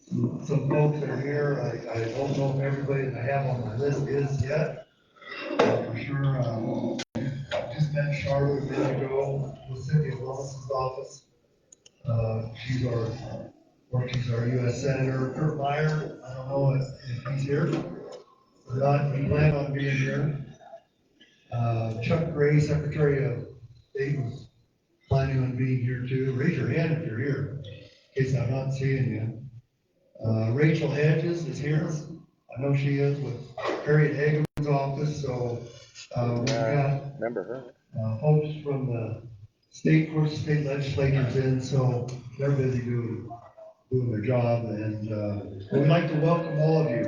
some folks that are here. I don't know if everybody that I have on my list is yet. For sure, just met Charlotte a minute ago with Cynthia Willis's office. She's our U.S. Senator. Kurt Meyer, I don't know if he's here or not. He planned on being here. Chuck Gray, Secretary of State, was planning on being here too. Raise your hand if you're here, in case I'm not seeing you. Rachel Hedges is here. I know she is with Harriet Hageman's office. So we've got remember her. Folks from the state, of course, the state legislatures in, so they're busy doing their job. And we'd like to welcome all of you.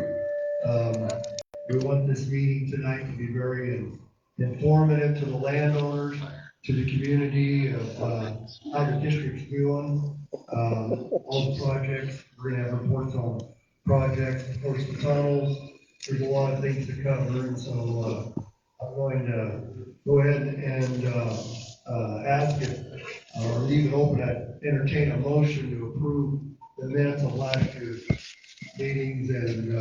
We want this meeting tonight to be very informative to the landowners, to the community of how the district's doing, all the projects. We're gonna have reports on projects, of course, the tunnels. There's a lot of things to cover, and so I'm going to go ahead and ask it, or leave it open, to entertain a motion to approve the minutes of last year's meetings, and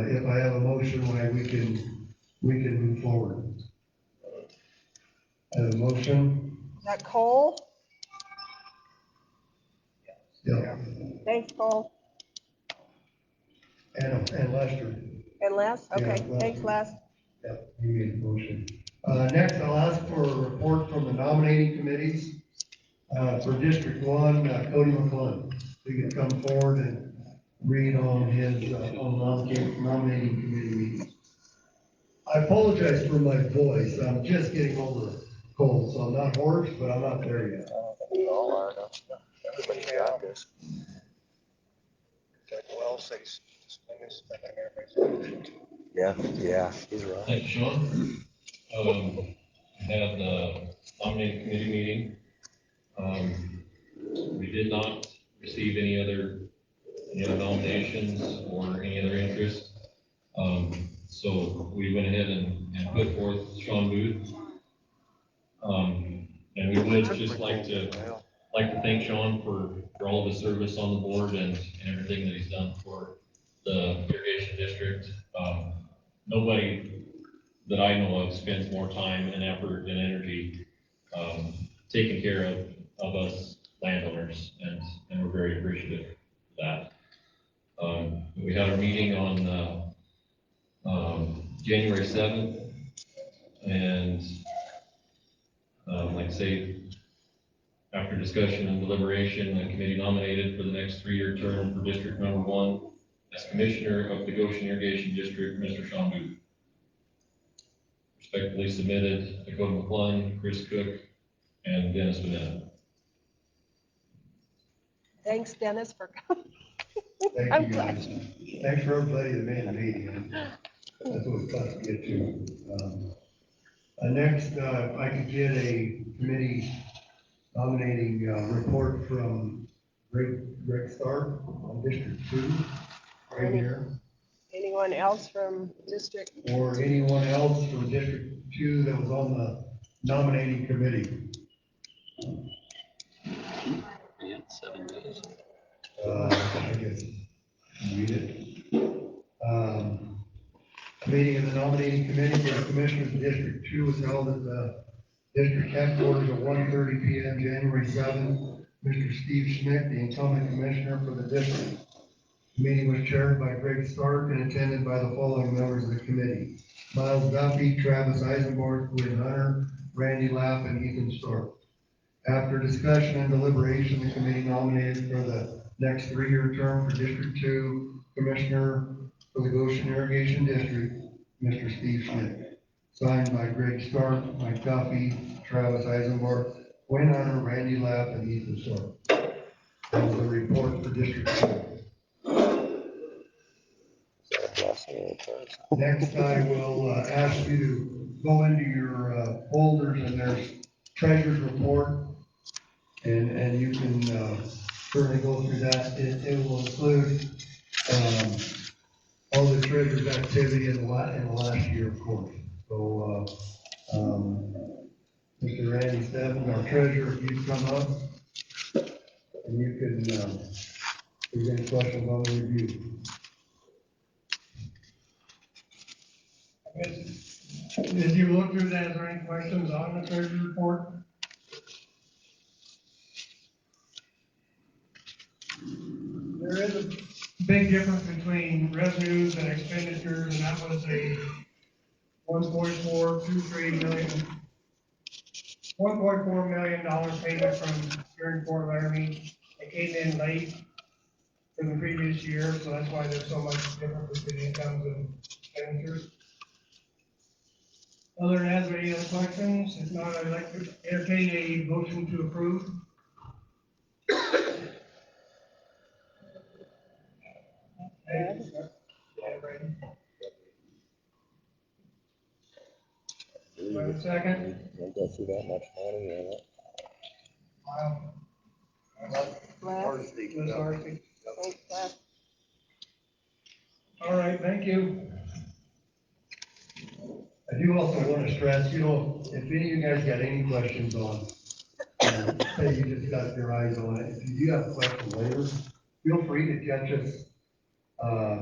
if I have a motion, we can move forward. I have a motion. Is that Cole? Yeah. Thanks, Cole. And Lester. And Les? Okay, Yeah, thanks, Les. Yeah, you made the motion. Next, I'll ask for a report from the nominating committees. For District 1, Cody McClellan. He can come forward and read on his nominating committee meetings. I apologize for my voice. I'm just getting over the cold, so I'm not hoarse, but I'm not there yet. We all are. Everybody's got this. Well, yeah, he's right. Thanks, Sean. Had the nominating committee meeting. We did not receive any other nominations or any other interest. So we went ahead and put forth Sean Booth. And we would just like to thank Sean for all of his service on the board and everything that he's done for the irrigation district. Nobody that I know of spends more time and effort and energy taking care of us landowners, and we're very appreciative of that. We had our meeting on January 7th, and like I say, after discussion and deliberation, the committee nominated for the next 3-year term for District Number 1 as Commissioner of the Goshen Irrigation District, Mr. Sean Booth. Respectfully submitted, Dakota McClellan, Chris Cook, and Dennis Vanetta. Thanks, Dennis, for coming. Thank I'm you guys. Thanks for everybody that made the meeting. That's what it's tough to get to. Next, if I could get a committee nominating report from Greg Stark on District 2, right here. Anyone else from District? Or anyone else from District 2 that was on the nominating committee. Yeah, 7 days. I guess, read it. Meeting of the nominating committee for the Commissioners of District 2 was held at the District Headquarters at 1:30 p.m. January 7th. Mr. Steve Schmidt, the incumbent commissioner for the district. The meeting was chaired by Greg Stark and attended by the following members of the committee: Miles Duffy, Travis Eisenborg, Glenn Hunter, Randy Lapp, and Ethan Stark. After discussion and deliberation, the committee nominated for the next 3-year term for District 2 Commissioner for the Goshen Irrigation District, Mr. Steve Schmidt. Signed by Greg Stark, Mike Duffy, Travis Eisenborg, Glenn Hunter, Randy Lapp, and Ethan Stark. That was the report for District 2. Next, I will ask you to go into your folders, and there's treasurer's report, and you can certainly go through that. It will include all the treasurer's activity in the last year, of course. So, Mr. Randy Stebbins, our treasurer, if you come up, and you can there's any questions on the review. Did you look through that? Is there any questions on the treasurer's report? There is a big difference between revenues and expenditures, and that was a $1.4 million payment from here in Fort Laramie. It came in late from the previous year, so that's why there's so much difference between incomes and expenditures. Other than that, is there any other questions? If not, I'd like to entertain a motion to approve. Yes. Do I have a second? Don't go through that much money, and Les, Ms. Marcy. thanks, Les. All right, thank you. I do also want to stress, you know, if any of you guys got any questions on, say you just got your eyes on it, if you do have a question later, feel free to catch us,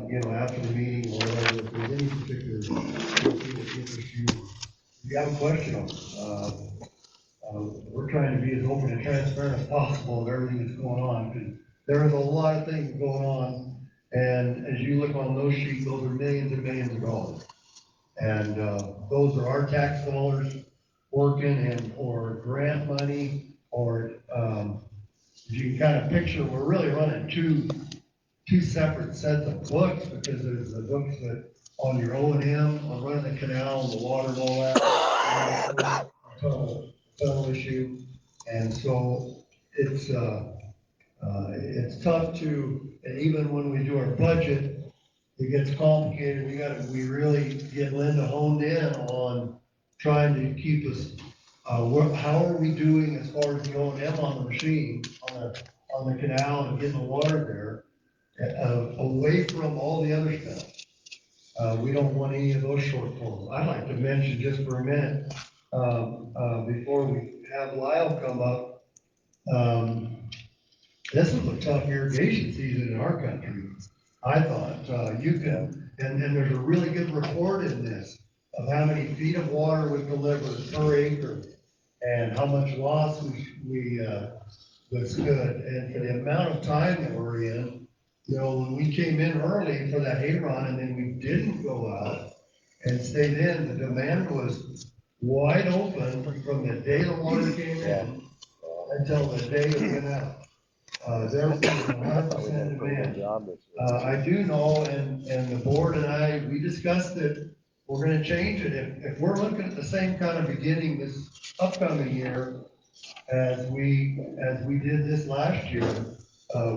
you know, after the meeting or whatever, if there's any particular issue that interests you. If you have a question on it, we're trying to be as open and transparent as possible of everything that's going on, because there is a lot of things going on, and as you look on those sheets, those are millions and millions of dollars. And those are our tax dollars working, and or grant money, or you can kind of picture, we're really running two separate sets of books, because there's the books that on your O&M, on running the canal, the water and all that, tunnel issue. And so it's tough to, and even when we do our budget, it gets complicated. We really get Linda honed in on trying to keep us, how are we doing as far as the O&M on the machine, on the canal and getting the water there, away from all the other stuff. We don't want any of those shortfalls. I'd like to mention just for a minute, before we have Lyle come up, this was a tough irrigation season in our country. I thought, you can, and there's a really good report in this of how many feet of water was delivered per acre and how much loss we was good. And for the amount of time that we're in, you know, when we came in early for that hay run and then we didn't go out and stayed in, the demand was wide open from the day the water came in until the day it went out. There was 100% demand. I do know, and the board and I, we discussed it, we're gonna change it. If we're looking at the same kind of beginning this upcoming year as we did this last year,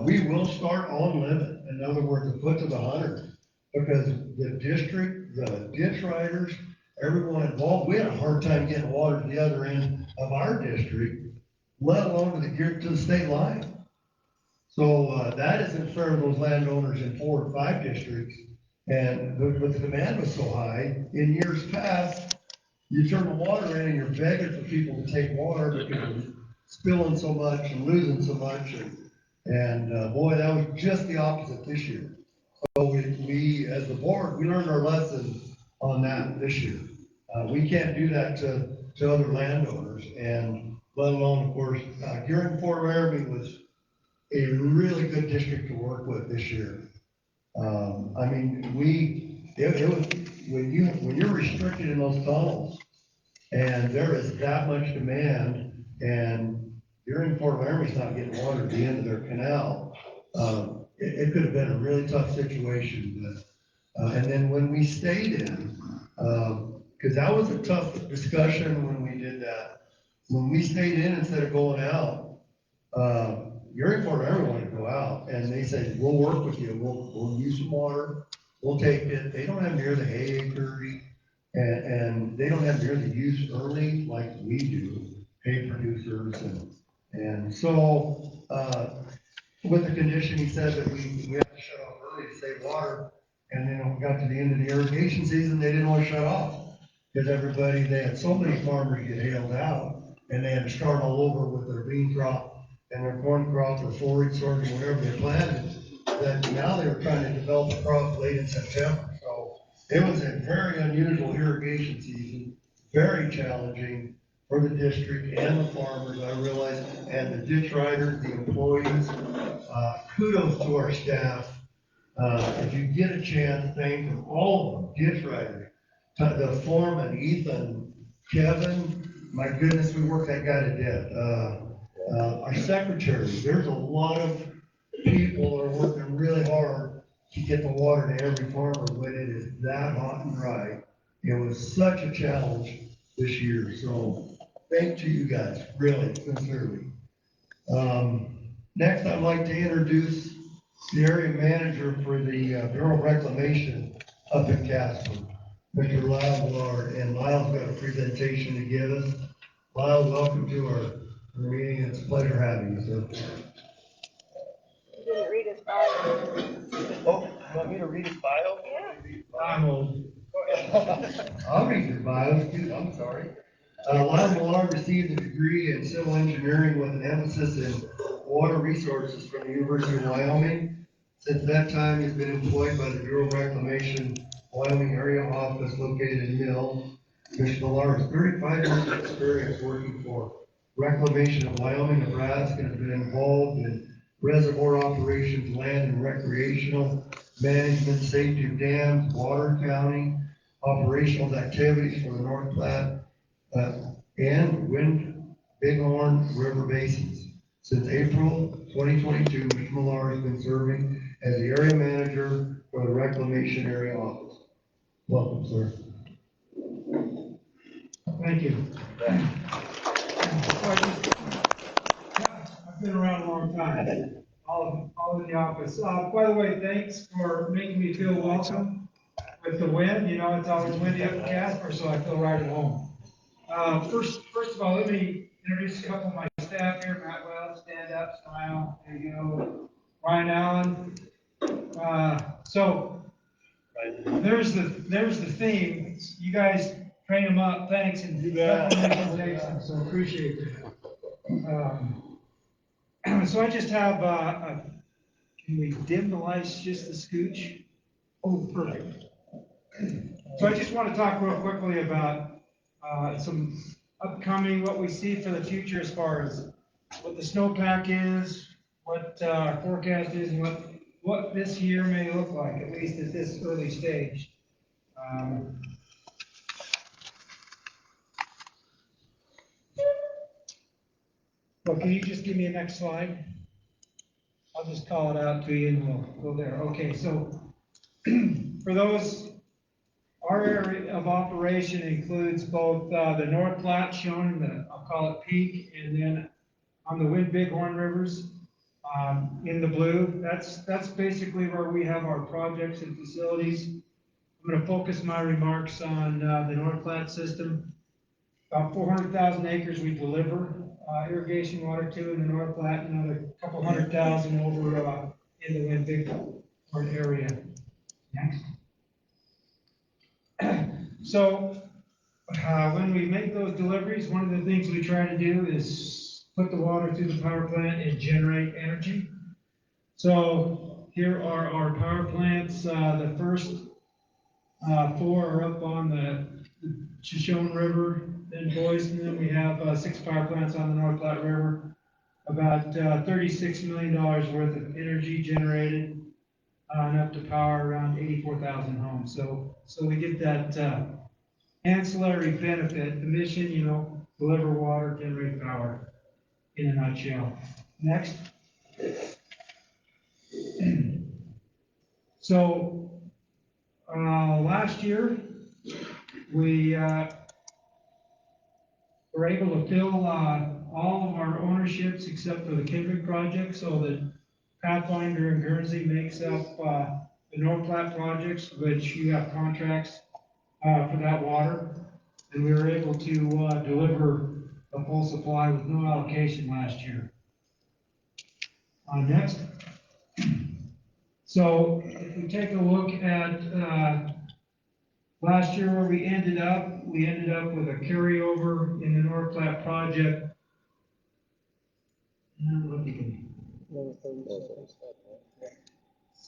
we will start on limit. In other words, a foot to the 100, because the district, the ditch riders, everyone involved, we had a hard time getting water to the other end of our district, let alone to the state line. So that isn't fair to those landowners in 4 or 5 districts. And but the demand was so high, in years past, you turn the water in and you're begging for people to take water because you're spilling so much and losing so much. And boy, that was just the opposite this year. So we as the board, we learned our lesson on that this year. We can't do that to other landowners, and let alone, of course, here in Fort Laramie was a really good district to work with this year. I mean, it was, when you're restricted in those tunnels and there is that much demand and you're in Fort Laramie's not getting water at the end of their canal, it could have been a really tough situation. And then when we stayed in, because that was a tough discussion when we did that. When we stayed in instead of going out, you're in Fort Laramie wanted to go out, and they said, we'll work with you, we'll use some water, we'll take it. They don't have near the hay acres, and they don't have near the use early like we do, hay producers, and so, with the condition, he said that we have to shut off early to save water, and then when we got to the end of the irrigation season, they didn't want to shut off, because they had so many farmers get hailed out, and they had to start all over with their bean crop and their corn crop or forage sorghum, whatever they planted. that now they were trying to develop a crop late in September. So it was a very unusual irrigation season, very challenging for the district and the farmers, I realize, and the ditch riders, the employees. Kudos to our staff. If you get a chance, thank them, all of them, ditch riders, the foreman, Ethan, Kevin, my goodness, we worked that guy to death. Our secretary, there's a lot of people that are working really hard to get the water to every farmer when it is that hot and dry. It was such a challenge this year, so thank to you guys, really, sincerely. Next, I'd like to introduce the area manager for the Bureau of Reclamation up in Casper, Mr. Lyle Willard, and Lyle's got a presentation to give us. Lyle, welcome to our meeting. It's a pleasure having you, sir. You didn't read his bio. Oh, you want me to read his bio? Yeah. I'm old. I'll read your bios too, I'm sorry. Lyle Millard received a degree in civil engineering with an emphasis in water resources from the University of Wyoming. Since that time, he's been employed by the Bureau of Reclamation Wyoming area office located in Mill. Mr. Millard has 35 years of experience working for Reclamation of Wyoming, Nebraska, and has been involved in reservoir operations, land and recreational management, safety of dams, water county, operational activities for the North Platte and Wind Bighorn River basins. Since April 2022, Mr. Millard has been serving as the area manager for the Reclamation Area Office. Welcome, sir. Thank you. I've been around a long time, all in the office. By the way, thanks for making me feel welcome with the wind. You know, it's always windy up in Casper, so I feel right at home. First of all, let me introduce a couple of my staff here. Matt Wells, stand up, smile. There you go. Ryan Allen. So there's the theme. You guys train them up. Thanks, and so appreciate it. So I just have. Can we dim the lights just a scooch? Oh, perfect. So I just want to talk real quickly about some upcoming, what we see for the future as far as what the snowpack is, what our forecast is, and what this year may look like, at least at this early stage. Well, can you just give me a next slide? I'll just call it out to you and we'll go there. Okay, so for those, our area of operation includes both the North Platte shown in the, I'll call it peak, and then on the Wind Bighorn rivers in the blue. That's basically where we have our projects and facilities. I'm going to focus my remarks on the North Platte system. About 400,000 acres we deliver irrigation water to in the North Platte, and another couple 100,000 over in the Wind Bighorn area. Next. So when we make those deliveries, one of the things we try to do is put the water through the power plant and generate energy. So here are our power plants. The first four are up on the Shoshone River, then Boyce, and then we have 6 power plants on the North Platte River. About $36 million worth of energy generated, enough to power around 84,000 homes. So we get that ancillary benefit. The mission, you know, deliver water, generate power, in a nutshell. Next. So last year we were able to fill all of our ownerships except for the Kendrick project, so that Pathfinder and Guernsey makes up the North Platte projects, which you have contracts for that water, and we were able to deliver a full supply with no allocation last year. Next. So if we take a look at last year where we ended up with a carryover in the North Platte project.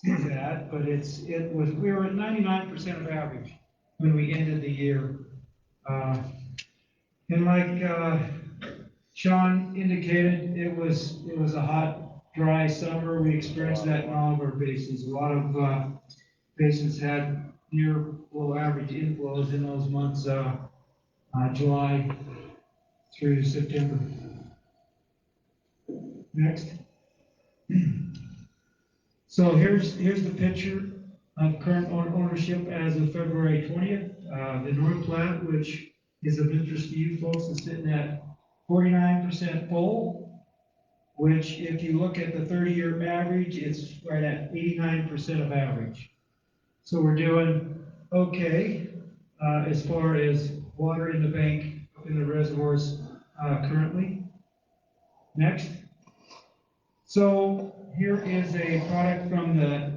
see that, but we were at 99% of average when we ended the year. And like Sean indicated, it was a hot, dry summer. We experienced that in all of our basins. A lot of basins had near below average inflows in those months, July through September. Next. So here's the picture of current ownership as of February 20th. The North Platte, which is of interest to you folks, is sitting at 49% full, which if you look at the 30-year average, it's right at 89% of average. So we're doing okay as far as water in the bank in the reservoirs currently. Next. So here is a product from the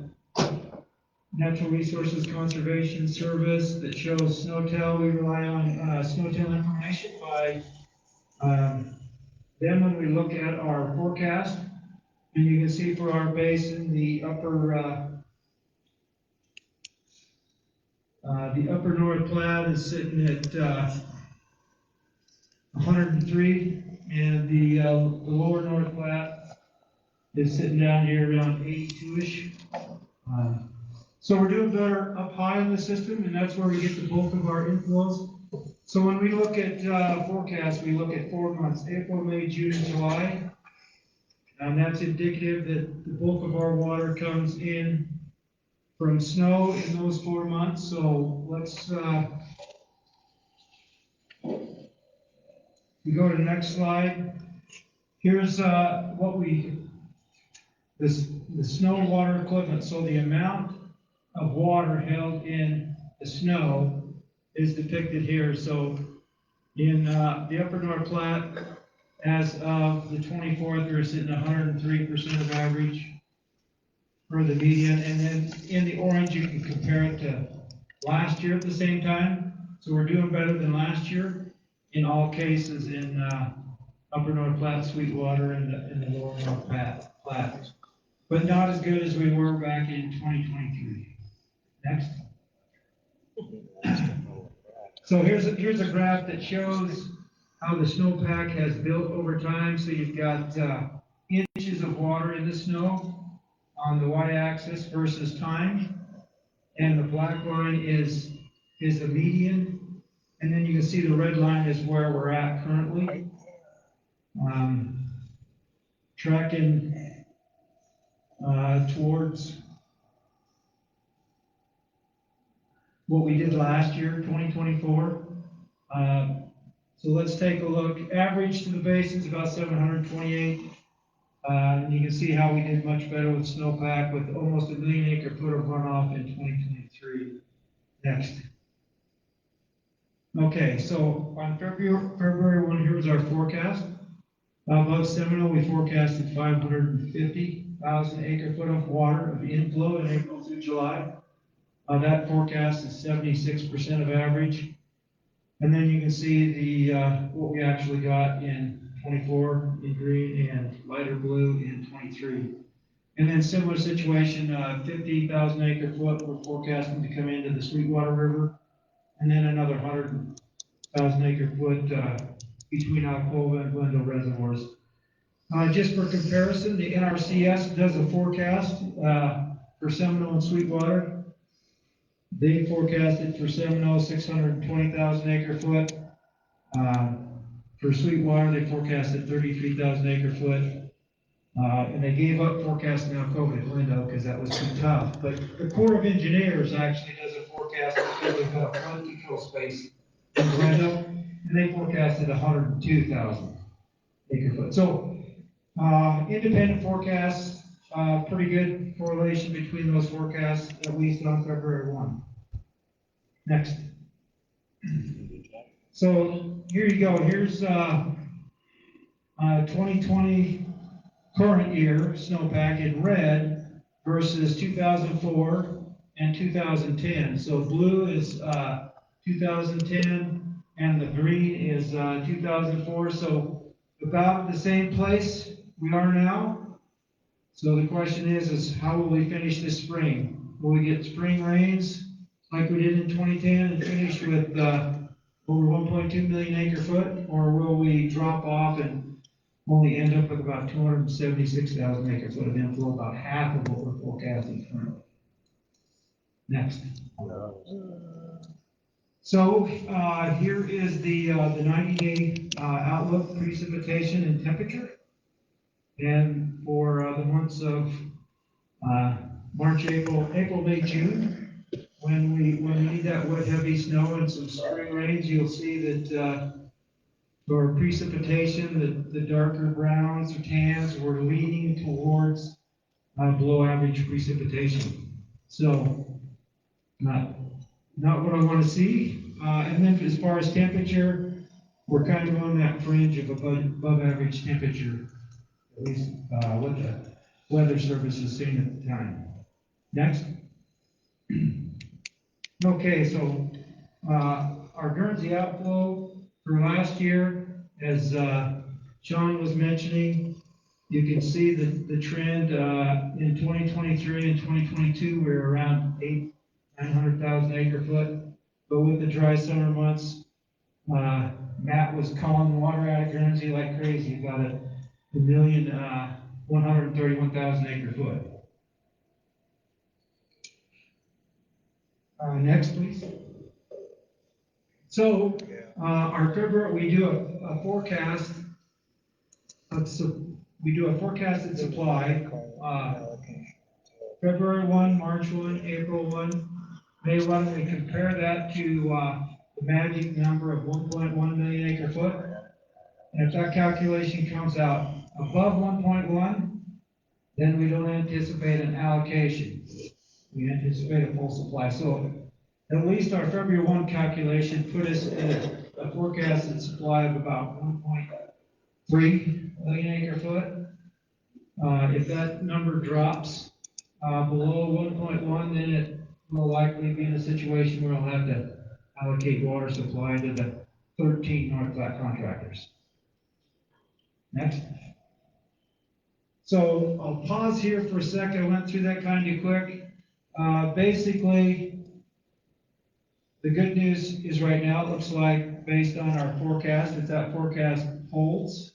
Natural Resources Conservation Service that shows SNOTEL. We rely on SNOTEL information by then when we look at our forecast, and you can see for our basin, the upper North Platte is sitting at 103, and the lower North Platte is sitting down here around 82-ish. So we're doing better up high in the system, and that's where we get the bulk of our inflows. So when we look at forecasts, we look at 4 months, April, May, June, and July. And that's indicative that the bulk of our water comes in from snow in those 4 months. So let's we go to the next slide. Here's the snow water equivalent. So the amount of water held in the snow is depicted here. So in the upper North Platte, as of the 24th, we're sitting at 103% of average for the median. And then in the orange, you can compare it to last year at the same time. So we're doing better than last year in all cases in upper North Platte, Sweetwater, and the lower North Platte. But not as good as we were back in 2023. Next. So here's a graph that shows how the snowpack has built over time. So you've got inches of water in the snow on the y-axis versus time, and the black line is the median, and then you can see the red line is where we're at currently. Tracking towards what we did last year, 2024. So let's take a look. Average to the basin is about 728. And you can see how we did much better with snowpack with almost 1 million acre foot of runoff in 2023. Next. Okay, so on February 1, here's our forecast. Above Seminole, we forecasted 550,000 acre foot of water of inflow in April through July. That forecast is 76% of average. And then you can see the what we actually got in 24 in green and lighter blue in 23. And then similar situation, 50,000 acre foot we're forecasting to come into the Sweetwater River, and then another 100,000 acre foot between Alcova and Glendale reservoirs. Just for comparison, the NRCS does a forecast for Seminole and Sweetwater. They forecasted for Seminole 620,000 acre foot. For Sweetwater, they forecasted 33,000 acre foot. And they gave up forecasting Alcova and Glendale because that was too tough. But the Corps of Engineers actually does a forecast because they've got a flood control space in Glendale, and they forecasted 102,000 acre foot. So independent forecasts, pretty good correlation between those forecasts, at least on February 1. Next. So here you go. Here's 2020 current year snowpack in red versus 2004 and 2010. So blue is 2010 and the green is 2004. So about the same place we are now. So the question is how will we finish this spring? Will we get spring rains like we did in 2010 and finish with over 1.2 million acre foot? Or will we drop off and only end up with about 276,000 acre foot of inflow, about half of what we're forecasting currently? Next. So here is the 90-day outlook, precipitation and temperature. And for the months of March, April, May, June, when we need that wet, heavy snow and some spring rains, you'll see that for precipitation, the darker browns or tans, we're leaning towards below average precipitation. So not what I want to see. And then as far as temperature, we're kind of on that fringe of above average temperature, at least what the Weather Service is saying at the time. Next. Okay, so our Guernsey outflow for last year, as Sean was mentioning, you can see the trend in 2023 and 2022, we're around 900,000 acre foot. But with the dry summer months, Matt was calling water out of Guernsey like crazy, about 1,131,000 acre foot. Next, please. So, our February, we do a forecast. We do a forecasted supply. February 1, March 1, April 1, May 1. We compare that to the magic number of 1.1 million acre foot. And if that calculation comes out above 1.1, then we don't anticipate an allocation. We anticipate a full supply. So at least our February 1 calculation put us in a forecasted supply of about 1.3 million acre foot. If that number drops below 1.1, then it will likely be in a situation where we'll have to allocate water supply to the 13 North Platte contractors. Next. So I'll pause here for a second. I went through that kind of quick. Basically, the good news is right now it looks like, based on our forecast, if that forecast holds,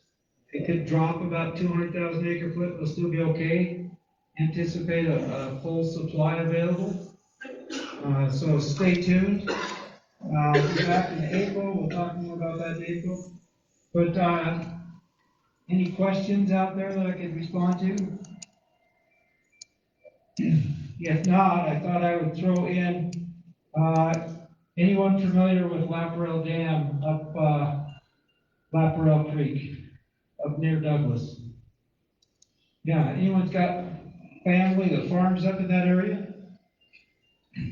it could drop about 200,000 acre foot. It'll still be okay. Anticipate a full supply available. So stay tuned. Back in April, we'll talk more about that in April. But any questions out there that I could respond to? If not, I thought I would throw in anyone familiar with Laparelle Dam up Laparelle Creek, up near Douglas? Yeah, anyone's got family that farms up in that area?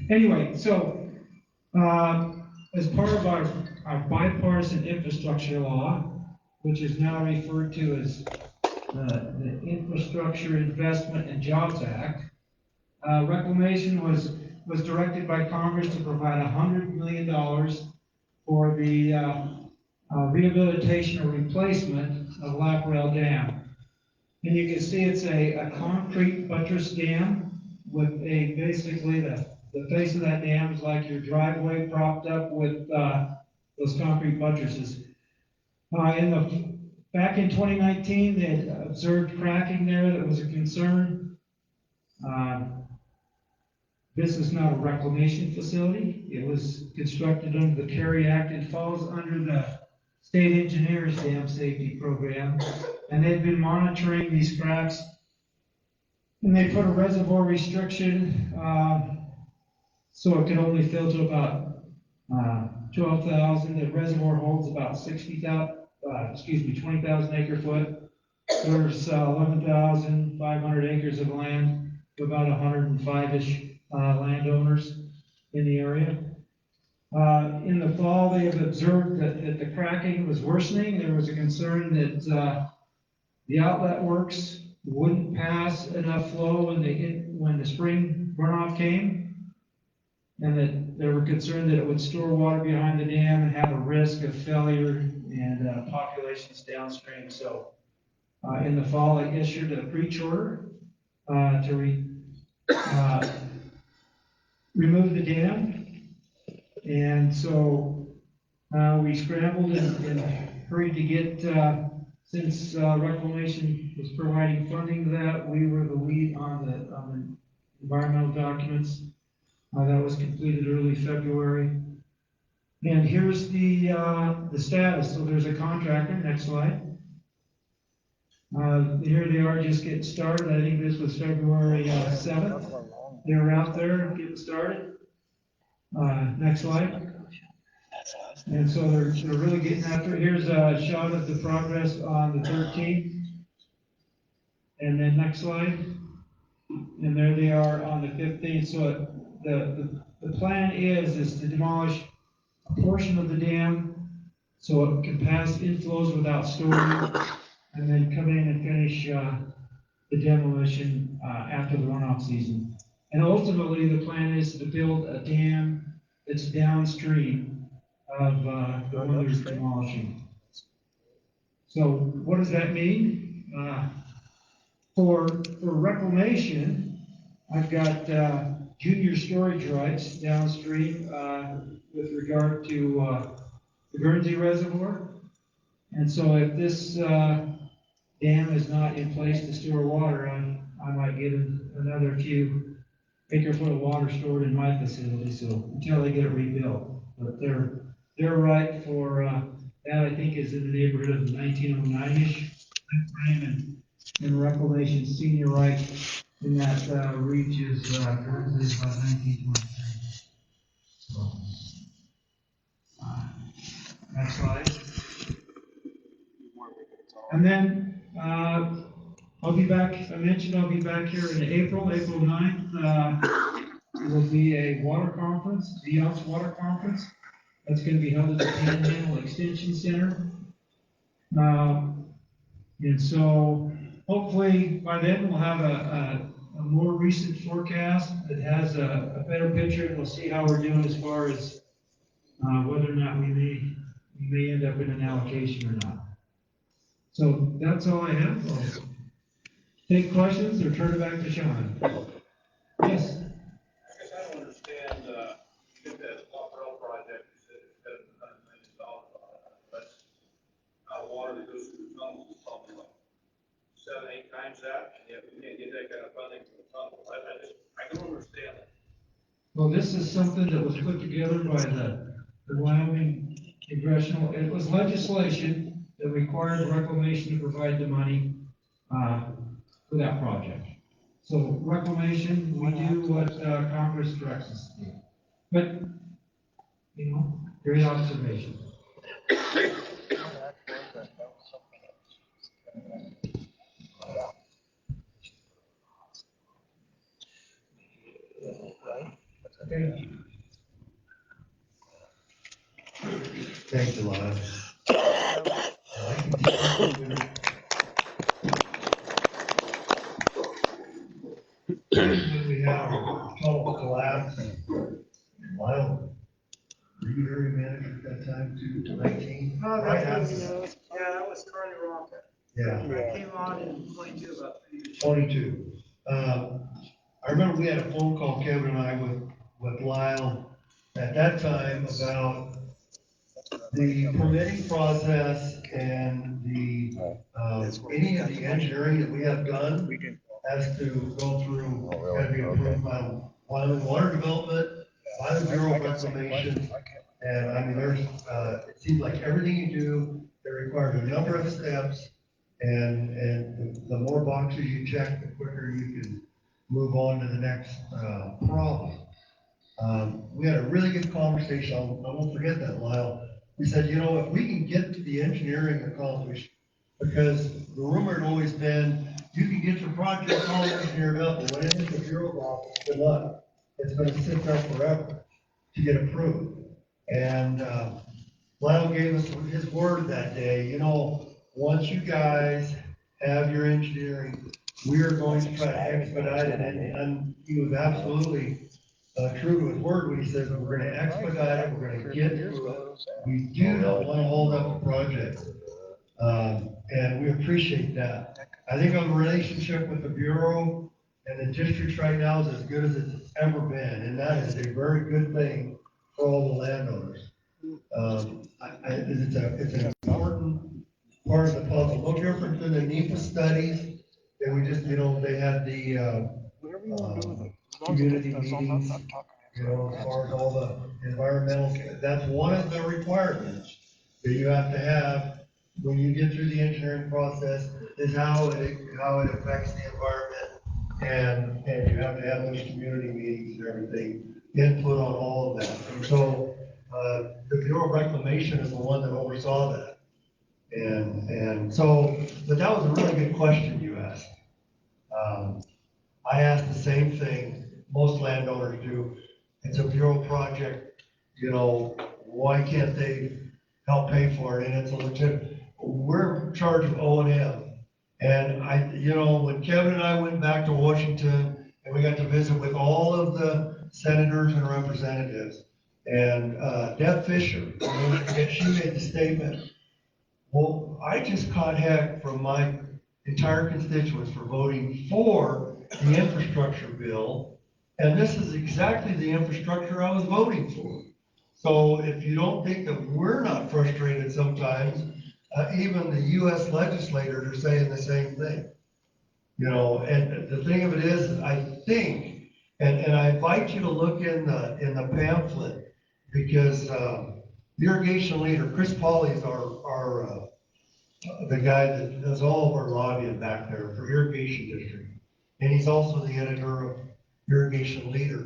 Anyway, so as part of our bipartisan infrastructure law, which is now referred to as the Infrastructure Investment and Jobs Act, Reclamation was directed by Congress to provide $100 million for the rehabilitation or replacement of Laparelle Dam. And you can see it's a concrete buttress dam with basically the face of that dam is like your driveway propped up with those concrete buttresses. Back in 2019, they had observed cracking there that was a concern. This is not a reclamation facility. It was constructed under the CARE Act. It falls under the State Engineers Dam Safety Program. And they've been monitoring these cracks. And they put a reservoir restriction so it could only fill to about 12,000. The reservoir holds about 20,000 acre foot. There's 11,500 acres of land, about 105-ish landowners in the area. In the fall, they have observed that the cracking was worsening. There was a concern that the outlet works wouldn't pass enough flow when the spring runoff came, and that they were concerned that it would store water behind the dam and have a risk of failure and populations downstream. So in the fall, they issued a breach order remove the dam. And so, we scrambled and hurried to get, since Reclamation was providing funding to that, we were the lead on the environmental documents. That was completed early February. And here's the status. So there's a contractor, next slide. Here they are just getting started. I think this was February 7th. They were out there getting started. Next slide. And so they're really getting after it. Here's a shot of the progress on the 13th. And then next slide. And there they are on the 15th. So the plan is to demolish a portion of the dam so it can pass inflows without storing, and then come in and finish the demolition after the runoff season. And ultimately, the plan is to build a dam that's downstream of the one they're demolishing. So what does that mean? For Reclamation, I've got junior storage rights downstream with regard to the Guernsey Reservoir. And so if this dam is not in place to store water, I might get another few acre-foot of water stored in my facility, so until they get it rebuilt. But they're right for that, I think, is in the neighborhood of 1909-ish timeframe, and Reclamation senior right in that reaches Guernsey about 1923. So, next slide. And then I'll be back, I mentioned I'll be back here in April 9th. It will be a water conference, the Ounce Water Conference. That's going to be held at the Panhandle Extension Center. And so hopefully by then we'll have a more recent forecast that has a better picture, and we'll see how we're doing as far as whether or not we may end up in an allocation or not. So that's all I have. I'll take questions or turn it back to Sean. Yes? I guess I don't understand, you did that Lockrell project, you said it's spent $100 million on it, but water that goes through the tunnels is probably like 7-8 times that, and yet we can't get that kind of funding for the tunnel. I don't understand that. Well, this is something that was put together by the Wyoming Congressional, it was legislation that required Reclamation to provide the money for that project. So Reclamation, we do what Congress directs us to do. But, you know, great observation. Okay. Thanks a lot. When we have total collapse, Lyle, were you area manager at that time too, 19? Right after that. Yeah, that was Carly Rocket. Yeah, I came on in 22 about 3 years. 22. I remember we had a phone call, Kevin and I, with Lyle at that time about the permitting process and the, any of the engineering that we have done has to go through, gotta be approved by Wyoming Water Development, by the Bureau of Reclamation. And I mean, there's, it seems like everything you do, it requires a number of steps. And the more boxes you check, the quicker you can move on to the next problem. We had a really good conversation. I won't forget that, Lyle. We said, you know, if we can get the engineering accomplished, because the rumor had always been, you can get your project all engineered up, but when it hits the Bureau's office, good luck. It's going to sit there forever to get approved. And Lyle gave us his word that day, you know, once you guys have your engineering, we are going to try to expedite it. And he was absolutely true to his word when he says, we're going to expedite it, we're going to get through it. We do not want to hold up the project. And we appreciate that. I think our relationship with the Bureau And the district right now is as good as it's ever been, and that is a very good thing for all the landowners. It's an important part of the puzzle, no different than the NEPA studies, that we just, they had the, community meetings, as far as all the environmental, that's one of the requirements that you have to have when you get through the engineering process, is how it affects the environment, and you have to have those community meetings and everything, input on all of that. And so, the Bureau of Reclamation is the one that oversaw that. And so, but that was a really good question you asked. I asked the same thing most landowners do. It's a Bureau project, why can't they help pay for it? And it's a legit, we're in charge of O&M. And when Kevin and I went back to Washington and we got to visit with all of the senators and representatives, and Deb Fisher, she made the statement, well, I just caught heck from my entire constituents for voting for the infrastructure bill, and this is exactly the infrastructure I was voting for. So if you don't think that we're not frustrated sometimes, even the US legislators are saying the same thing. And the thing of it is, I think, and I invite you to look in the pamphlet, because the irrigation leader, Chris Pauley, is our the guy that does all of our lobbying back there for irrigation district. And he's also the editor of Irrigation Leader.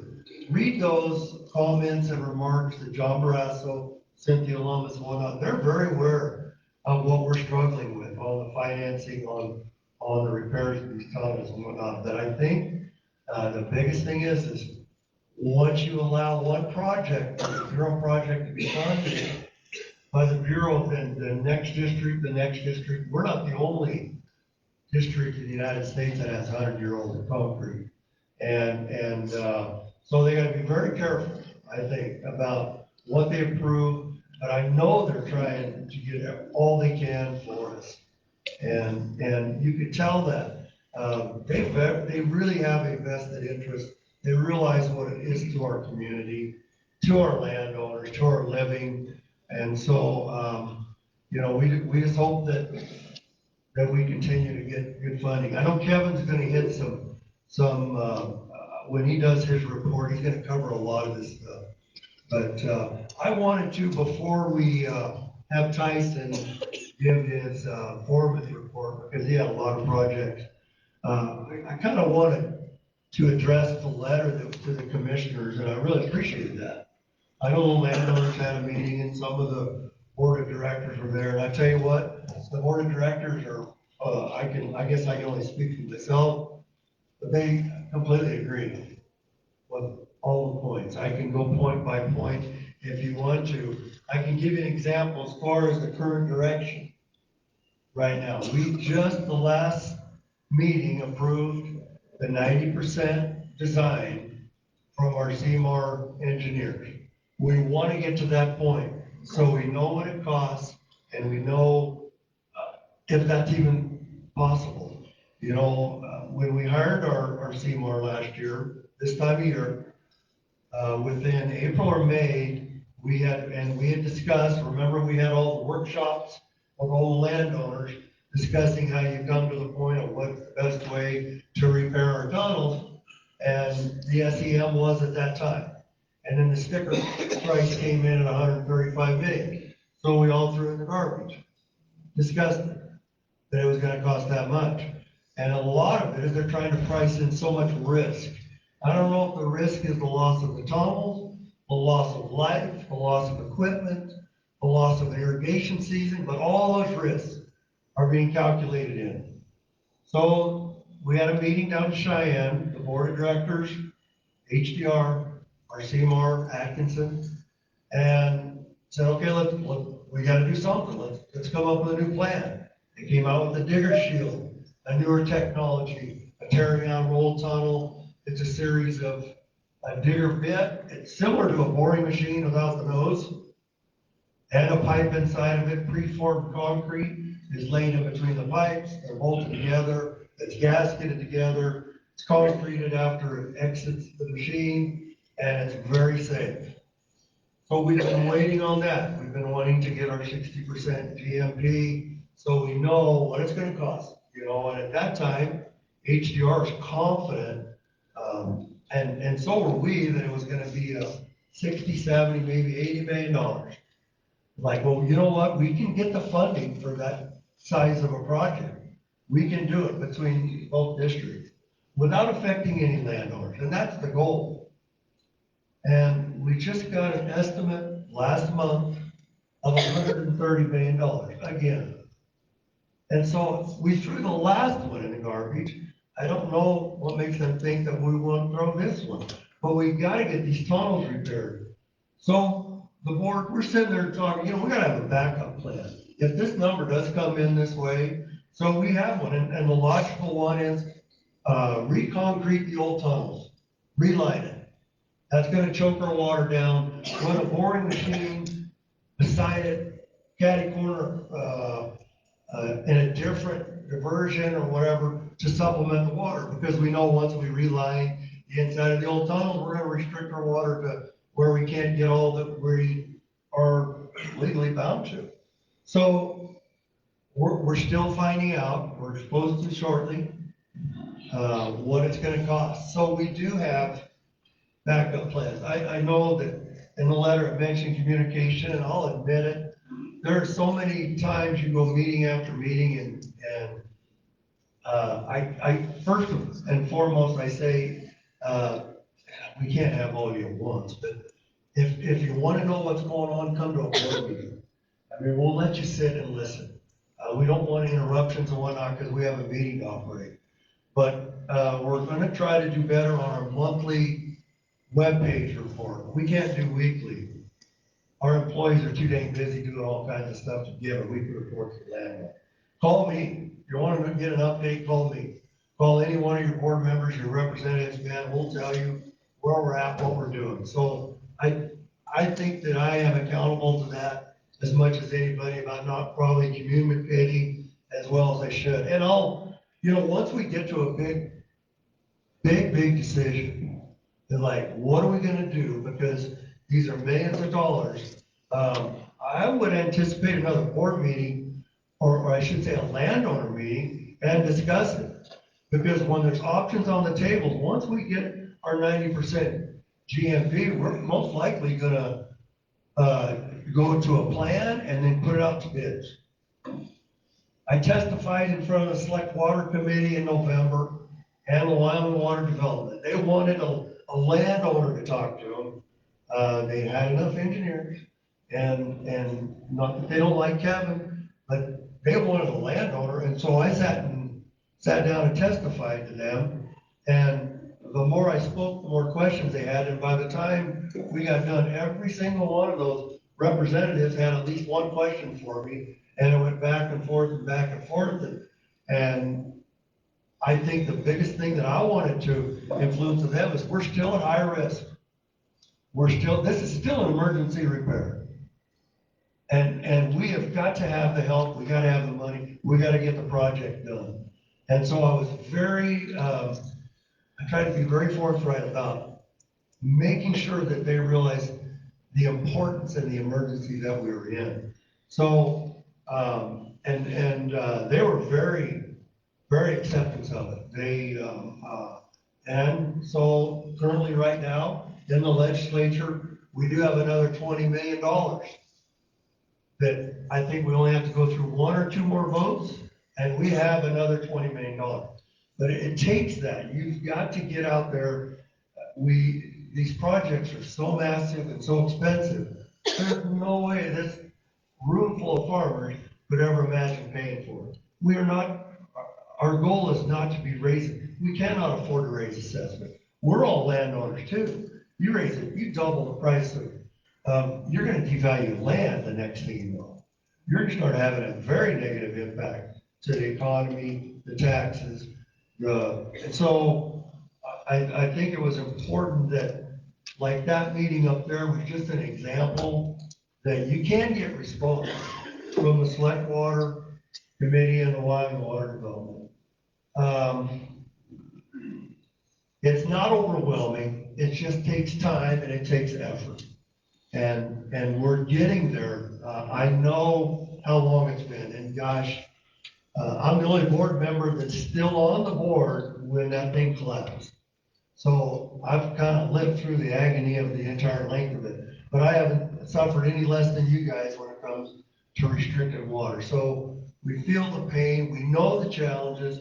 Read those comments and remarks that John Barrasso, Cynthia Lummis, and whatnot. They're very aware of what we're struggling with, on the financing, on the repairs of these tunnels and whatnot. But I think the biggest thing is once you allow one project, the Bureau project, to be funded by the Bureau, then the next district, we're not the only district in the United States that has 100-year-old concrete. And so they gotta be very careful, I think, about what they approve, but I know they're trying to get all they can for us. And you could tell that, they really have a vested interest. They realize what it is to our community, to our landowners, to our living. And so, we just hope that we continue to get good funding. I know Kevin's gonna hit some when he does his report, he's gonna cover a lot of this stuff. But I wanted to, before we have Tyson give his foreman's report, because he had a lot of projects, I kind of wanted to address the letter to the commissioners, and I really appreciated that. I know the landowners had a meeting, and some of the board of directors were there, and I tell you what, the board of directors are, I guess I can only speak for myself, but they completely agree with all the points. I can go point by point if you want to. I can give you an example as far as the current direction right now. We just, the last meeting, approved the 90% design from our CMAR engineers. We want to get to that point so we know what it costs and we know if that's even possible. When we hired our CMAR last year, this time of year, within April or May, we had discussed, remember we had all the workshops of all the landowners discussing how you come to the point of what's the best way to repair our tunnels, and the SEM was at that time. And then the sticker price came in at 135 million. So we all threw it in the garbage. Discussed it, that it was gonna cost that much. And a lot of it is they're trying to price in so much risk. I don't know if the risk is the loss of the tunnels, the loss of life, the loss of equipment, the loss of the irrigation season, but all those risks are being calculated in. So we had a meeting down in Cheyenne, the board of directors, HDR, our CMAR, Atkinson, and said, okay, we gotta do something. Let's come up with a new plan. They came out with a digger shield, a newer technology, a tearing down roll tunnel. It's a series of a digger bit. It's similar to a boring machine without the nose, and a pipe inside of it, preformed concrete is laid in between the pipes. They're bolted together. It's gasketed together. It's concreted after it exits the machine, and it's very safe. So we've been waiting on that. We've been wanting to get our 60% GMP, so we know what it's gonna cost, you know, and at that time, HDR is confident, and so were we, that it was gonna be a 60, 70, maybe $80 million. Like, well, you know what, we can get the funding for that size of a project. We can do it between both districts without affecting any landowners, and that's the goal. And we just got an estimate last month of $130 million again. And so we threw the last one in the garbage. I don't know what makes them think that we won't throw this one, but we've got to get these tunnels repaired. So the board, we're sitting there talking, you know, we got to have a backup plan. If this number does come in this way, so we have one, and the logical one is re-concrete the old tunnels, reline it. That's gonna choke our water down, run a boring machine beside it, catty corner, in a different diversion or whatever to supplement the water, because we know once we reline the inside of the old tunnels, we're gonna restrict our water to where we can't get all that we are legally bound to. So we're still finding out, we're supposed to shortly, what it's gonna cost. So we do have backup plans. I know that in the letter it mentioned communication, and I'll admit it. There are so many times you go meeting after meeting, and I first and foremost, I say, we can't have all of you at once, but if you want to know what's going on, come to a board meeting. I mean, we'll let you sit and listen. We don't want interruptions and whatnot because we have a meeting to operate. But we're going to try to do better on our monthly webpage report. We can't do weekly. Our employees are too dang busy doing all kinds of stuff to give a weekly report to the landlord. Call me. If you want to get an update, call me. Call any one of your board members, your representatives, man. We'll tell you where we're at, what we're doing. So I think that I am accountable to that as much as anybody about not probably communicating as well as I should. And once we get to a big decision, and like, what are we gonna do? Because these are millions of dollars. I would anticipate another board meeting, or I should say a landowner meeting, and discuss it. Because when there's options on the table, once we get our 90% GMP, we're most likely gonna go to a plan and then put it out to bids. I testified in front of the Select Water Committee in November and the Wyoming Water Development. They wanted a landowner to talk to them. They had enough engineers, and not that they don't like Kevin, but they wanted a landowner, and so I sat down and testified to them, and the more I spoke, the more questions they had, and by the time we got done, every single one of those representatives had at least one question for me, and it went back and forth and back and forth, and I think the biggest thing that I wanted to influence with them is we're still at high risk. This is still an emergency repair. And we have got to have the help, we gotta have the money, we gotta get the project done. And so I was I tried to be very forthright about making sure that they realized the importance and the emergency that we were in. So, they were very, very accepting of it. And so currently right now in the legislature, we do have another $20 million that I think we only have to go through one or two more votes, and we have another $20 million. But it takes that. You've got to get out there. These projects are so massive and so expensive. There's no way this room full of farmers could ever imagine paying for it. Our goal is not to be raising. We cannot afford to raise assessment. We're all landowners too. You raise it, you double the price of, you're gonna devalue land the next thing you know. You're gonna start having a very negative impact to the economy, the taxes, and so I think it was important that, like, that meeting up there was just an example that you can get response from the Select Water Committee and the Wyoming Water Development. It's not overwhelming, it just takes time and it takes effort. And we're getting there. I know how long it's been, and gosh, I'm the only board member that's still on the board when that thing collapsed. So I've kind of lived through the agony of the entire length of it, but I haven't suffered any less than you guys when it comes to restricted water. So we feel the pain, we know the challenges,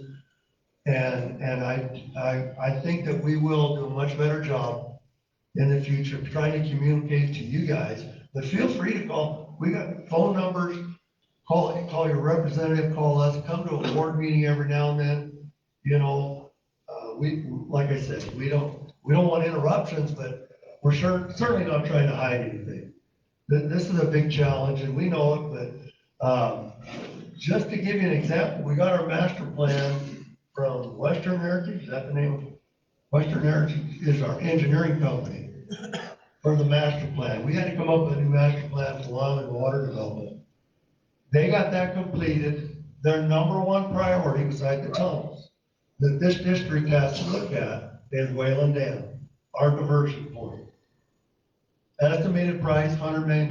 and I think that we will do a much better job in the future of trying to communicate to you guys. But feel free to call. We got phone numbers. Call your representative, call us, come to a board meeting every now and then. You know, like I said, we don't want interruptions, but we're certainly not trying to hide anything. This is a big challenge, and we know it, but just to give you an example, we got our master plan from Western Heritage. Is that the name of it? Western Heritage is our engineering company for the master plan. We had to come up with a new master plan for land and water development. They got that completed. Their number one priority beside the tunnels that this district has to look at is Wayland Dam, our diversion point. Estimated price, $100 million.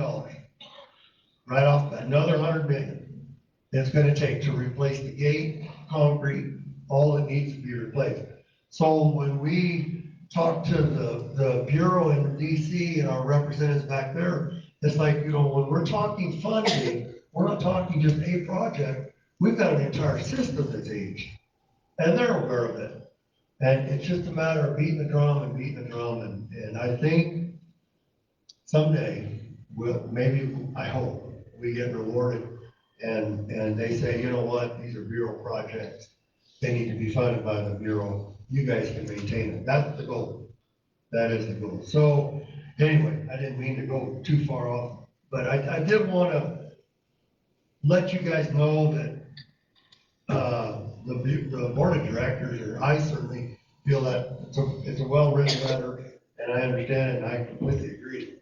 Right off that, another $100 million. It's gonna take to replace the gate, concrete, all that needs to be replaced. So when we talk to the Bureau in DC and our representatives back there, it's like, you know, when we're talking funding, we're not talking just a project. We've got an entire system that's aged, and they're aware of it. And it's just a matter of beating the drum, and I think someday, I hope, we get rewarded, and they say, you know what, these are Bureau projects. They need to be funded by the Bureau. You guys can maintain it. That's the goal. That is the goal. So anyway, I didn't mean to go too far off, but I did want to let you guys know that the board of directors, or I certainly feel that it's a well-written letter, and I understand it, and I completely agree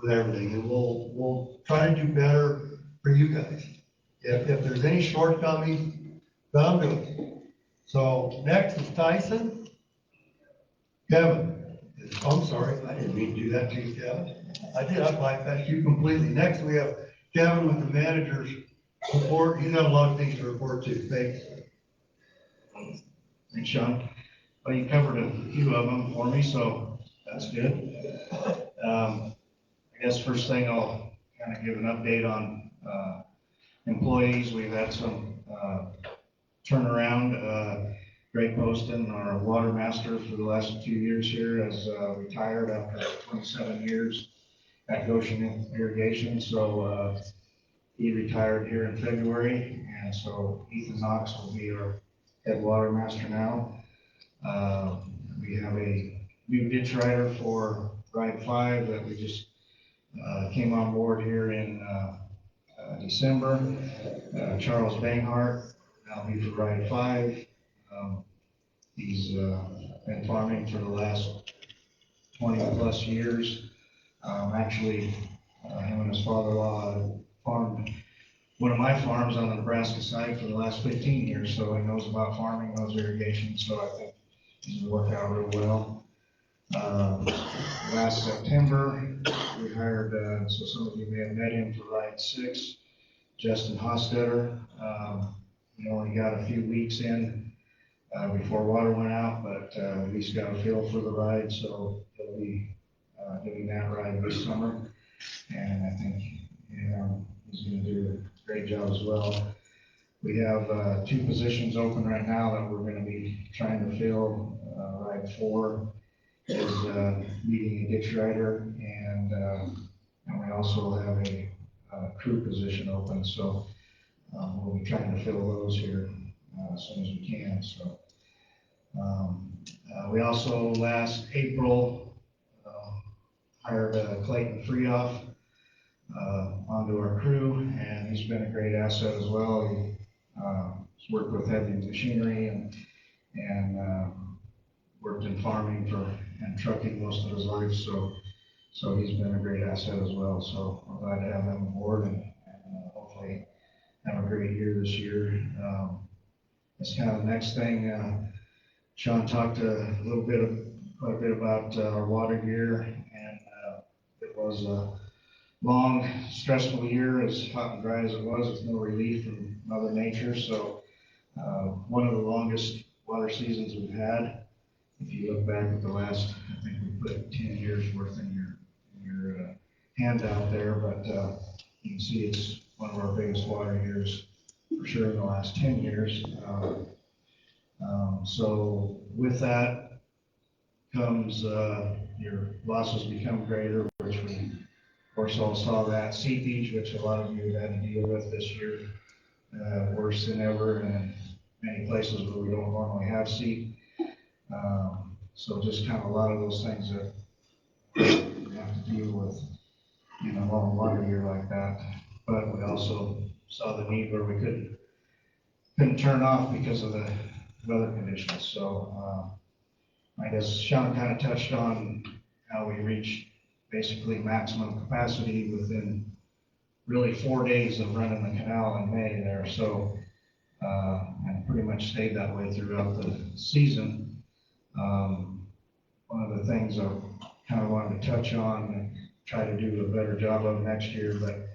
with everything. And we'll try to do better for you guys. If there's any shortcomings, come to us. So next is Tyson. Kevin. I'm sorry, I didn't mean to do that to you, Kevin. I did, I bypassed you completely. Next, we have Kevin with the manager's report. He's got a lot of things to report to. Thanks. Thanks, Sean. Well, you covered a few of them for me, so that's good. I guess first thing I'll kind of give an update on employees. We've had some turnaround. Greg Poston, our water master for the last few years here, has retired after 27 years at Goshen Irrigation. So he retired here in February, and so Ethan Knox will be our head water master now. We have a new ditch rider for Ride 5 that we just came on board here in December. Charles Banghart, now be for Ride 5. He's been farming for the last 20 plus years. Actually, him and his father-in-law farmed one of my farms on the Nebraska side for the last 15 years, so he knows about farming, knows irrigation, so I think he's gonna work out real well. Last September, we hired, so some of you may have met him for Ride 6, Justin Hostetter. He only got a few weeks in before water went out, but at least got a feel for the ride, so he'll be doing that ride this summer. And I think, you know, he's gonna do a great job as well. We have 2 positions open right now that we're gonna be trying to fill. Ride 4 is needing a ditch rider, and we also have a crew position open, so we'll be trying to fill those here as soon as we can. So we also last April hired Clayton Freehoff onto our crew, and he's been a great asset as well. He's worked with heavy machinery and worked in farming and trucking most of his life, so he's been a great asset as well. So I'm glad to have him on board, and hopefully have a great year this year. That's kind of the next thing. Sean talked a little bit quite a bit about our water year, and it was a long, stressful year, as hot and dry as it was, with no relief from Mother Nature. So one of the longest water seasons we've had. If you look back at the last, I think we put 10 years worth in your handout there, but you can see it's one of our biggest water years for sure in the last 10 years. So with that comes your losses become greater, which we of course all saw that. Seepage, which a lot of you have had to deal with this year, worse than ever, and in many places where we don't normally have seep. So just kind of a lot of those things that we have to deal with in a long water year like that. But we also saw the need where we couldn't turn off because of the weather conditions. So I guess Sean kind of touched on how we reached basically maximum capacity within really 4 days of running the canal in May there. So and pretty much stayed that way throughout the season. One of the things I kind of wanted to touch on and try to do a better job of next year, but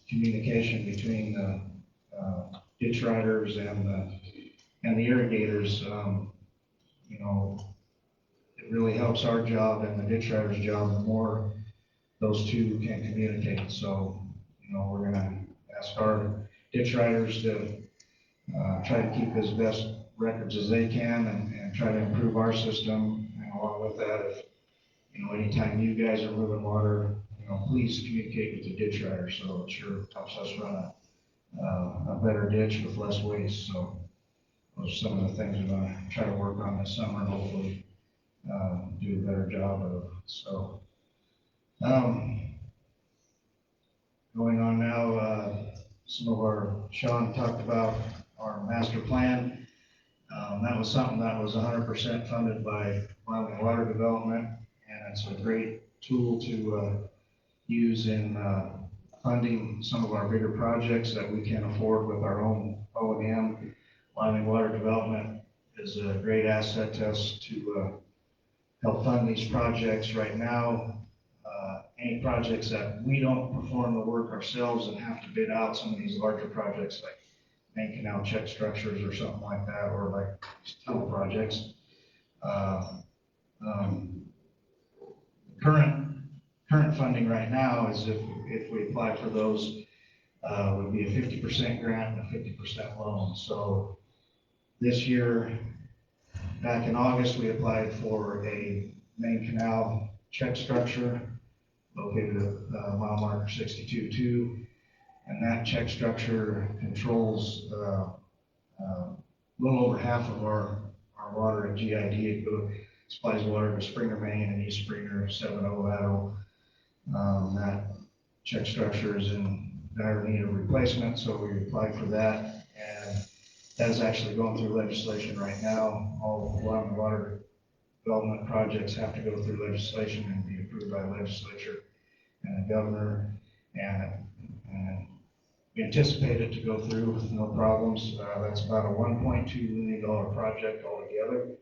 communication between the ditch riders and the irrigators, you know, it really helps our job and the ditch riders' job the more those two can communicate. So, you know, we're gonna ask our ditch riders to try to keep as best records as they can and try to improve our system. And along with that, if, you know, anytime you guys are moving water, you know, please communicate with the ditch rider, so it sure helps us run a better ditch with less waste. So those are some of the things we're gonna try to work on this summer and hopefully do a better job of. So going on now, Sean talked about our master plan. That was something that was 100% funded by Wyoming Water Development, and it's a great tool to use in funding some of our bigger projects that we can afford with our own O&M. Wyoming Water Development is a great asset to us to help fund these projects right now. Any projects that we don't perform the work ourselves and have to bid out, some of these larger projects like main canal check structures or something like that, or like tunnel projects. Current funding right now is if we apply for those, would be a 50% grant and a 50% loan. So this year, back in August, we applied for a main canal check structure located at mile marker 62.2. And that check structure controls a little over half of our water at GID. It supplies water to Springer Main and East Springer 7.0 lateral. That check structure is in dire need of replacement, so we applied for that. And that is actually going through legislation right now. All Wyoming Water Development projects have to go through legislation and be approved by the legislature and the governor. And we anticipate it to go through with no problems. That's about a $1.2 million project altogether.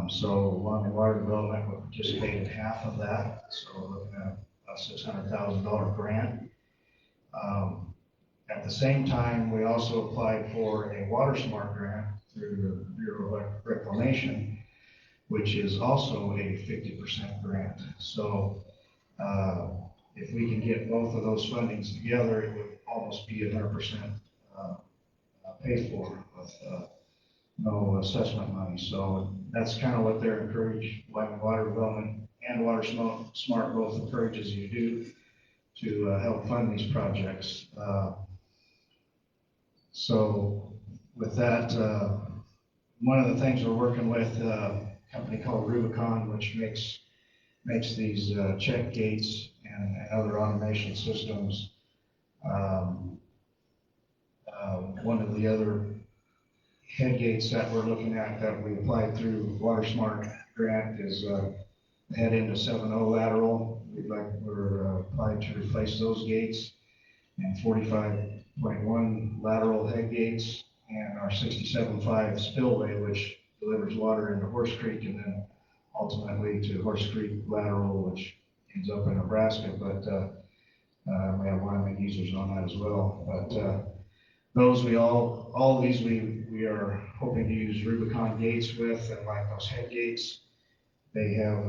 So Wyoming Water Development will participate in half of that. So we're looking at a $600,000 grant. At the same time, we also applied for a Water Smart grant through the Bureau of Reclamation, which is also a 50% grant. So if we can get both of those fundings together, it would almost be 100% paid for with no assessment money. So that's kind of what they're encouraged, Wyoming Water Development and Water Smart both encourages you to do to help fund these projects. So with that, one of the things we're working with a company called Rubicon, which makes these check gates and other automation systems. One of the other head gates that we're looking at that we applied through Water Smart grant is head into 7.0 lateral. We're applied to replace those gates, and 45.1 lateral head gates, and our 67.5 spillway, which delivers water into Horse Creek and then ultimately to Horse Creek lateral, which ends up in Nebraska, but, we have Wyoming users on that as well. But, those all of these we are hoping to use Rubicon gates with, and like those head gates, they have,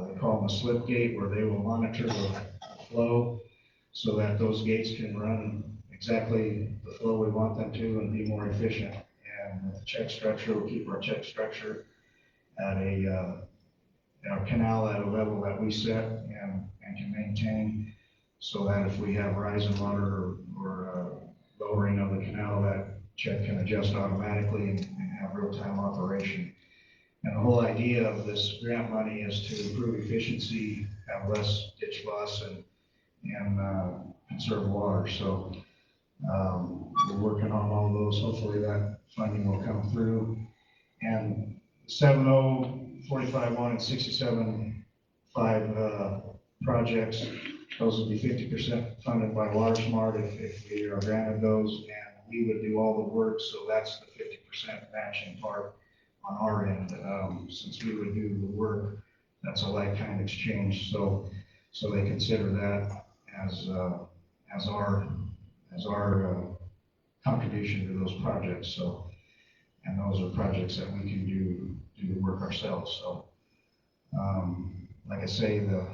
they call them a slip gate, where they will monitor the flow so that those gates can run exactly the flow we want them to and be more efficient. And with the check structure, we'll keep our check structure at our canal at a level that we set and can maintain, so that if we have rising water or lowering of the canal, that check can adjust automatically and have real-time operation. And the whole idea of this grant money is to improve efficiency, have less ditch loss, and conserve water. So we're working on all those. Hopefully that funding will come through. And 70, 45-1, and 67-5 projects, those will be 50% funded by WaterSmart if we are granted those, and we would do all the work, so that's the 50% matching part on our end. Since we would do the work, that's a like-kind exchange, so they consider that as our contribution to those projects. So, and those are projects that we can do the work ourselves. So, like I say, the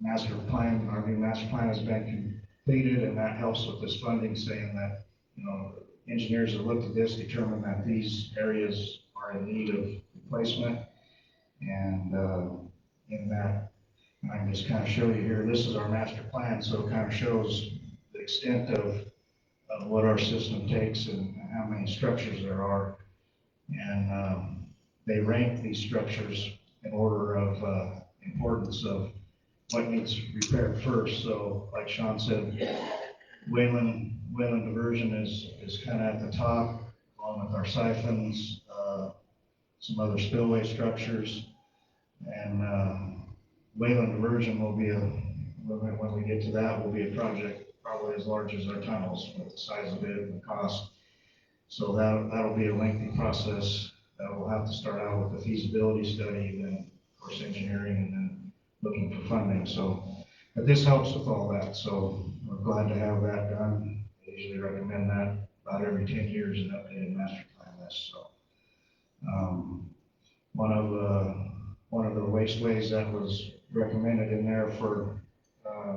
master plan, our new master plan has been completed, and that helps with this funding, saying that, you know, engineers have looked at this, determined that these areas are in need of replacement. And in that, I can just kind of show you here, this is our master plan, so it kind of shows the extent of what our system takes and how many structures there are. And they rank these structures in order of importance of what needs repaired first. So like Sean said, Wayland diversion is kind of at the top, along with our siphons, some other spillway structures. And Wayland diversion will be when we get to that, will be a project probably as large as our tunnels, with the size of it and the cost. So that'll be a lengthy process that we'll have to start out with the feasibility study, then of course engineering, and then looking for funding. So, but this helps with all that. So we're glad to have that done. I usually recommend that about every 10 years, an updated master plan list. So one of the wasteways that was recommended in there for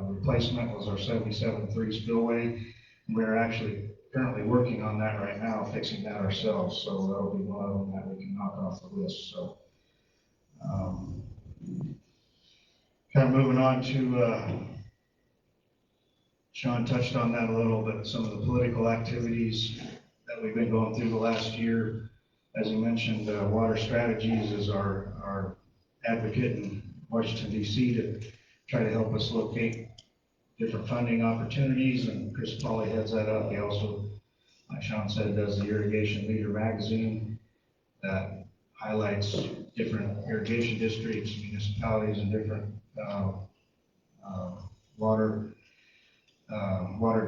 replacement was our 77-3 spillway. We're actually currently working on that right now, fixing that ourselves. So that'll be one of them that we can knock off the list. So kind of moving on to, Sean touched on that a little bit, some of the political activities that we've been going through the last year. As you mentioned, Water Strategies is our advocate in Washington, D.C. to try to help us locate different funding opportunities, and Chris Pauley heads that up. He also, like Sean said, does the Irrigation Leader magazine that highlights different irrigation districts, municipalities, and different water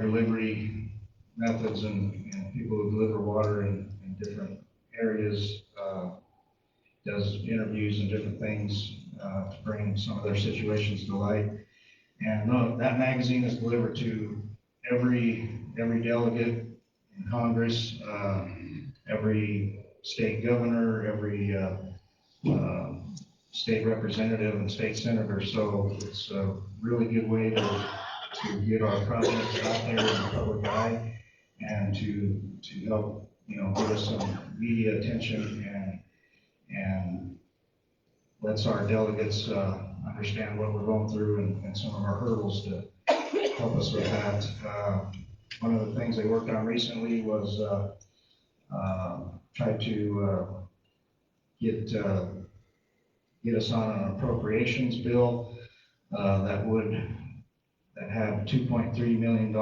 delivery methods and people who deliver water in different areas. Does interviews and different things to bring some of their situations to light. And that magazine is delivered to every delegate in Congress, every state governor, every state representative and state senator. So it's a really good way to get our projects out there in the public eye, and to help, you know, give us some media attention and lets our delegates understand what we're going through and some of our hurdles to help us with that. One of the things they worked on recently was try to get us on an appropriations bill that had $2.3 million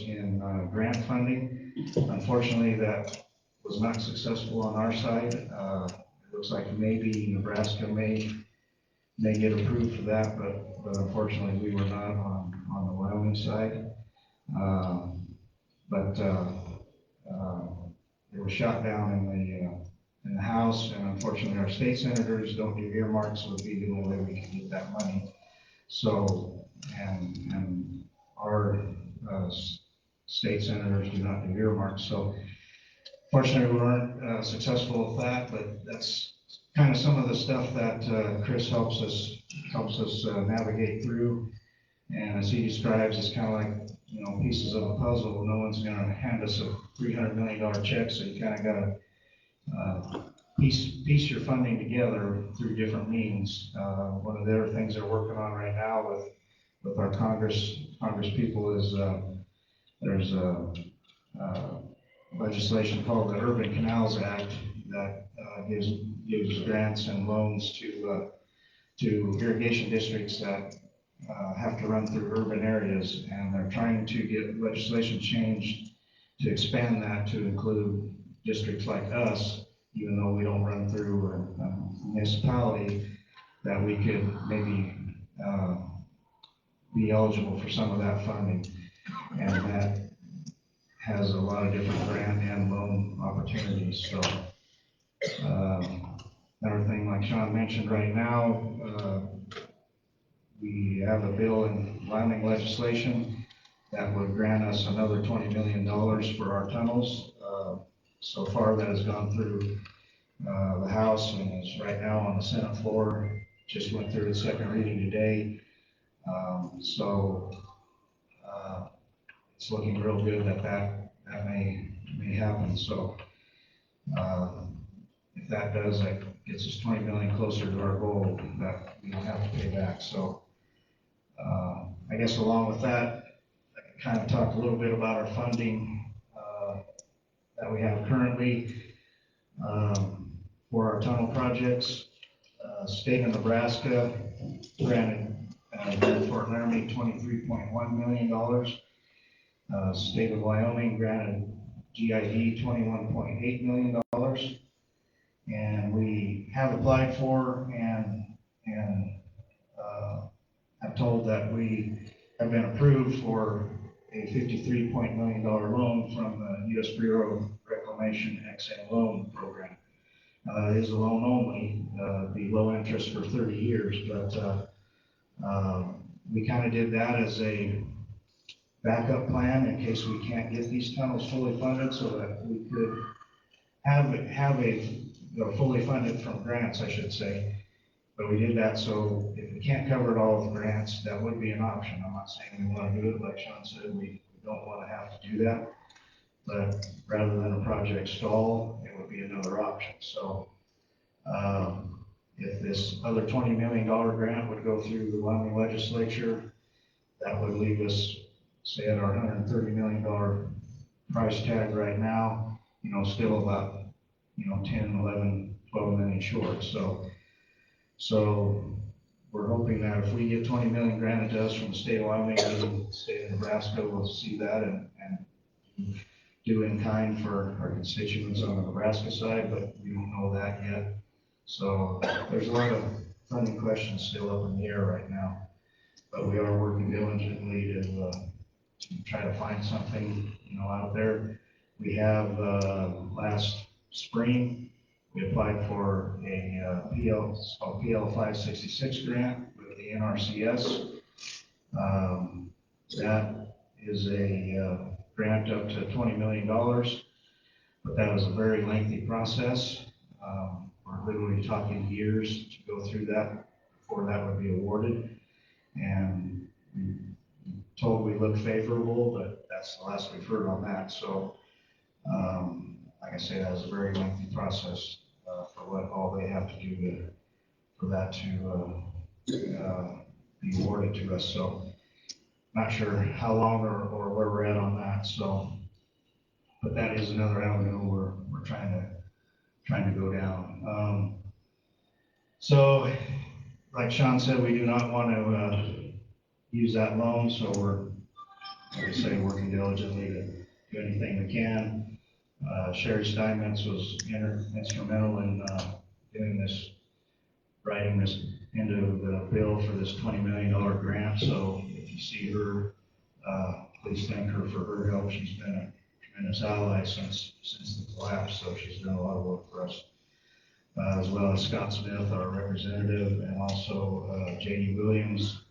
in grant funding. Unfortunately, that was not successful on our side. It looks like maybe Nebraska may get approved for that, but unfortunately we were not on the Wyoming side. It was shot down in in the House, and unfortunately, our state senators don't do earmarks, so it would be the only way we can get that money. So, and our state senators do not do earmarks, so fortunately, we weren't successful with that, but that's kind of some of the stuff that Chris helps us navigate through. And as he describes, it's kind of like, you know, pieces of a puzzle. No one's going to hand us a $300 million check, so you kind of got to piece your funding together through different means. One of the other things they're working on right now with our Congress people is there's legislation called the Urban Canals Act that gives grants and loans to irrigation districts that have to run through urban areas, and they're trying to get legislation changed to expand that to include districts like us, even though we don't run through a municipality, that we could maybe be eligible for some of that funding. And that has a lot of different grant and loan opportunities. So another thing, like Sean mentioned, right now, we have a bill in Wyoming legislation that would grant us another $20 million for our tunnels. So far, that has gone through the House and is right now on the Senate floor. Just went through its second reading today. It's looking real good that may happen. So if that does, that gets us 20 million closer to our goal that we don't have to pay back. So I guess along with that, I can kind of talk a little bit about our funding that we have currently for our tunnel projects. State of Nebraska granted Fort Laramie $23.1 million. State of Wyoming granted GID $21.8 million. And we have applied for and have told that we have been approved for a $53 million loan from the U.S. Bureau of Reclamation XM loan program. It is a loan only, be low interest for 30 years, but we kind of did that as a backup plan in case we can't get these tunnels fully funded, so that we could have a fully funded from grants, I should say. But we did that so if we can't cover it all with grants, that would be an option. I'm not saying we want to do it. Like Sean said, we don't want to have to do that. But rather than a project stall, it would be another option. So if this other $20 million grant would go through the Wyoming legislature, that would leave us, say, at our $130 million price tag right now, you know, still about, 10, 11, 12 million short. So we're hoping that if we get 20 million granted to us from the state of Wyoming and the state of Nebraska, we'll see that and do in kind for our constituents on the Nebraska side, but we don't know that yet. So there's a lot of funding questions still up in the air right now, but we are working diligently to try to find something, out there. We have last spring, we applied for a PL 566 grant with the NRCS. That is a grant up to $20 million, but that was a very lengthy process. We're literally talking years to go through that before that would be awarded. And we told we looked favorable, but that's the last we've heard on that. So, like I say, that was a very lengthy process for what all they have to do for that to be awarded to us. So, not sure how long or where we're at on that. So, but that is another avenue we're trying to go down. So, like Sean said, we do not want to use that loan. So we're, like I say, working diligently to do anything we can. Sherry Steinmetz was instrumental in writing this into the bill for this $20 million grant. So if you see her, please thank her for her help. She's been a tremendous ally since the collapse. So she's done a lot of work for us. as well as Scott Smith, our representative, and also J.D. Williams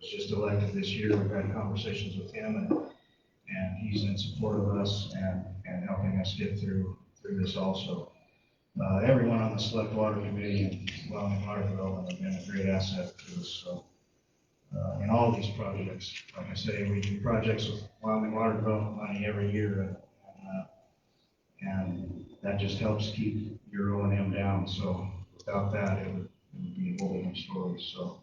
was just elected this year. We've had conversations with him, and he's in support of us and helping us get through this also. Everyone on the Select Water Committee and Wyoming Water Development have been a great asset to us. So, in all these projects, like I say, we do projects with Wyoming Water Development money every year, and that just helps keep your O&M down. So, without that, it would be a whole different story. So,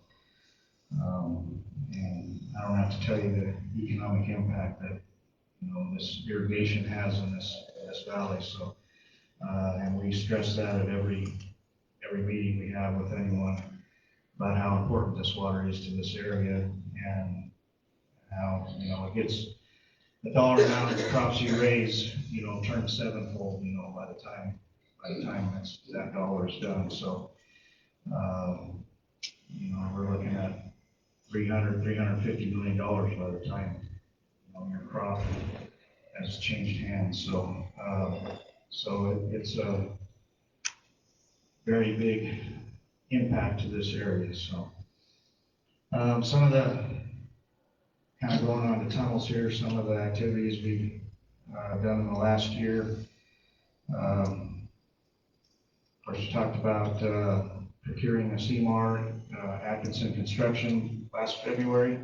and I don't have to tell you the economic impact that this irrigation has in this valley. So. And we stress that at every meeting we have with anyone about how important this water is to this area, and how, it gets the dollar amount of the crops you raise, turns sevenfold, by the time that dollar is done. So, we're looking at $350 million by the time, your crop has changed hands. So, it's a very big impact to this area. So, some of the kind of going on to tunnels here, some of the activities we've done in the last year. Of course, we talked about procuring a CMAR, Atkinson Construction, last February.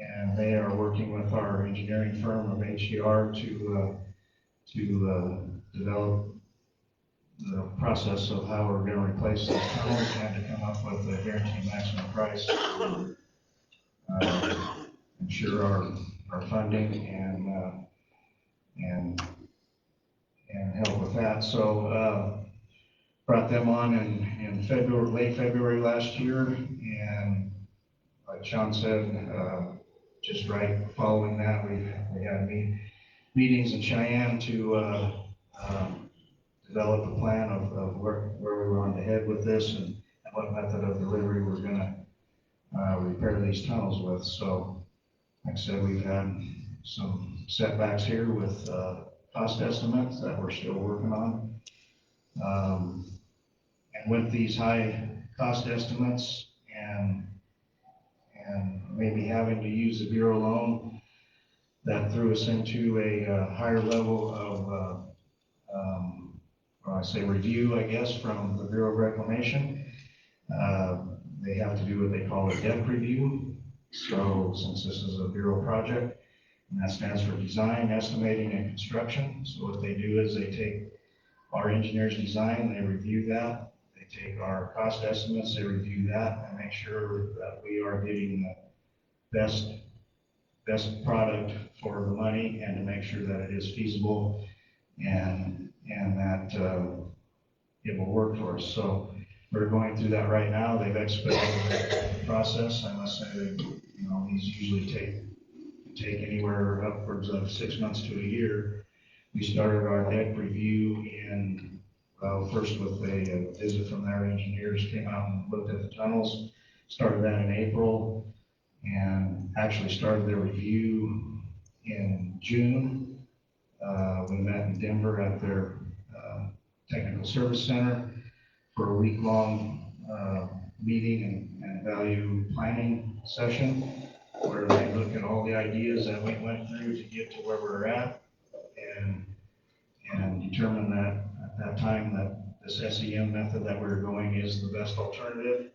And they are working with our engineering firm of HDR to develop the process of how we're going to replace these tunnels and to come up with a guaranteed maximum price to ensure our funding and help with that. So brought them on in February, late February last year, and like Sean said, just right following that, we had meetings in Cheyenne to develop a plan of where we wanted to head with this and what method of delivery we're going to repair these tunnels with. So, like I said, we've had some setbacks here with cost estimates that we're still working on. And with these high cost estimates and maybe having to use the Bureau loan, that threw us into a higher level of, review, I guess, from the Bureau of Reclamation. They have to do what they call a DEC review. So since this is a Bureau project, and that stands for Design, Estimating, and Construction. So what they do is they take our engineer's design, they review that. Take our cost estimates, they review that, and make sure that we are getting the best product for the money, and to make sure that it is feasible and that it will work for us. So we're going through that right now. They've expedited the process. I must say that these usually take anywhere upwards of 6 months to a year. We started our deck review first with a visit from their engineers, came out and looked at the tunnels, started that in April, and actually started their review in June. We met in Denver at their technical service center for a week-long meeting and value planning session, where they looked at all the ideas that we went through to get to where we're at, and determined that at that time that this SEM method that we're going is the best alternative,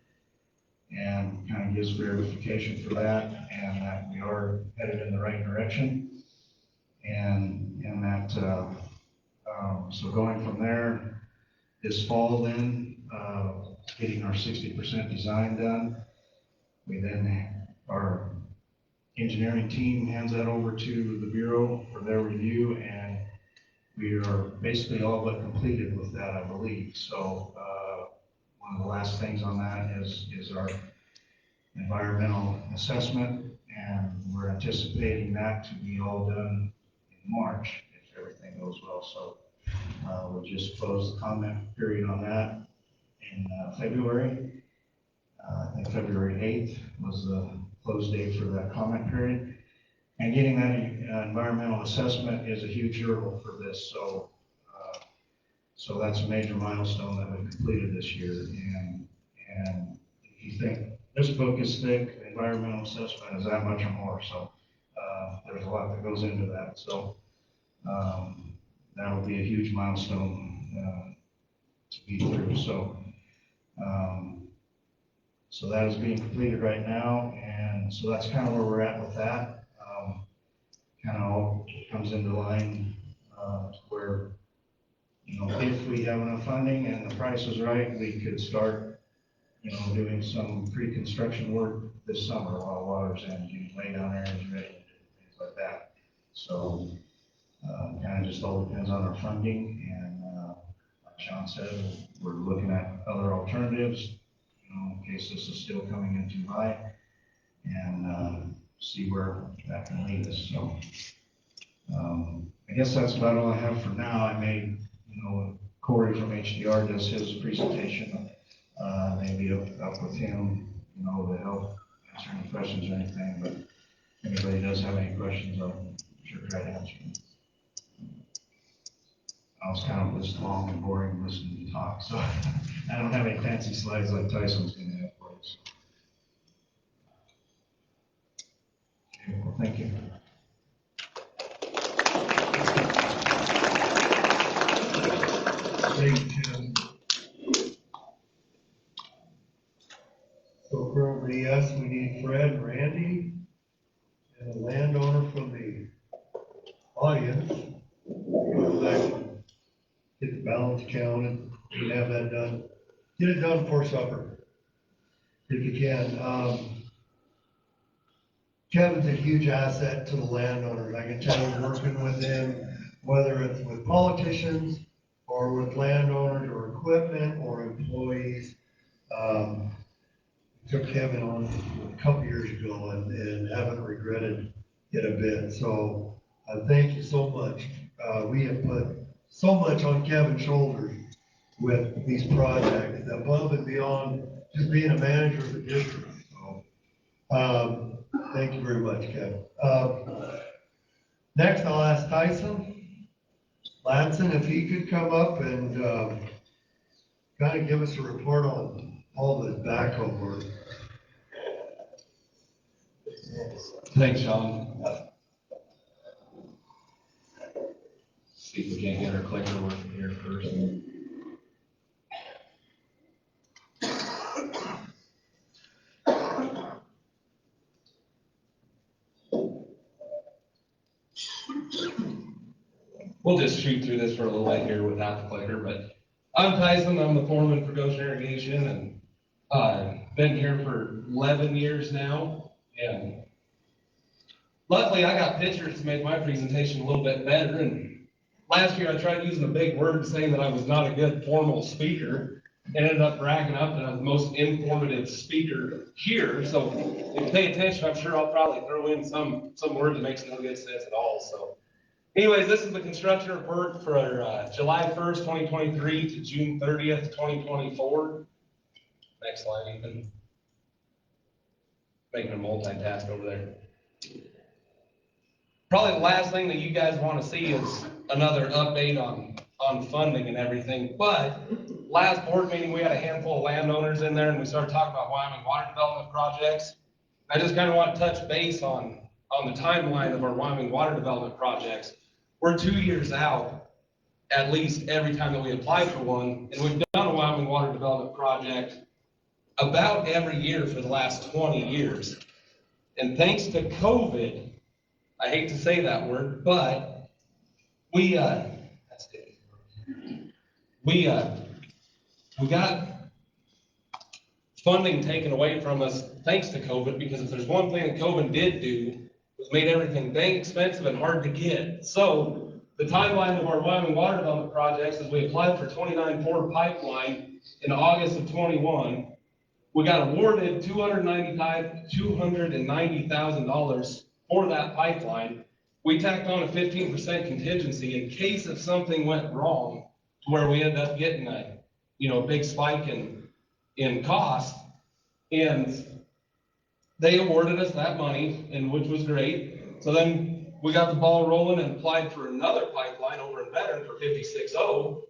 and kind of gives verification for that, and that we are headed in the right direction, and that so going from there this fall, then getting our 60% design done, we then our engineering team hands that over to the Bureau for their review, and we are basically all but completed with that, I believe. So one of the last things on that is our environmental assessment, and we're anticipating that to be all done in March if everything goes well. So we'll just close the comment period on that in February. I think February 8th was the close date for that comment period. And getting that environmental assessment is a huge hurdle for this. So So that's a major milestone that we completed this year. And if you think this book is thick, the environmental assessment is that much or more. So there's a lot that goes into that. So that'll be a huge milestone to be through. So so that is being completed right now, and so that's kind of where we're at with that. Kind of all comes into line where, you know, if we have enough funding and the price is right, we could start, you know, doing some pre-construction work this summer while water's in, you lay down areas ready, things like that. So kind of just all depends on our funding, and like Sean said, we're looking at other alternatives, you know, in case this is still coming in too high, and see where that can lead us. So I guess that's about all I have for now. I made, you know, Corey from HDR does his presentation, maybe up with him, you know, to help answer any questions or anything, but if anybody does have any questions, I'll sure try to answer them. I was kind of just long and boring listening to talk, so I don't have any fancy slides like Tyson's going to have for us. Okay, well, thank you. Thank you, Tim. So currently, yes, we need Fred and Randy and a landowner from the audience. Go back and get the balance counted, and have that done. Get it done before supper, if you can. Kevin's a huge asset to the landowners. I can tell you, working with him, whether it's with politicians or with landowners or equipment or employees. Took Kevin on a couple years ago and haven't regretted it a bit. So thank you so much. We have put so much on Kevin's shoulders with these projects, above and beyond just being a manager of the district. So thank you very much, Kevin. Next, I'll ask Tyson Ladson if he could come up and kind of give us a report on all the backhoe work. Thanks, Sean. See if we can't get our clicker working here first. We'll just shoot through this for a little bit here without the clicker, but I'm Tyson. I'm the foreman for Goshen Irrigation, and I've been here for 11 years now. And luckily, I got pictures to make my presentation a little bit better. And last year, I tried using a big word saying that I was not a good formal speaker, and ended up bragging up that I'm the most informative speaker here. So if you pay attention, I'm sure I'll probably throw in some word that makes no good sense at all. So anyways, this is the construction report for July 1st, 2023 to June 30th, 2024. Next slide, Ethan. Making a multitask over there. Probably the last thing that you guys want to see is another update on funding and everything. But last board meeting, we had a handful of landowners in there, and we started talking about Wyoming water development projects. I just kind of want to touch base on the timeline of our Wyoming water development projects. We're 2 years out, at least every time that we apply for one, and we've done a Wyoming water development project about every year for the last 20 years. And thanks to COVID, I hate to say that word, but we got funding taken away from us thanks to COVID, because if there's one thing that COVID did do, it was made everything dang expensive and hard to get. So the timeline of our Wyoming water development projects is we applied for 29-4 pipeline in August of 21. We got awarded $290,000 for that pipeline. We tacked on a 15% contingency in case if something went wrong, to where we ended up getting a big spike in cost. And they awarded us that money, and which was great. So then we got the ball rolling and applied for another pipeline over in Veteran for 56-0.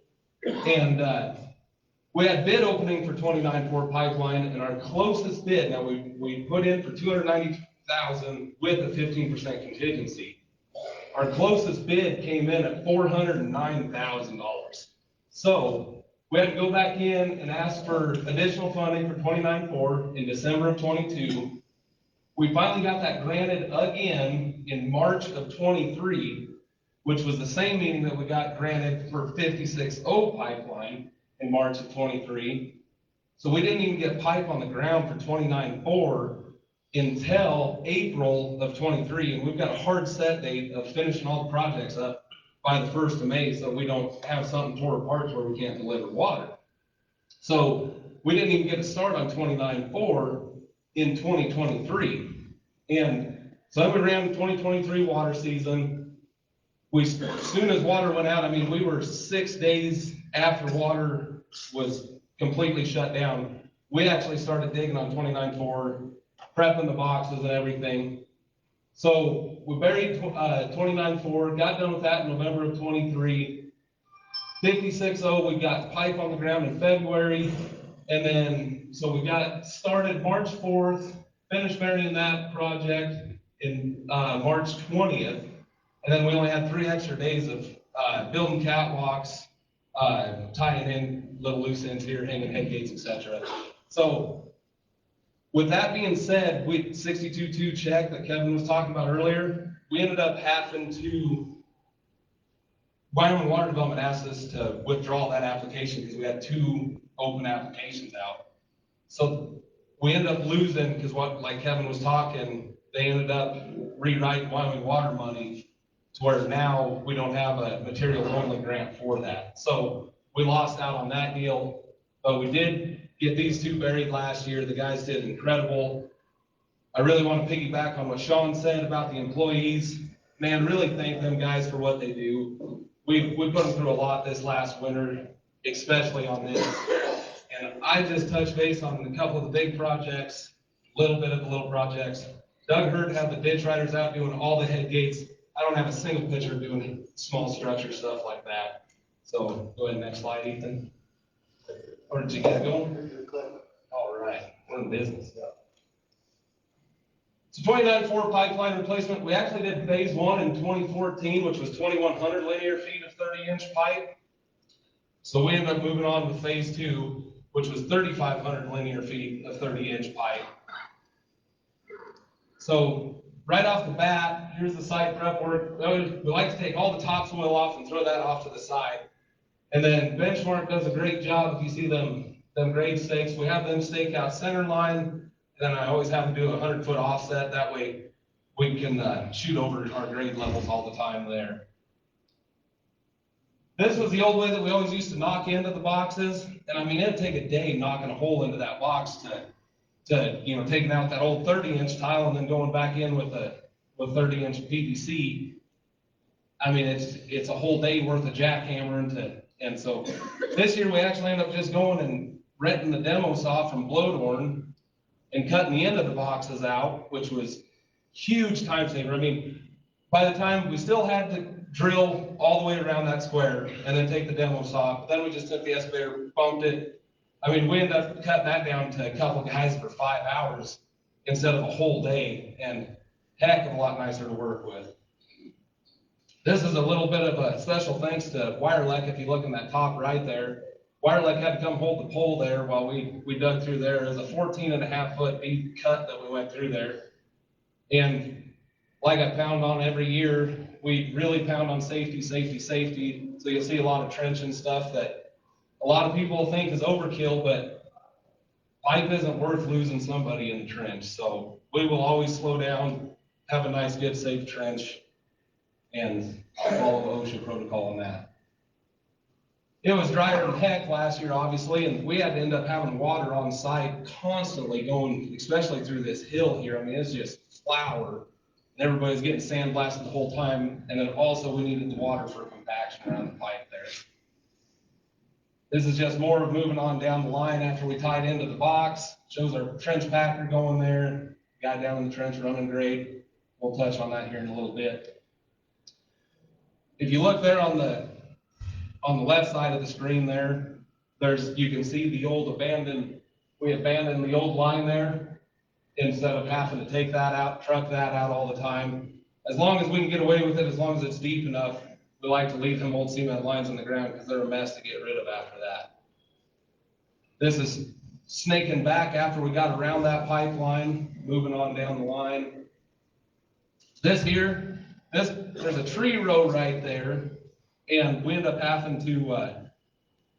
And, we had bid opening for 29-4 pipeline, and our closest bid, now we put in for $290,000 with a 15% contingency. Our closest bid came in at $409,000. So we had to go back in and ask for additional funding for 29-4 in December of 22. We finally got that granted again in March of 23, which was the same meeting that we got granted for 56-0 pipeline in March of 23. So we didn't even get pipe on the ground for 29-4 until April of 23. And we've got a hard set date of finishing all the projects up by the 1st of May, so we don't have something tore apart where we can't deliver water. So we didn't even get a start on 29-4 in 2023. And so then we ran the 2023 water season. As soon as water went out, I mean, we were 6 days after water was completely shut down. We actually started digging on 29-4, prepping the boxes and everything. So we buried 29-4, got done with that in November of 23. 56-0, we got pipe on the ground in February. And then, so we got started March 4th, finished burying that project in March 20th. And then we only had 3 extra days of building catwalks, tying in little loose ends here, hanging head gates, etc. So with that being said, 62-2 check that Kevin was talking about earlier, we ended up having to, Wyoming Water Development asked us to withdraw that application because we had 2 open applications out. So we ended up losing, because like Kevin was talking, they ended up rewriting Wyoming Water money to where now we don't have a material only grant for that. So we lost out on that deal, but we did get these 2 buried last year. The guys did incredible. I really want to piggyback on what Sean said about the employees. Man, really thank them guys for what they do. We put them through a lot this last winter, especially on this. And I just touched base on a couple of the big projects, a little bit of the little projects. Doug Hurt had the ditch riders out doing all the head gates. I don't have a single picture of doing small structure stuff like that. So go ahead, next slide, Ethan. Or did you get it going? All right, we're in business. So 29-4 pipeline replacement, we actually did phase 1 in 2014, which was 2,100 linear feet of 30-inch pipe. So we ended up moving on with phase 2, which was 3,500 linear feet of 30-inch pipe. So right off the bat, here's the site prep work. We like to take all the topsoil off and throw that off to the side. And then Benchmark does a great job. If you see them grade stakes, we have them stake out center line. And then I always have them do a 100-foot offset. That way we can shoot over our grade levels all the time there. This was the old way that we always used to knock into the boxes. And I mean, it'd take a day knocking a hole into that box to taking out that old 30-inch tile and then going back in with 30-inch PVC. I mean, it's a whole day worth of jackhammering and so this year we actually ended up just going and renting the demo saw from Blowdorn and cutting the end of the boxes out, which was huge time saver. I mean, by the time we still had to drill all the way around that square and then take the demo saw, but then we just took the excavator, bumped it. I mean, we ended up cutting that down to a couple of guys for 5 hours instead of a whole day, and heck of a lot nicer to work with. This is a little bit of a special thanks to Wirelek. If you look in that top right there, Wirelek had to come hold the pole there while we dug through there. It was a 14.5-foot deep cut that we went through there. And like I pound on every year, we really pound on safety, safety, safety. So you'll see a lot of trenching stuff that a lot of people think is overkill, but pipe isn't worth losing somebody in the trench. So we will always slow down, have a nice, good, safe trench, and follow OSHA protocol on that. It was drier than heck last year, obviously, and we had to end up having water on site constantly going, especially through this hill here. I mean, it's just flour, and everybody's getting sandblasted the whole time. And then also we needed the water for compaction around the pipe there. This is just more of moving on down the line after we tied into the box. Shows our trench packer going there, guy down in the trench running grade. We'll touch on that here in a little bit. If you look there on on the left side of the screen there, you can see the old we abandoned the old line there instead of having to take that out, truck that out all the time. As long as we can get away with it, as long as it's deep enough, we like to leave them old cement lines in the ground because they're a mess to get rid of after that. This is snaking back after we got around that pipeline, moving on down the line. There's a tree row right there, and we ended up having to,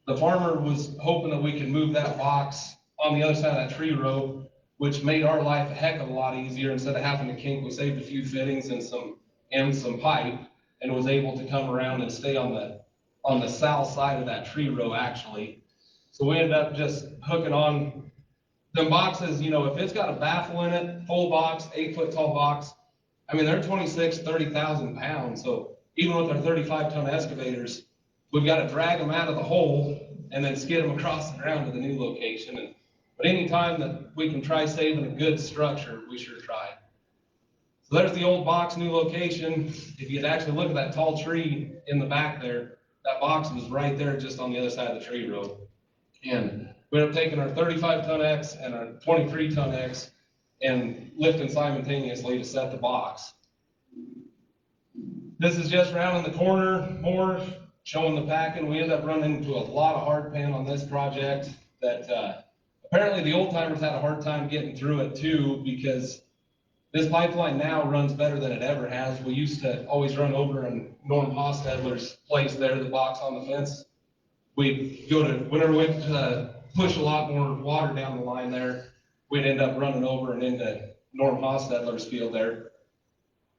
the farmer was hoping that we could move that box on the other side of that tree row, which made our life a heck of a lot easier. Instead of having to kink, we saved a few fittings and some pipe, and was able to come around and stay on the south side of that tree row actually. So we ended up just hooking on them boxes. You know, if it's got a baffle in it, full box, 8-foot tall box, I mean, they're 30,000 pounds. So even with our 35-ton excavators, we've got to drag them out of the hole and then skid them across the ground to the new location. But any time that we can try saving a good structure, we sure try. So there's the old box, new location. If you'd actually look at that tall tree in the back there, that box was right there just on the other side of the tree row. And we ended up taking our 35-ton X and our 23-ton X and lifting simultaneously to set the box. This is just rounding the corner more, showing the packing. We ended up running into a lot of hard pan on this project that apparently the old timers had a hard time getting through it too, because this pipeline now runs better than it ever has. We used to always run over in Norm Hostetler's place there, the box on the fence. We'd go to, whenever we went to push a lot more water down the line there, we'd end up running over and into Norm Hostetler's field there.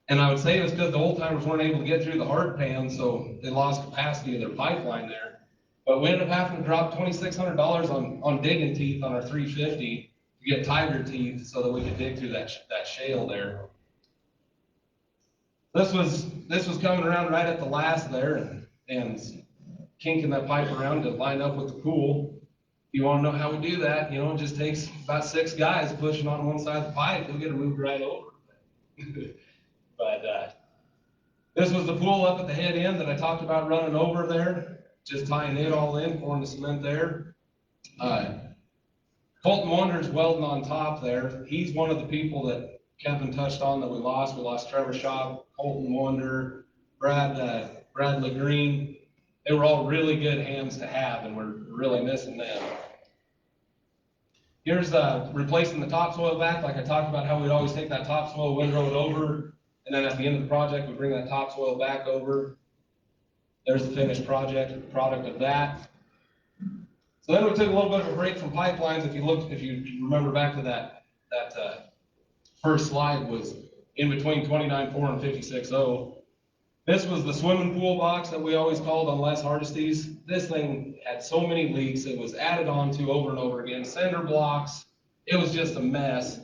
And I would say it was because the old timers weren't able to get through the hard pan, so they lost capacity of their pipeline there. But we ended up having to drop $2,600 on digging teeth on our 350 to get tiger teeth so that we could dig through that shale there. This was coming around right at the last there and kinking that pipe around to line up with the pool. You want to know how we do that? You know, it just takes about 6 guys pushing on one side of the pipe. We'll get it moved right over. But this was the pool up at the head end that I talked about running over there, just tying it all in, pouring the cement there. Colton Wander's welding on top there. He's one of the people that Kevin touched on that we lost. We lost Trevor Shaw, Colton Wander, Bradley Green. They were all really good hands to have, and we're really missing them. Here's replacing the topsoil back, like I talked about how we'd always take that topsoil, windrow it over, and then at the end of the project, we bring that topsoil back over. There's the finished product of that. So then we took a little bit of a break from pipelines. If you remember back to that first slide was in between 29.4 and 56.0. This was the swimming pool box that we always called on Les Hardesty's. This thing had so many leaks. It was added on to over and over again. Cinder blocks. It was just a mess.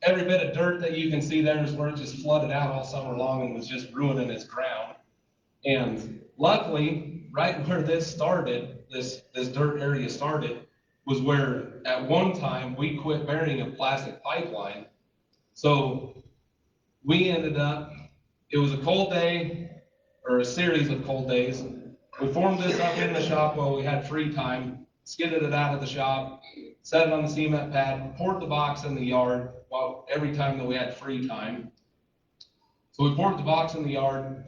Every bit of dirt that you can see there is where it just flooded out all summer long and was just ruining its ground. And luckily, right where this started, this dirt area started, was where at one time we quit burying a plastic pipeline. So we ended up, it was a cold day, or a series of cold days. We formed this up in the shop while we had free time, skidded it out of the shop, set it on the cement pad, poured the box in the yard every time that we had free time. So we poured the box in the yard.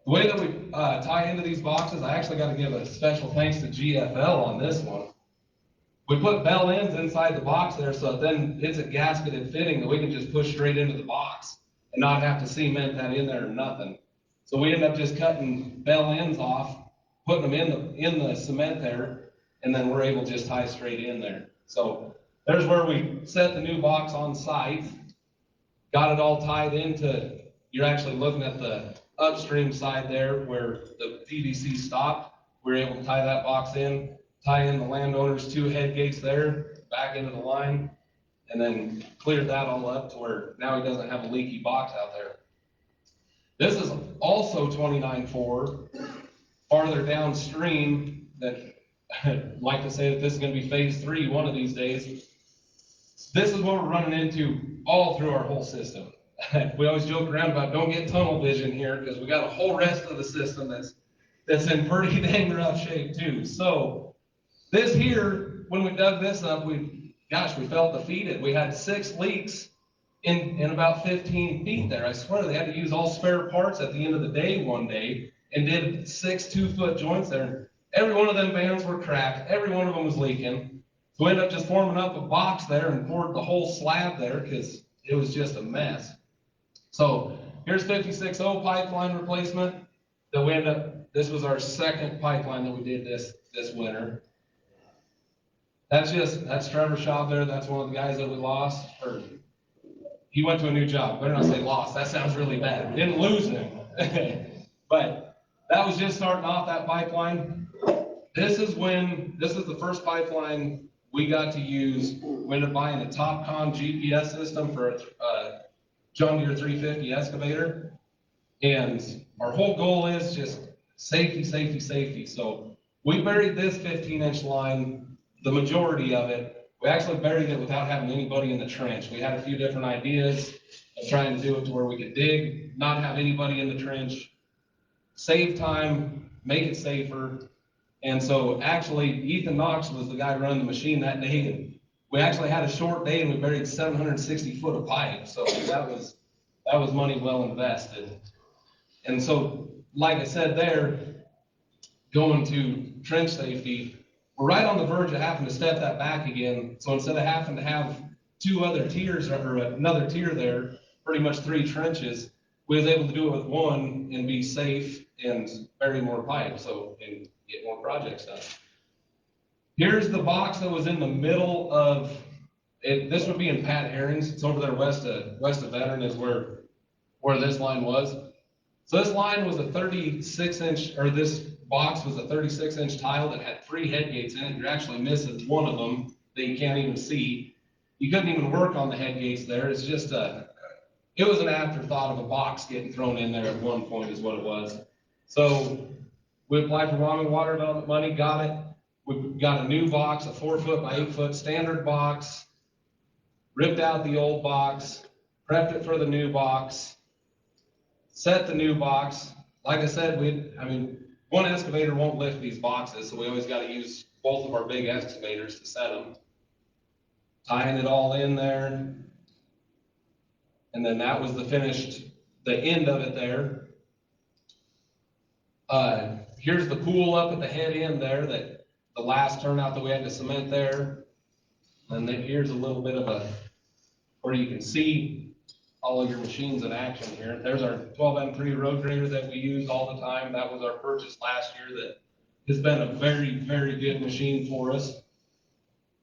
The way that we tie into these boxes, I actually got to give a special thanks to GFL on this one. We put bell ends inside the box there, so then it's a gasketed fitting that we can just push straight into the box and not have to cement that in there or nothing. So we end up just cutting bell ends off, putting them in the cement there, and then we're able to just tie straight in there. So there's where we set the new box on site, got it all tied into, you're actually looking at the upstream side there where the PVC stopped. We were able to tie that box in, tie in the landowner's 2 head gates there, back into the line, and then cleared that all up to where now he doesn't have a leaky box out there. This is also 29.4, farther downstream, that I'd like to say that this is going to be phase 3 one of these days. This is what we're running into all through our whole system. We always joke around about don't get tunnel vision here, because we got a whole rest of the system that's that's in pretty dang rough shape too. So this here, when we dug this up, we felt defeated. We had 6 leaks in about 15 feet there. I swear they had to use all spare parts at the end of the day one day and did 6 2-foot joints there. Every one of them bands were cracked. Every one of them was leaking. So we ended up just forming up a box there and poured the whole slab there because it was just a mess. So here's 56O pipeline replacement that we ended up, this was our second pipeline that we did this winter. That's Trevor Schaub there. That's one of the guys that we lost, or he went to a new job. Better not say lost. That sounds really bad. We didn't lose him. But that was just starting off that pipeline. This is the first pipeline we got to use. We ended up buying a TopCon GPS system for a John Deere 350 excavator. And our whole goal is just safety, safety, safety. So we buried this 15-inch line, the majority of it. We actually buried it without having anybody in the trench. We had a few different ideas of trying to do it to where we could dig, not have anybody in the trench, save time, make it safer. And so actually, Ethan Knox was the guy running the machine that day, and we actually had a short day and we buried 760 foot of pipe. So that was money well invested. And so, like I said there, going to trench safety, we're right on the verge of having to step that back again. So instead of having to have 2 other tiers or another tier there, pretty much 3 trenches, we was able to do it with 1 and be safe and bury more pipe, so and get more projects done. Here's the box that was in the middle of it. This would be in Pat Herring's. It's over there west of Veteran is where this line was. So this line was a 36-inch, or this box was a 36-inch tile that had 3 head gates in it. You're actually missing one of them that you can't even see. You couldn't even work on the head gates there. It's just it was an afterthought of a box getting thrown in there at one point is what it was. So we applied for Wyoming Water Development money, got it. We got a new box, a 4-foot by 8-foot standard box, ripped out the old box, prepped it for the new box, set the new box. Like I said, one excavator won't lift these boxes, so we always got to use both of our big excavators to set them. Tying it all in there. And then that was the end of it there. Here's the pool up at the head end there, that the last turnout that we had to cement there. And then here's a little bit of where you can see all of your machines in action here. There's our 12M3 road grader that we use all the time. That was our purchase last year that has been a very, very good machine for us.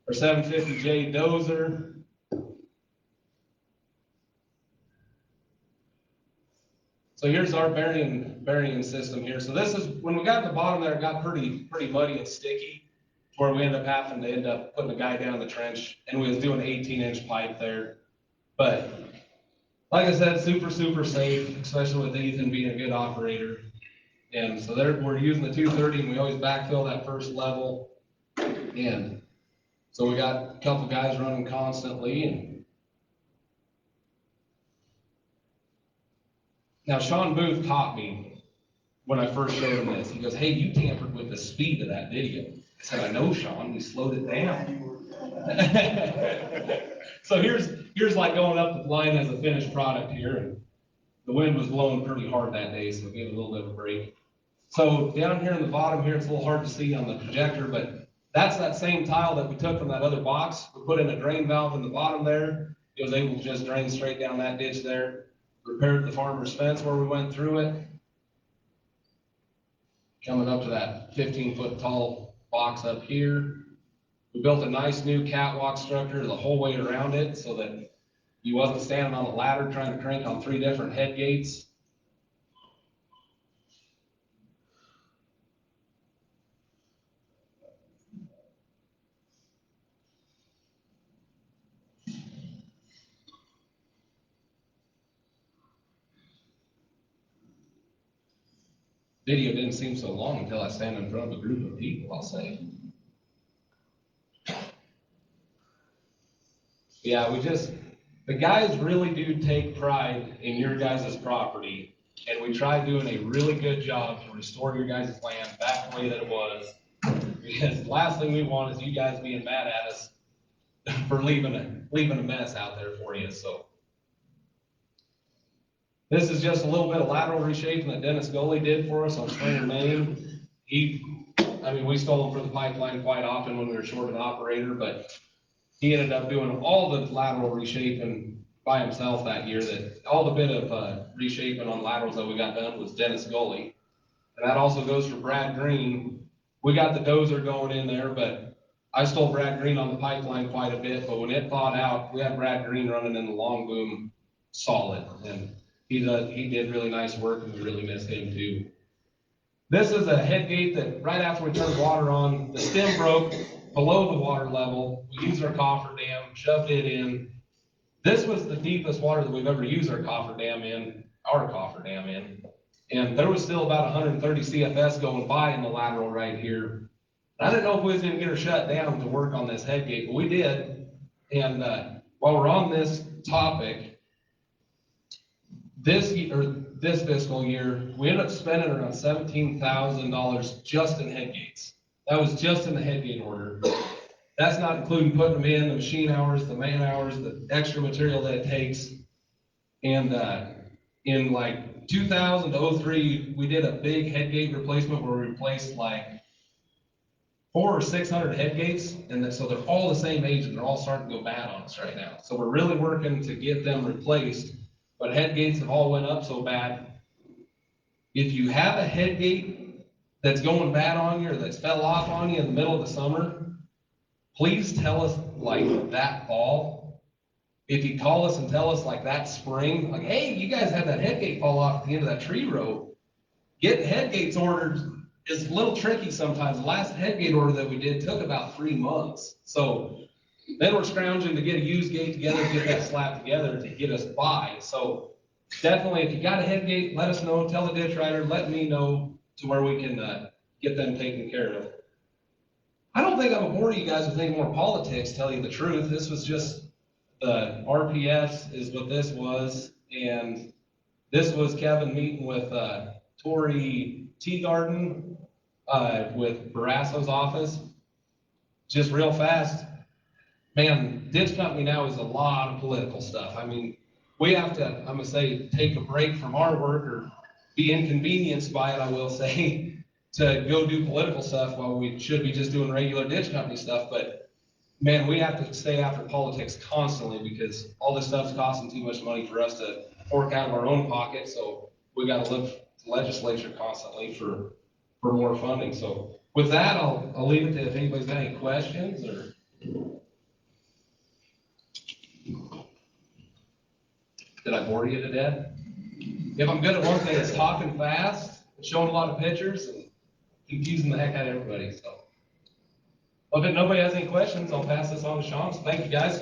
Our 750J dozer. So here's our burying system here. So this is, when we got to the bottom there, it got pretty muddy and sticky, where we ended up having to end up putting a guy down the trench, and we was doing 18-inch pipe there. But like I said, super, super safe, especially with Ethan being a good operator. And so there, we're using the 230, and we always backfill that first level. And so we got a couple guys running constantly. And now, Sean Booth taught me when I first showed him this. He goes, "Hey, you tampered with the speed of that video." I said, "I know, Sean, we slowed it down." So here's like going up the line as a finished product here, and the wind was blowing pretty hard that day, so it gave it a little bit of a break. So down here in the bottom here, it's a little hard to see on the projector, but that's that same tile that we took from that other box. We put in a drain valve in the bottom there. It was able to just drain straight down that ditch there. Repaired the farmer's fence where we went through it. Coming up to that 15-foot tall box up here. We built a nice new catwalk structure the whole way around it so that you wasn't standing on a ladder trying to crank on 3 different head gates. Video didn't seem so long until I stand in front of a group of people, I'll say. Yeah, the guys really do take pride in your guys' property. And we tried doing a really good job to restore your guys' land back the way that it was. Because the last thing we want is you guys being mad at us for leaving a mess out there for you, so. This is just a little bit of lateral reshaping that Dennis Gully did for us on Springer, Maine. We stole him for the pipeline quite often when we were short an operator, but he ended up doing all the lateral reshaping by himself that year. That all the bit of reshaping on laterals that we got done was Dennis Gully. And that also goes for Brad Green. We got the dozer going in there, but I stole Brad Green on the pipeline quite a bit, but when it thawed out, we had Brad Green running in the long boom solid. And he did really nice work, and we really missed him too. This is a head gate that right after we turned water on, the stem broke below the water level. We used our cofferdam, shoved it in. This was the deepest water that we've ever used our cofferdam in. And there was still about 130 CFS going by in the lateral right here. I didn't know if we was gonna get her shut down to work on this head gate, but we did. And while we're on this topic, this fiscal year, we ended up spending around $17,000 just in head gates. That was just in the head gate order. That's not including putting them in, the machine hours, the man hours, the extra material that it takes. And in like 2000 to 03, we did a big head gate replacement where we replaced like 400 or 600 head gates, and so they're all the same age and they're all starting to go bad on us right now. So we're really working to get them replaced, but head gates have all went up so bad. If you have a head gate that's going bad on you or that's fell off on you in the middle of the summer, please tell us like that fall. If you call us and tell us like that spring, like, hey, you guys had that head gate fall off at the end of that tree row. Getting head gates ordered is a little tricky sometimes. The last head gate order that we did took about 3 months. So then we're scrounging to get a used gate together, get that slapped together to get us by. So definitely, if you got a head gate, let us know, tell the ditch rider, let me know to where we can get them taken care of. I don't think I'm gonna bore you guys with any more politics, tell you the truth. This was just the RPS is what this was. And this was Kevin meeting with Tori Teagarden with Barrasso's office. Just real fast, man, ditch company now is a lot of political stuff. I mean, we have to, I'm gonna say, take a break from our work or be inconvenienced by it, I will say, to go do political stuff while we should be just doing regular ditch company stuff. But man, we have to stay after politics constantly because all this stuff's costing too much money for us to fork out of our own pocket. So we got to look to the legislature constantly for more funding. So with that, I'll leave it to if anybody's got any questions or. Did I bore you to death? If I'm good at one thing, it's talking fast, showing a lot of pictures, and confusing the heck out of everybody. So, well, if nobody has any questions, I'll pass this on to Sean. So thank you, guys.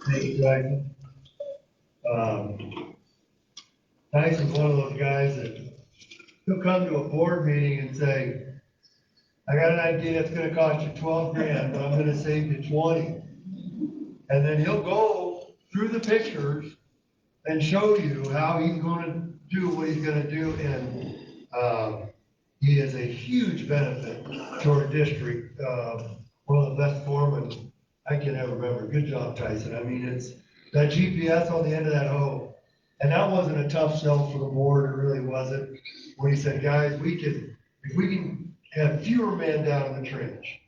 Thank you, Tyson. Tyson's one of those guys that he'll come to a board meeting and say, I got an idea that's gonna cost you 12 grand, but I'm gonna save you 20. And then he'll go through the pictures and show you how he's gonna do what he's gonna do. And he is a huge benefit to our district. One of the best foremen I can ever remember. Good job, Tyson. I mean, it's that GPS on the end of that hoe. And that wasn't a tough sell for the board. It really wasn't. When he said, guys, if we can have fewer men down in the trench,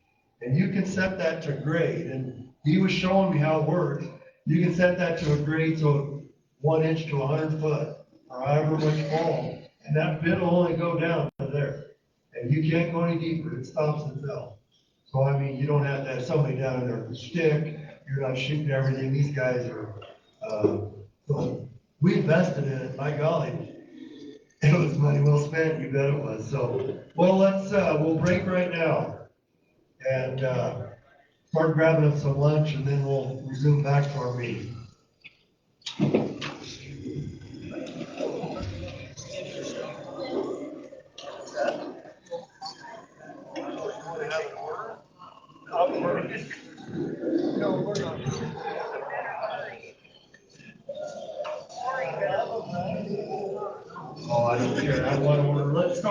and you can set that to grade, and he was showing me how it works. You can set that to a grade, so 1 inch to 100 foot, or however much fall, and that pin will only go down to there. And you can't go any deeper, it stops and fills. So I mean, you don't have to have somebody down there with a stick, you're not shooting everything, these guys are, so we invested in it, my golly. It was money well spent, you bet it was. So, well, we'll break right now and start grabbing up some lunch, and then we'll resume back to our meeting.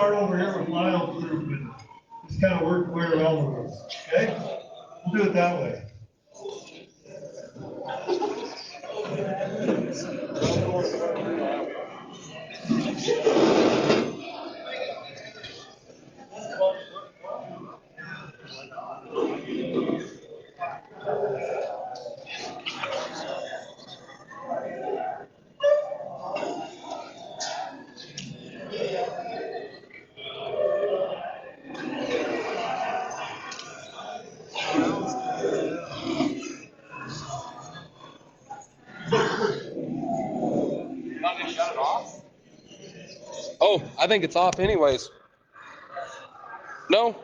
start over here with Lyle's group and just kind of work our way around the room, okay? We'll do it that way. Oh, I think it's off anyways. No?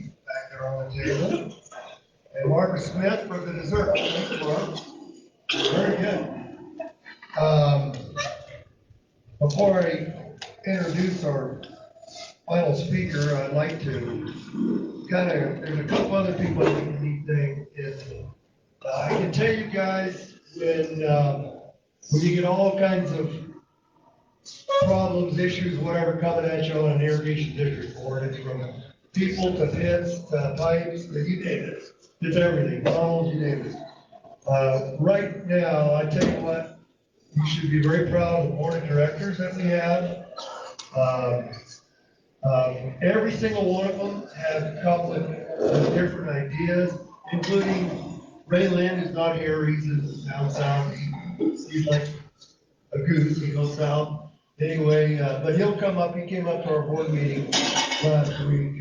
cookies back there on the table. And Marcus Smith for the dessert. Thank you, Mark. Very good. Before I introduce our final speaker, I'd like to there's a couple other people I think need thing is, I can tell you guys when you get all kinds of problems, issues, whatever coming at you on an irrigation district board, it's from people to pits to pipes, you name it. It's everything, tunnels, you name it. Right now, I tell you what, you should be very proud of the board of directors that we have. Every single one of them have come with different ideas, including Ray Lynn, who's not here, he's down south. He's like a goose, he goes south. Anyway, but he'll come up, he came up to our board meeting last week,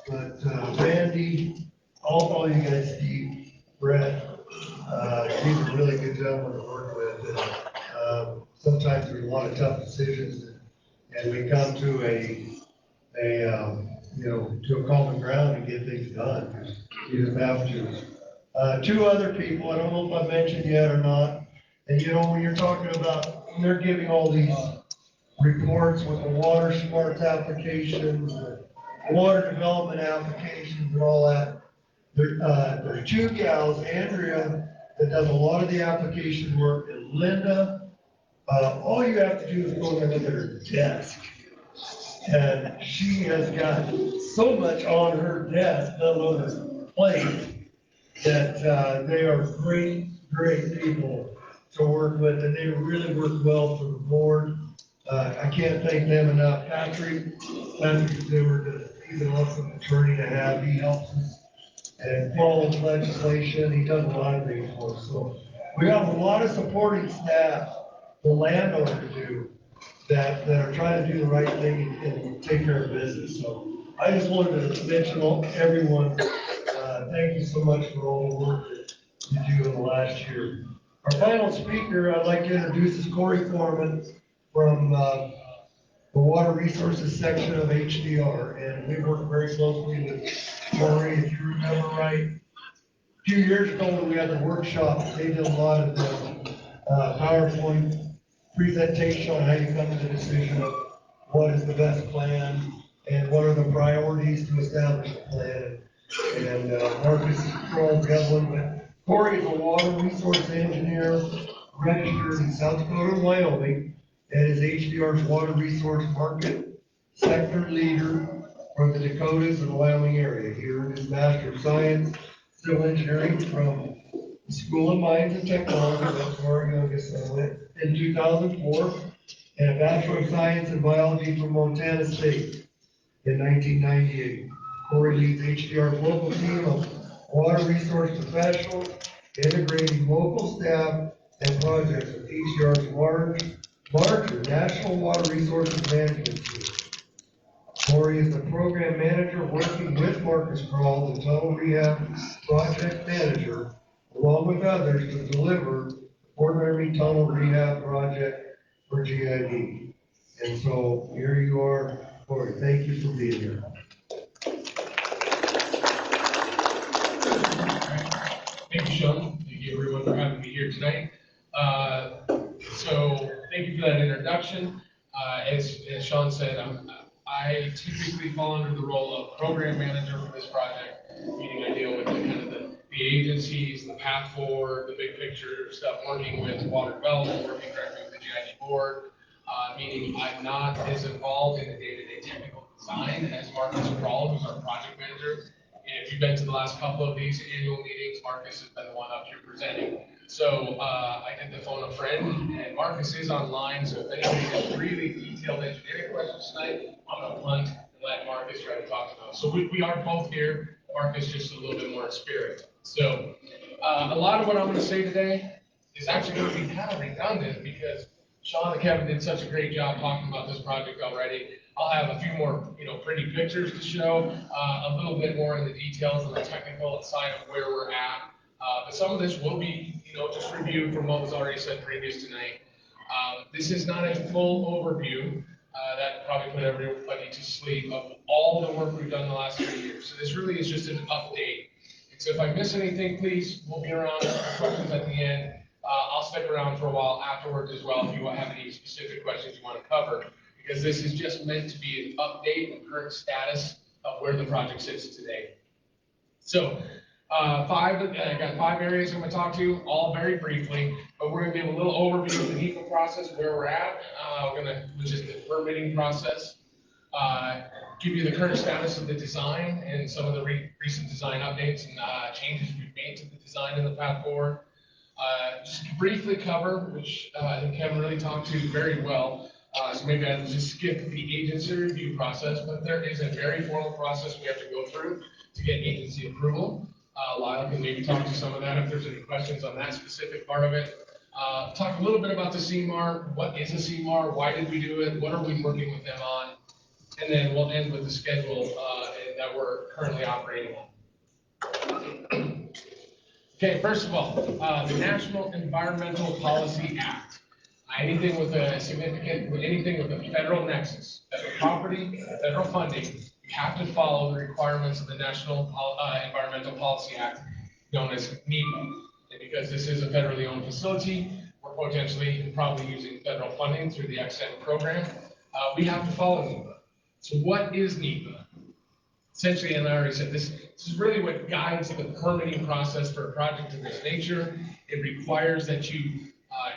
and Randy, all you guys, Steve, Brett, these are really good gentlemen to work with. And, sometimes there's a lot of tough decisions, and we come to to a common ground and get things done. You just have to. Two other people, I don't know if I mentioned yet or not, and when you're talking about, when they're giving all these reports with the water smarts applications, the water development applications and all that, there's two gals, Andrea, that does a lot of the application work, and Linda, all you have to do is go there and look at her desk. And she has got so much on her desk, let alone her plate, that they are great people to work with, and they really work well for the board. I can't thank them enough. Patrick Zimmer, he's an awesome attorney to have. He helps us and follows legislation. He does a lot of things for us. So we have a lot of supporting staff, the landowners do, that are trying to do the right thing and take care of business. So I just wanted to mention everyone, thank you so much for all the work that you do in the last year. Our final speaker I'd like to introduce is Corey Foreman from the Water Resources section of HDR. And we work very closely with Corey, if you remember right. A few years ago when we had the workshop, they did a lot of the PowerPoint presentation on how you come to the decision of what is the best plan and what are the priorities to establish a plan. And Marcus Kroll, the other one, but Corey is a water resource engineer registered in South Dakota and Wyoming, and is HDR's water resource market sector leader for the Dakotas and Wyoming area. He earned his Master of Science Civil Engineering from the School of Mines and Technology, that's where our youngest son went, in 2004, and a Bachelor of Science in Biology from Montana State in 1998. Corey leads HDR's local team of water resource professionals, integrating local staff and projects with HDR's larger National Water Resources Management Team. Corey is the program manager working with Marcus Kroll, the Tunnel Rehab Project Manager, along with others to deliver the Fort Laramie Tunnel Rehab Project for GID. And so here you are, Corey. Thank you for being here. Thank you, Sean. Thank you, everyone, for having me here tonight. So thank you for that introduction. As Sean said, I typically fall under the role of program manager for this project, meaning I deal with the agencies, the path forward, the big picture stuff, working with water development, working directly with the GID board, meaning I'm not as involved in the day-to-day technical design as Marcus Kroll, who's our project manager. And if you've been to the last couple of these annual meetings, Marcus has been the one up here presenting. So I did the phone a friend, and Marcus is online, so if anybody has really detailed engineering questions tonight, I'm gonna punt and let Marcus try to talk to those. So we are both here, Marcus just a little bit more in spirit. So a lot of what I'm gonna say today is actually gonna be kind of redundant because Sean and Kevin did such a great job talking about this project already. I'll have a few more, pretty pictures to show, a little bit more in the details on the technical side of where we're at. But some of this will be, just reviewed from what was already said previous tonight. This is not a full overview. That probably put everybody to sleep of all the work we've done the last 3 years. So this really is just an update. And so if I miss anything, please, we'll be around for questions at the end. I'll stick around for a while afterwards as well if you have any specific questions you want to cover, because this is just meant to be an update and current status of where the project sits today. So I got 5 areas I'm going to talk to, all very briefly, but we're going to give a little overview of the NEPA process, where we're at, which is the permitting process, give you the current status of the design and some of the recent design updates and changes we've made to the design and the path forward. Just briefly cover, which I think Kevin really talked to very well, so maybe I'll just skip the agency review process, but there is a very formal process we have to go through to get agency approval. Lyle can maybe talk to some of that if there's any questions on that specific part of it. Talk a little bit about the CMAR. What is a CMAR? Why did we do it? What are we working with them on? And then we'll end with the schedule that we're currently operating on. Okay, first of all, the National Environmental Policy Act. Anything with a federal nexus, federal property, federal funding, you have to follow the requirements of the National Environmental Policy Act, known as NEPA. And because this is a federally owned facility, we're potentially probably using federal funding through the XM program. We have to follow NEPA. So what is NEPA? Essentially, and I already said this is really what guides the permitting process for a project of this nature. It requires that you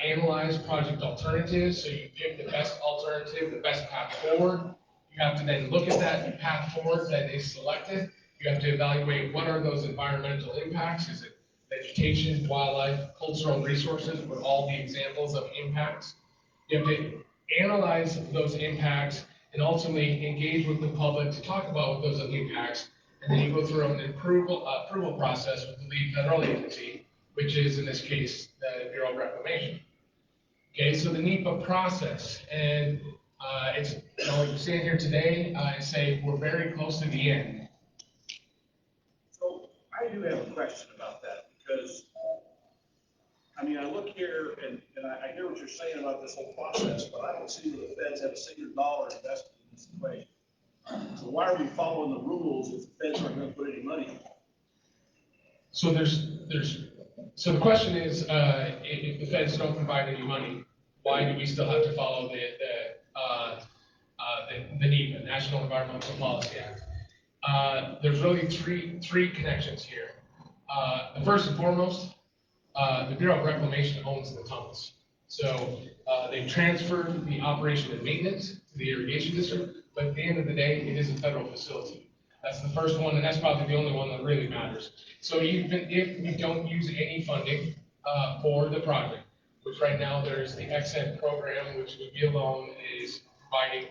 analyze project alternatives, so you pick the best alternative, the best path forward. You have to then look at that path forward that is selected. You have to evaluate what are those environmental impacts. Is it vegetation, wildlife, cultural resources, were all the examples of impacts. You have to analyze those impacts and ultimately engage with the public to talk about those impacts. And then you go through an approval process with the lead federal agency, which is in this case the Bureau of Reclamation. Okay, so the NEPA process, and it's, you stand here today and say we're very close to the end. So I do have a question about that, because, I mean, I look here and I hear what you're saying about this whole process, but I don't see where the feds have a single dollar invested in this equation. So why are we following the rules if the feds aren't going to put any money in? So so the question is, if the feds don't provide any money, why do we still have to follow the NEPA, National Environmental Policy Act? There's really three connections here. The first and foremost, the Bureau of Reclamation owns the tunnels. So they've transferred the operation and maintenance to the irrigation district, but at the end of the day, it is a federal facility. That's the first one, and that's probably the only one that really matters. So even if we don't use any funding for the project, which right now there's the XM program, which would be alone is providing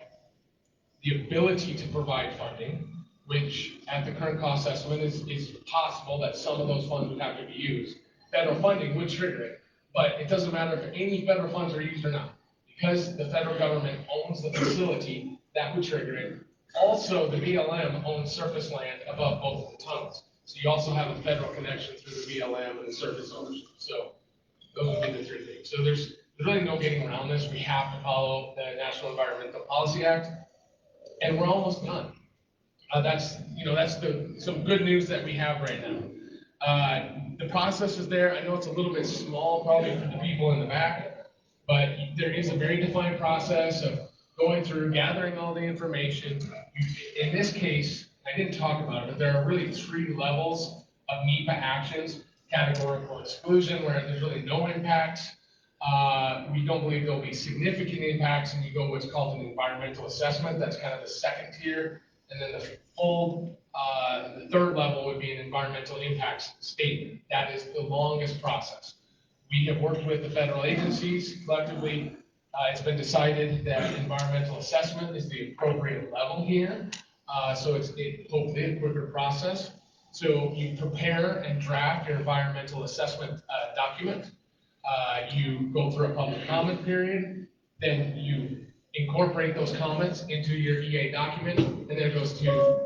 the ability to provide funding, which at the current cost estimate is possible that some of those funds would have to be used. Federal funding would trigger it, but it doesn't matter if any federal funds are used or not. Because the federal government owns the facility, that would trigger it. Also, the BLM owns surface land above both of the tunnels. So you also have a federal connection through the BLM and the surface ownership. So those would be the three things. So there's really no getting around this. We have to follow the National Environmental Policy Act, and we're almost done. That's some good news that we have right now. The process is there. I know it's a little bit small probably for the people in the back, but there is a very defined process of going through, gathering all the information. In this case, I didn't talk about it, but there are really 3 levels of NEPA actions. Categorical exclusion, where there's really no impacts. We don't believe there'll be significant impacts, and you go what's called an environmental assessment. That's kind of the second tier. And then the full, the third level would be an environmental impacts statement. That is the longest process. We have worked with the federal agencies collectively. It's been decided that environmental assessment is the appropriate level here. So it's hopefully a quicker process. So you prepare and draft your environmental assessment document. You go through a public comment period. Then you incorporate those comments into your EA document, and then it goes to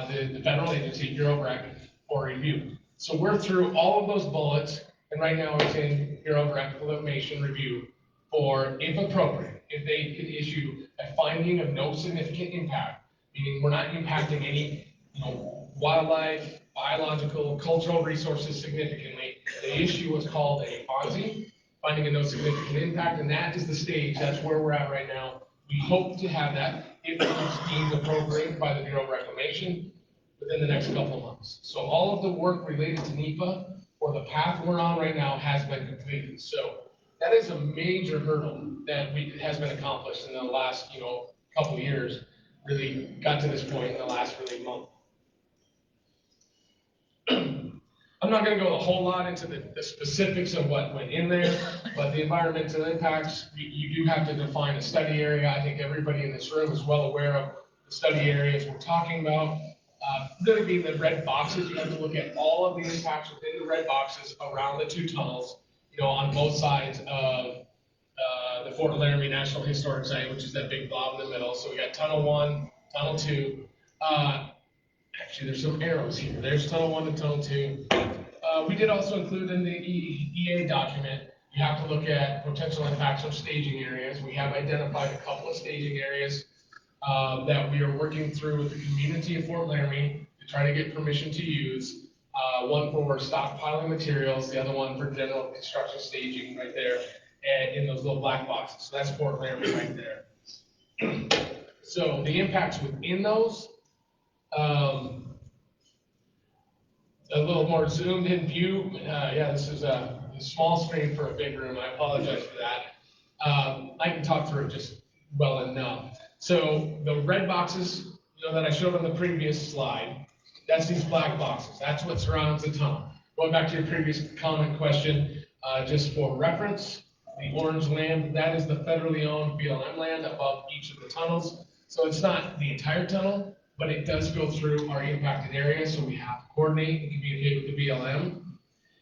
the federal agency, Bureau of Rec, for review. So we're through all of those bullets, and right now it's in Bureau of Reclamation review for, if appropriate, if they can issue a finding of no significant impact, meaning we're not impacting any, wildlife, biological, cultural resources significantly, they issue what's called a FONSI, finding of no significant impact, and that is the stage, that's where we're at right now. We hope to have that, if it's deemed appropriate by the Bureau of Reclamation, within the next couple of months. So all of the work related to NEPA, or the path we're on right now, has been completed. So that is a major hurdle that has been accomplished in the last, couple of years, really got to this point in the last really month. I'm not gonna go a whole lot into the specifics of what went in there, but the environmental impacts, you do have to define a study area. I think everybody in this room is well aware of the study areas we're talking about. Really being the red boxes, you have to look at all of the impacts within the red boxes around the two tunnels, on both sides of the Fort Laramie National Historic Site, which is that big blob in the middle. So we got Tunnel 1, Tunnel 2. Actually, there's some arrows here. There's Tunnel 1 and Tunnel 2. We did also include in the EA document, you have to look at potential impacts from staging areas. We have identified a couple of staging areas that we are working through with the community of Fort Laramie to try to get permission to use. One for stockpiling materials, the other one for general construction staging right there, and in those little black boxes. So that's Fort Laramie right there. So the impacts within those, a little more zoomed in view. Yeah, this is a small screen for a big room. I apologize for that. I can talk through it just well enough. So the red boxes, that I showed on the previous slide, that's these black boxes. That's what surrounds the tunnel. Going back to your previous comment question, just for reference, the orange land, that is the federally owned BLM land above each of the tunnels. So it's not the entire tunnel, but it does go through our impacted area, so we have to coordinate and communicate with the BLM.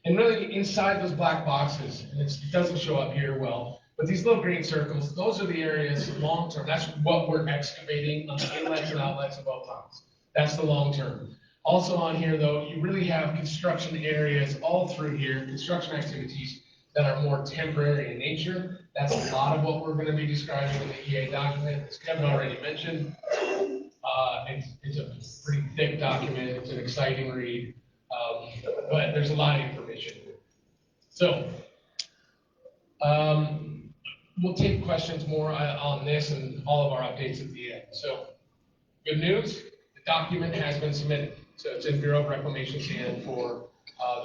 And really inside those black boxes, and it doesn't show up here well, but these little green circles, those are the areas long term. That's what we're excavating on the inlets and outlets of both tunnels. That's the long term. Also on here though, you really have construction areas all through here, construction activities that are more temporary in nature. That's a lot of what we're going to be describing in the EA document, as Kevin already mentioned. It's a pretty thick document. It's an exciting read, but there's a lot of information. So we'll take questions more on this and all of our updates at the end. So good news, the document has been submitted. So it's in Bureau of Reclamation's hand for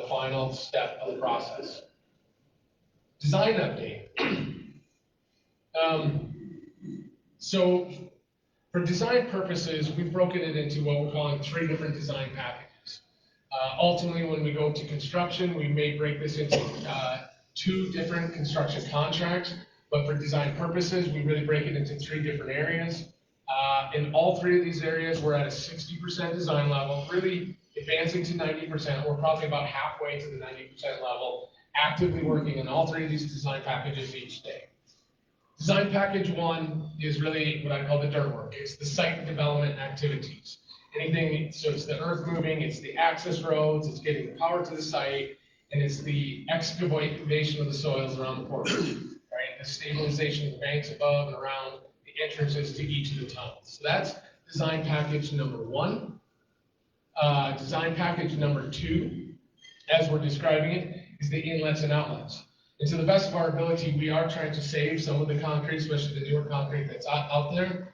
the final step of the process. Design update. So for design purposes, we've broken it into what we're calling 3 different design packages. Ultimately, when we go to construction, we may break this into 2 different construction contracts, but for design purposes, we really break it into 3 different areas. In all 3 of these areas, we're at a 60% design level, really advancing to 90%. We're probably about halfway to the 90% level, actively working on all 3 of these design packages each day. Design package 1 is really what I call the dirt work. It's the site development activities. Anything, so it's the earth moving, it's the access roads, it's getting the power to the site, and it's the excavation of the soils around the portion, right? The stabilization of the banks above and around the entrances to each of the tunnels. So that's design package number 1. Design package number 2, as we're describing it, is the inlets and outlets. And to the best of our ability, we are trying to save some of the concrete, especially the newer concrete that's out there.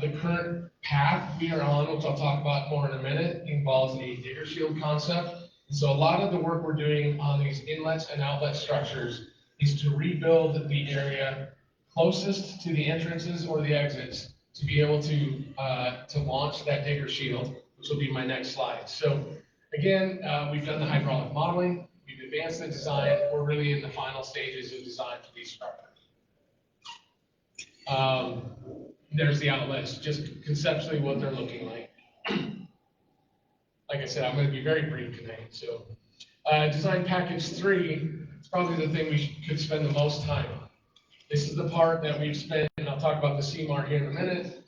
The current path we are on, which I'll talk about more in a minute, involves a digger shield concept. And so a lot of the work we're doing on these inlets and outlet structures is to rebuild the area closest to the entrances or the exits to be able to launch that digger shield, which will be my next slide. So again, we've done the hydraulic modeling. We've advanced the design. We're really in the final stages of design for these structures. There's the outlets, just conceptually what they're looking like. Like I said, I'm going to be very brief tonight. So design package 3 is probably the thing we could spend the most time on. This is the part that we've spent, and I'll talk about the CMAR here in a minute.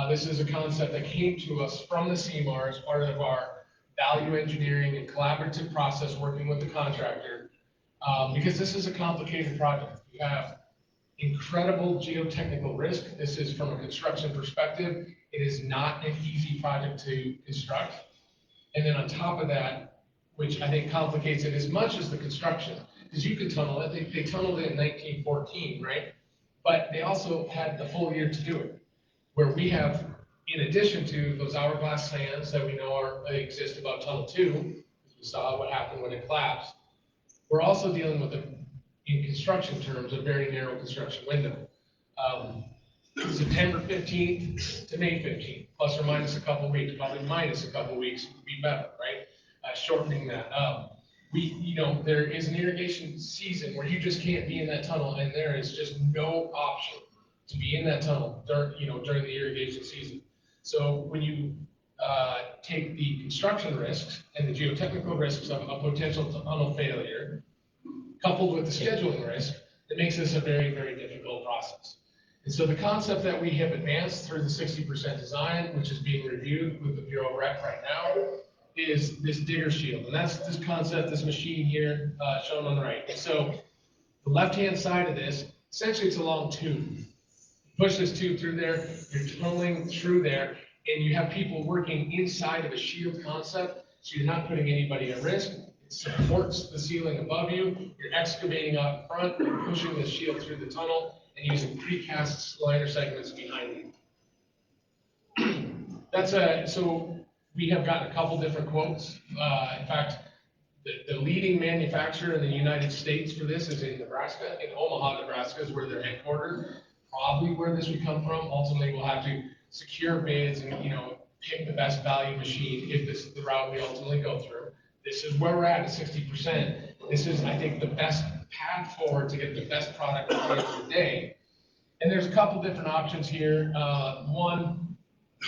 This is a concept that came to us from the CMAR as part of our value engineering and collaborative process working with the contractor, because this is a complicated project. You have incredible geotechnical risk. This is from a construction perspective. It is not an easy project to construct. And then on top of that, which I think complicates it as much as the construction, because you can tunnel it. They tunneled it in 1914, right? But they also had the full year to do it. Where we have, in addition to those hourglass sands that we know exist above Tunnel 2, we saw what happened when it collapsed, we're also dealing with, in construction terms, a very narrow construction window. September 15th to May 15th, plus or minus a couple weeks, probably minus a couple weeks would be better, right? Shortening that. There is an irrigation season where you just can't be in that tunnel, and there is just no option to be in that tunnel during the irrigation season. So when you take the construction risks and the geotechnical risks of a potential tunnel failure, coupled with the scheduling risk, it makes this a very, very difficult process. And so the concept that we have advanced through the 60% design, which is being reviewed with the Bureau of Rec right now, is this digger shield. And that's this concept, this machine here shown on the right. So the left-hand side of this, essentially it's a long tube. You push this tube through there, you're tunneling through there, and you have people working inside of a shield concept, so you're not putting anybody at risk. It supports the ceiling above you. You're excavating out front, you're pushing the shield through the tunnel, and using precast liner segments behind you. So we have gotten a couple different quotes. In fact, the leading manufacturer in the United States for this is in Nebraska, in Omaha, Nebraska is where they're headquartered. Probably where this would come from. Ultimately, we'll have to secure bids and pick the best value machine if this is the route we ultimately go through. This is where we're at 60%. This is, I think, the best path forward to get the best product at the end of the day. And there's a couple different options here. One,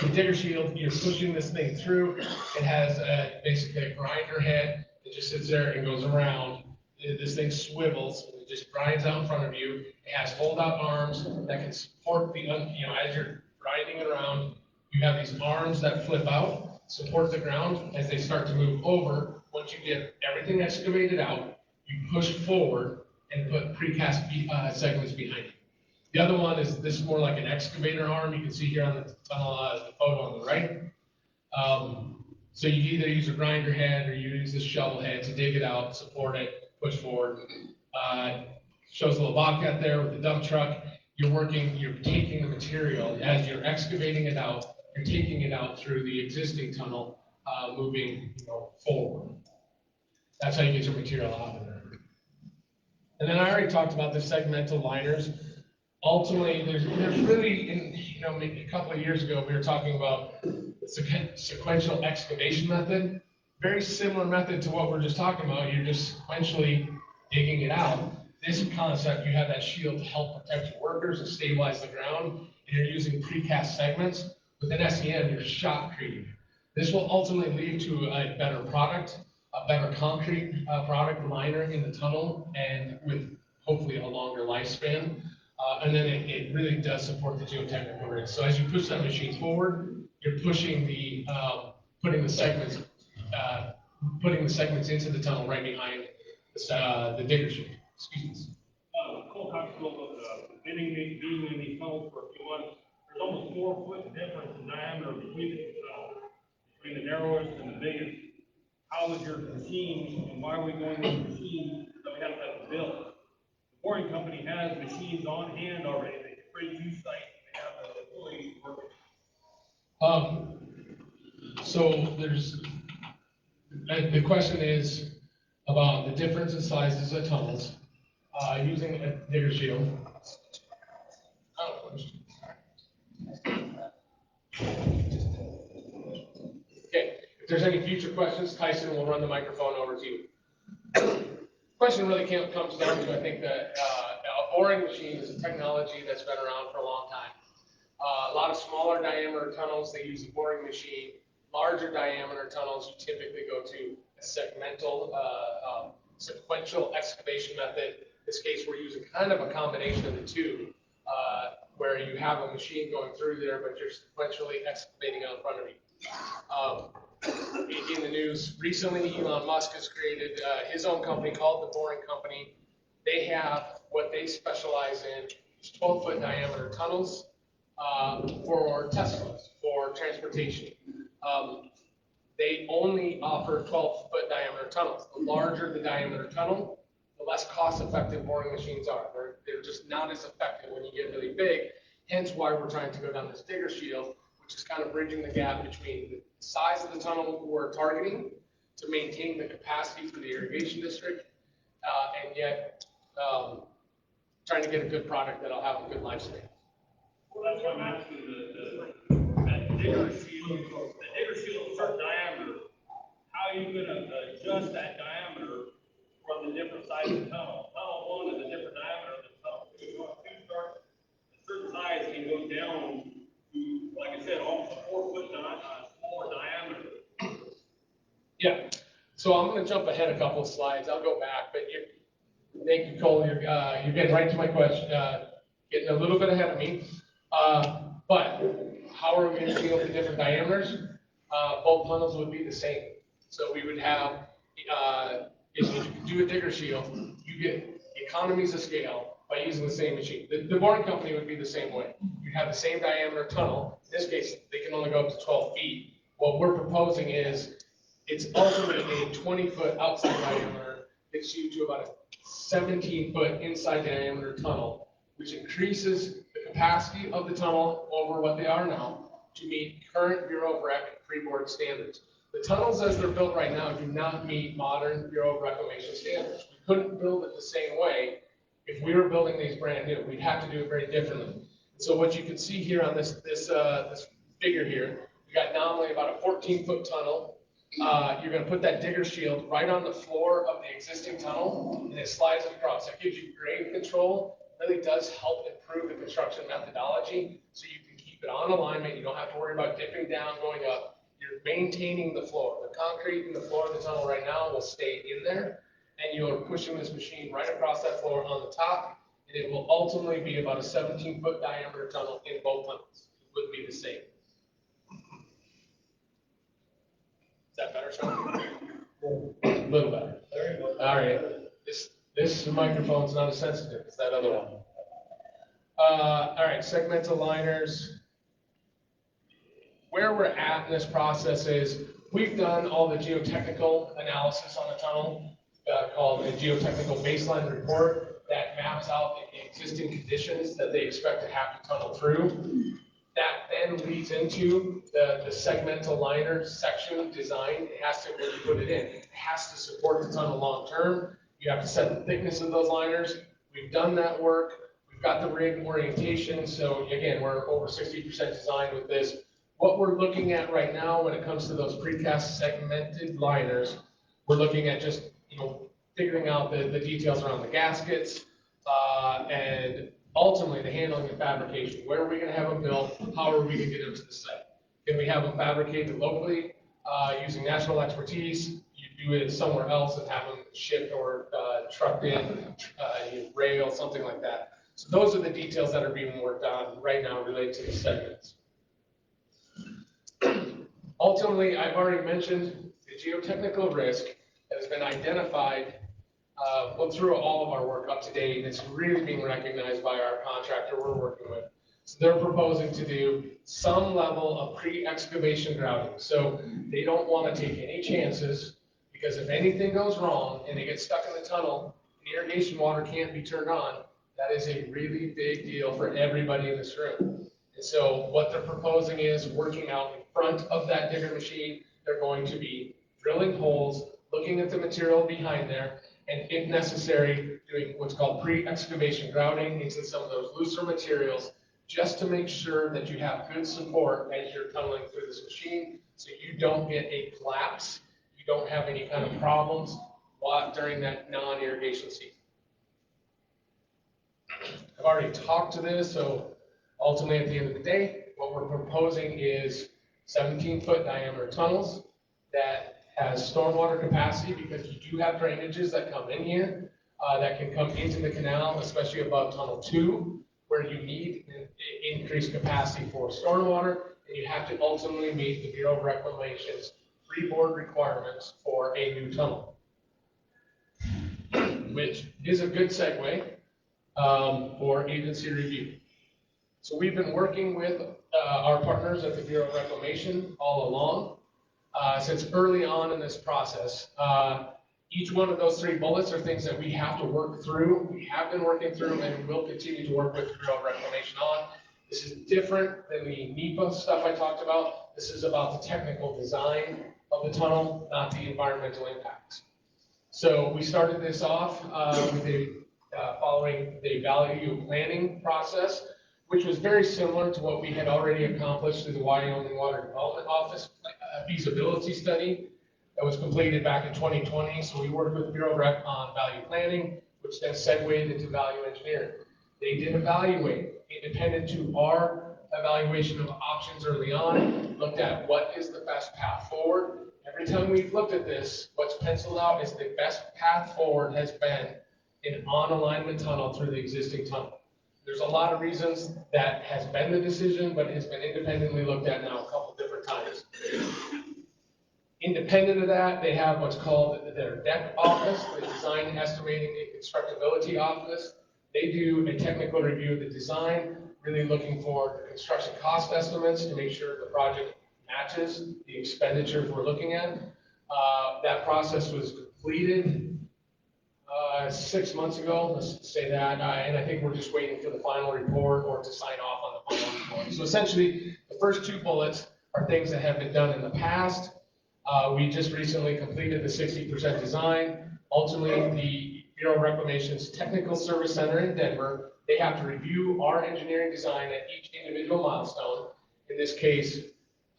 the digger shield, you're pushing this thing through. It has basically a grinder head that just sits there and goes around. This thing swivels and it just grinds out in front of you. It has fold-out arms that can support the, as you're grinding it around, you have these arms that flip out, support the ground as they start to move over. Once you get everything excavated out, you push forward and put precast segments behind it. The other one is this is more like an excavator arm. You can see here on the photo on the right. So you either use a grinder head or you use this shovel head to dig it out, support it, push forward. Shows a little bobcat there with the dump truck. You're taking the material as you're excavating it out. You're taking it out through the existing tunnel, moving forward. That's how you get your material out of there. And then I already talked about the segmental liners. Ultimately, there's really, maybe a couple of years ago, we were talking about the sequential excavation method. Very similar method to what we're just talking about. You're just sequentially digging it out. This concept, you have that shield to help protect your workers and stabilize the ground, and you're using precast segments. With an SEM, you're shotcreting. This will ultimately lead to a better product, a better concrete product liner in the tunnel, and with hopefully a longer lifespan. And then it really does support the geotechnical risk. So as you push that machine forward, you're pushing putting the segments into the tunnel right behind the digger shield. Excuse me. Cole talked about being in these tunnels for a few months. There's almost 4 foot difference in diameter between the narrowest and the biggest. How is your machine, and why are we going with machines that we have to have built? The boring company has machines on hand already. They can bring to site. They have the employees working. So the question is about the difference in sizes of tunnels using a digger shield. Okay, if there's any future questions, Tyson will run the microphone over to you. Question really comes down to, I think, that a boring machine is a technology that's been around for a long time. A lot of smaller diameter tunnels, they use a boring machine. Larger diameter tunnels, you typically go to a segmental, sequential excavation method. In this case, we're using kind of a combination of the two, where you have a machine going through there, but you're sequentially excavating out in front of you. In the news recently, Elon Musk has created his own company called The Boring Company. They have what they specialize in 12-foot diameter tunnels for Teslas, for transportation. They only offer 12-foot diameter tunnels. The larger the diameter tunnel, the less cost-effective boring machines are. They're just not as effective when you get really big, hence why we're trying to go down this digger shield, which is kind of bridging the gap between the size of the tunnel we're targeting to maintain the capacity for the irrigation district, and yet trying to get a good product that'll have a good lifespan. Well, that's what I'm asking, that digger shield, the digger shield of a certain diameter, how are you gonna adjust that diameter from the different size of the tunnel? Tunnel 1 is a different diameter than tunnel 2. You want to start, a certain size can go down to, like I said, almost a 4-foot smaller diameter. Yeah, so I'm gonna jump ahead a couple of slides. I'll go back, but thank you, Cole, you're getting right to my question, getting a little bit ahead of me. But how are we gonna deal with the different diameters? Both tunnels would be the same. So we would have, if you do a digger shield, you get economies of scale by using the same machine. The boring company would be the same way. You'd have the same diameter tunnel. In this case, they can only go up to 12 feet. What we're proposing is, it's ultimately a 20-foot outside diameter, gets you to about a 17-foot inside diameter tunnel, which increases the capacity of the tunnel over what they are now to meet current Bureau of Rec pre-board standards. The tunnels as they're built right now do not meet modern Bureau of Reclamation standards. We couldn't build it the same way if we were building these brand new. We'd have to do it very differently. So what you can see here on this figure here, we got nominally about a 14-foot tunnel. You're going to put that digger shield right on the floor of the existing tunnel, and it slides across. That gives you grade control. It really does help improve the construction methodology, so you can keep it on alignment. You don't have to worry about dipping down, going up. You're maintaining the floor. The concrete in the floor of the tunnel right now will stay in there, and you're pushing this machine right across that floor on the top, and it will ultimately be about a 17-foot diameter tunnel in both tunnels. It would be the same. Is that better, Sean? A little better. All right. This microphone's not as sensitive as that other one. All right, segmental liners. Where we're at in this process is we've done all the geotechnical analysis on the tunnel, called a geotechnical baseline report that maps out the existing conditions that they expect to have the tunnel through. That then leads into the segmental liner section design. It has to, when you put it in, it has to support the tunnel long term. You have to set the thickness of those liners. We've done that work. We've got the rig orientation. So again, we're over 60% designed with this. What we're looking at right now when it comes to those precast segmented liners, we're looking at just, figuring out the details around the gaskets, and ultimately the handling and fabrication. Where are we going to have them built? How are we going to get them to the site? Can we have them fabricated locally using national expertise? You do it somewhere else and have them shipped or trucked in, rail, something like that. So those are the details that are being worked on right now related to the segments. Ultimately, I've already mentioned the geotechnical risk that has been identified through all of our work up to date, and it's really being recognized by our contractor we're working with. So they're proposing to do some level of pre-excavation grouting. So they don't want to take any chances, because if anything goes wrong and they get stuck in the tunnel and irrigation water can't be turned on, that is a really big deal for everybody in this room. And so what they're proposing is working out in front of that digger machine. They're going to be drilling holes, looking at the material behind there, and if necessary, doing what's called pre-excavation grouting into some of those looser materials, just to make sure that you have good support as you're tunneling through this machine, so you don't get a collapse, you don't have any kind of problems during that non-irrigation season. I've already talked to this, so ultimately at the end of the day, what we're proposing is 17-foot diameter tunnels that has stormwater capacity, because you do have drainages that come in here that can come into the canal, especially above tunnel 2, where you need increased capacity for stormwater, and you have to ultimately meet the Bureau of Reclamation's pre-board requirements for a new tunnel. Which is a good segue for agency review. So we've been working with our partners at the Bureau of Reclamation all along, since early on in this process. Each one of those 3 bullets are things that we have to work through. We have been working through and will continue to work with the Bureau of Reclamation on. This is different than the NEPA stuff I talked about. This is about the technical design of the tunnel, not the environmental impacts. So we started this off with following the value planning process, which was very similar to what we had already accomplished through the Wyoming Water Development Office feasibility study that was completed back in 2020. So we worked with Bureau of Rec on value planning, which then segued into value engineering. They did evaluate, independent to our evaluation of options early on, looked at what is the best path forward. Every time we've looked at this, what's penciled out is the best path forward has been an on-alignment tunnel through the existing tunnel. There's a lot of reasons that has been the decision, but it has been independently looked at now a couple different times. Independent of that, they have what's called their DEC office, the Design Estimating and Constructability Office. They do a technical review of the design, really looking for the construction cost estimates to make sure the project matches the expenditures we're looking at. That process was completed 6 months ago, let's say that, and I think we're just waiting for the final report or to sign off on the final report. So essentially, the first 2 bullets are things that have been done in the past. We just recently completed the 60% design. Ultimately, the Bureau of Reclamation's Technical Service Center in Denver, they have to review our engineering design at each individual milestone. In this case,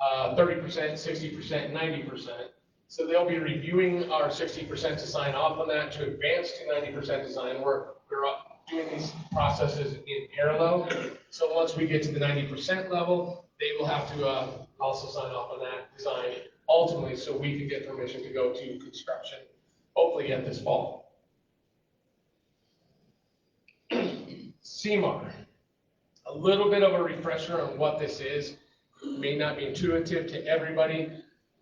30%, 60%, 90%. So they'll be reviewing our 60% to sign off on that to advance to 90% design. We're doing these processes in parallel. So once we get to the 90% level, they will have to also sign off on that design ultimately, so we can get permission to go to construction, hopefully yet this fall. CMAR, a little bit of a refresher on what this is. It may not be intuitive to everybody,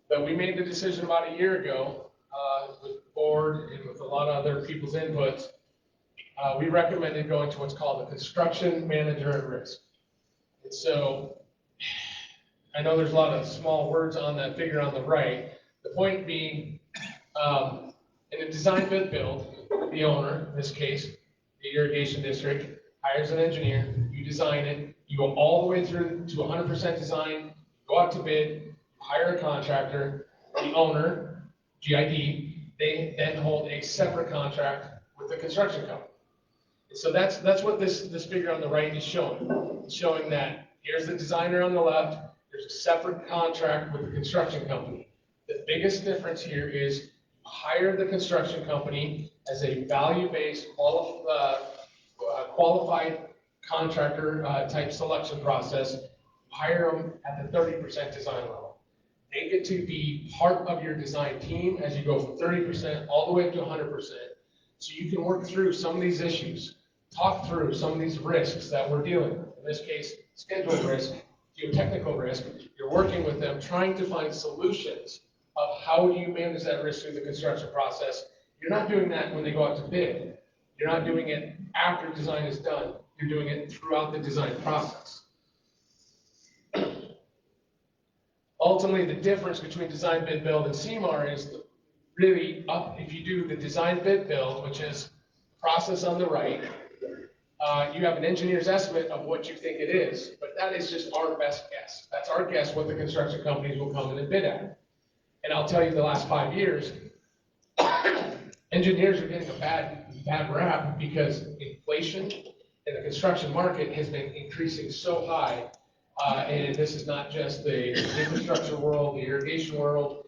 but we made the decision about a year ago with the board and with a lot of other people's inputs. We recommended going to what's called a construction manager at risk. And so I know there's a lot of small words on that figure on the right. The point being, in a design bid build, the owner, in this case, the irrigation district, hires an engineer, you design it, you go all the way through to 100% design, go out to bid, hire a contractor, the owner, GID, they then hold a separate contract with the construction company. And so that's what this figure on the right is showing. It's showing that here's the designer on the left, there's a separate contract with the construction company. The biggest difference here is hire the construction company as a value-based qualified contractor type selection process. Hire them at the 30% design level. They get to be part of your design team as you go from 30% all the way up to 100%. So you can work through some of these issues, talk through some of these risks that we're dealing with. In this case, schedule risk, geotechnical risk. You're working with them, trying to find solutions of how do you manage that risk through the construction process. You're not doing that when they go out to bid. You're not doing it after design is done. You're doing it throughout the design process. Ultimately, the difference between design bid build and CMAR is really up. If you do the design bid build, which is the process on the right, you have an engineer's estimate of what you think it is, but that is just our best guess. That's our guess what the construction companies will come in and bid at. And I'll tell you, the last 5 years, engineers are getting a bad rap because inflation in the construction market has been increasing so high. And this is not just the infrastructure world, the irrigation world.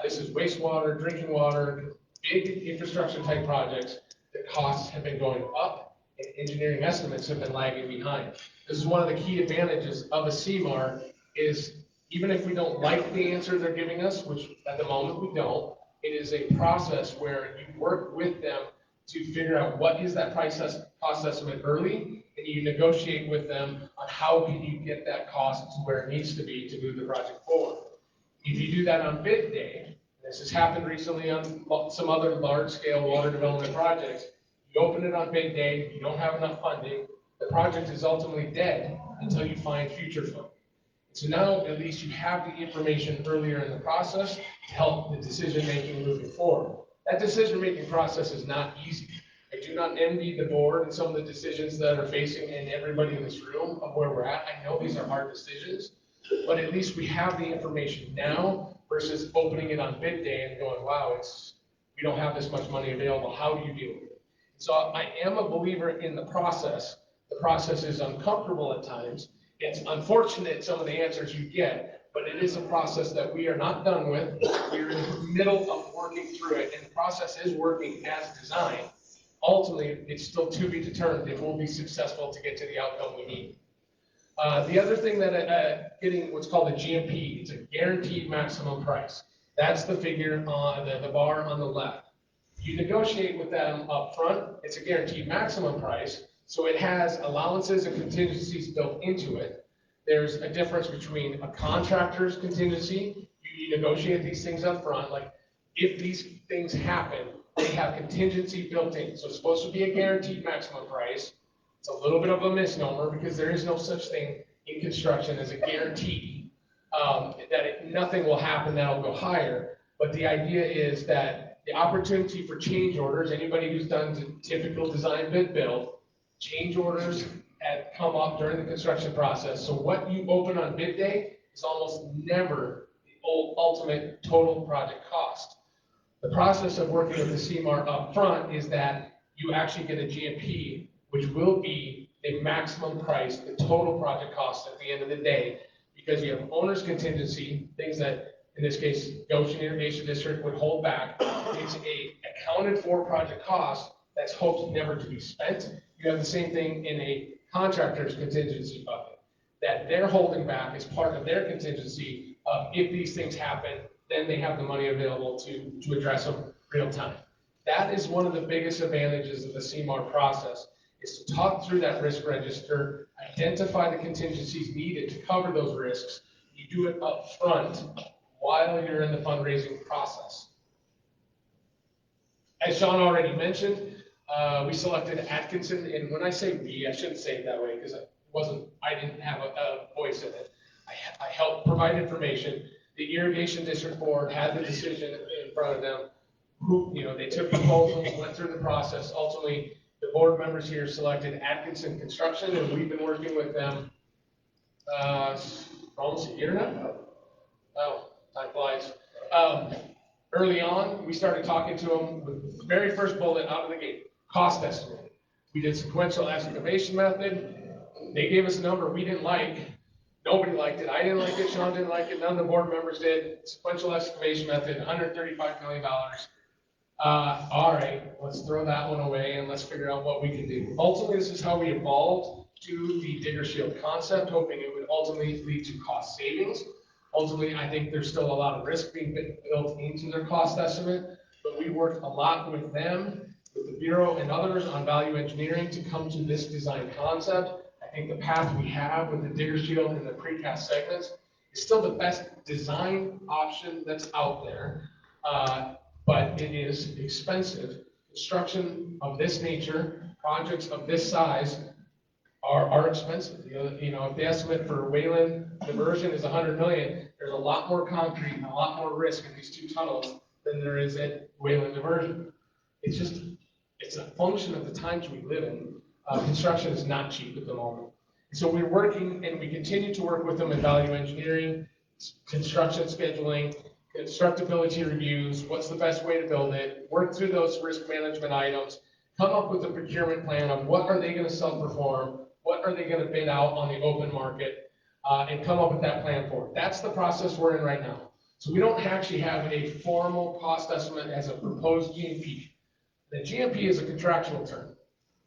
This is wastewater, drinking water, big infrastructure type projects. The costs have been going up and engineering estimates have been lagging behind. This is one of the key advantages of a CMAR is even if we don't like the answer they're giving us, which at the moment we don't, it is a process where you work with them to figure out what is that cost estimate early, and you negotiate with them on how can you get that cost to where it needs to be to move the project forward. If you do that on bid day, this has happened recently on some other large-scale water development projects, You open it on bid day, you don't have enough funding, the project is ultimately dead until you find future funding. So now at least you have the information earlier in the process to help the decision-making moving forward. That decision-making process is not easy. I do not envy the board and some of the decisions that are facing and everybody in this room of where we're at. I know these are hard decisions, but at least we have the information now versus opening it on bid day and going, wow, we don't have this much money available. How do you deal with it? So I am a believer in the process. The process is uncomfortable at times. It's unfortunate some of the answers you get, but it is a process that we are not done with. We're in the middle of working through it, and the process is working as designed. Ultimately, it's still to be determined if we'll be successful to get to the outcome we need. The other thing that getting what's called a GMP, it's a guaranteed maximum price. That's the figure on the bar on the left. You negotiate with them up front. It's a guaranteed maximum price, so it has allowances and contingencies built into it. There's a difference between a contractor's contingency. You negotiate these things up front, like if these things happen, they have contingency built in. So it's supposed to be a guaranteed maximum price. It's a little bit of a misnomer because there is no such thing in construction as a guarantee that nothing will happen that'll go higher. But the idea is that the opportunity for change orders, anybody who's done typical design bid build, change orders have come up during the construction process. So what you open on bid day is almost never the ultimate total project cost. The process of working with the CMAR up front is that you actually get a GMP, which will be a maximum price, the total project cost at the end of the day, because you have owner's contingency, things that, in this case, Goshen Irrigation District would hold back. It's a accounted for project cost that's hoped never to be spent. You have the same thing in a contractor's contingency bucket, that they're holding back as part of their contingency of if these things happen, then they have the money available to address them real time. That is one of the biggest advantages of the CMAR process, is to talk through that risk register, identify the contingencies needed to cover those risks. You do it up front while you're in the fundraising process. As Sean already mentioned, we selected Atkinson, and when I say we, I shouldn't say it that way because I didn't have a voice in it. I helped provide information. The Irrigation District Board had the decision in front of them. They took proposals, went through the process. Ultimately, the board members here selected Atkinson Construction, and we've been working with them almost a year now. Oh, time flies. Early on, we started talking to them with the very first bullet out of the gate, cost estimate. We did sequential excavation method. They gave us a number we didn't like. Nobody liked it. I didn't like it. Sean didn't like it. None of the board members did. Sequential excavation method, $135 million. All right, let's throw that one away and let's figure out what we can do. Ultimately, this is how we evolved to the Digger Shield concept, hoping it would ultimately lead to cost savings. Ultimately, I think there's still a lot of risk being built into their cost estimate, but we worked a lot with them, with the Bureau and others on value engineering to come to this design concept. I think the path we have with the Digger Shield and the precast segments is still the best design option that's out there, but it is expensive. Construction of this nature, projects of this size are expensive. If the estimate for Wayland diversion is $100 million, there's a lot more concrete and a lot more risk in these two tunnels than there is at Wayland diversion. It's a function of the times we live in. Construction is not cheap at the moment. So we're working, and we continue to work with them in value engineering, construction scheduling, constructability reviews, what's the best way to build it, work through those risk management items, come up with a procurement plan of what are they going to self-perform, what are they going to bid out on the open market, and come up with that plan for it. That's the process we're in right now. So we don't actually have a formal cost estimate as a proposed GMP. The GMP is a contractual term.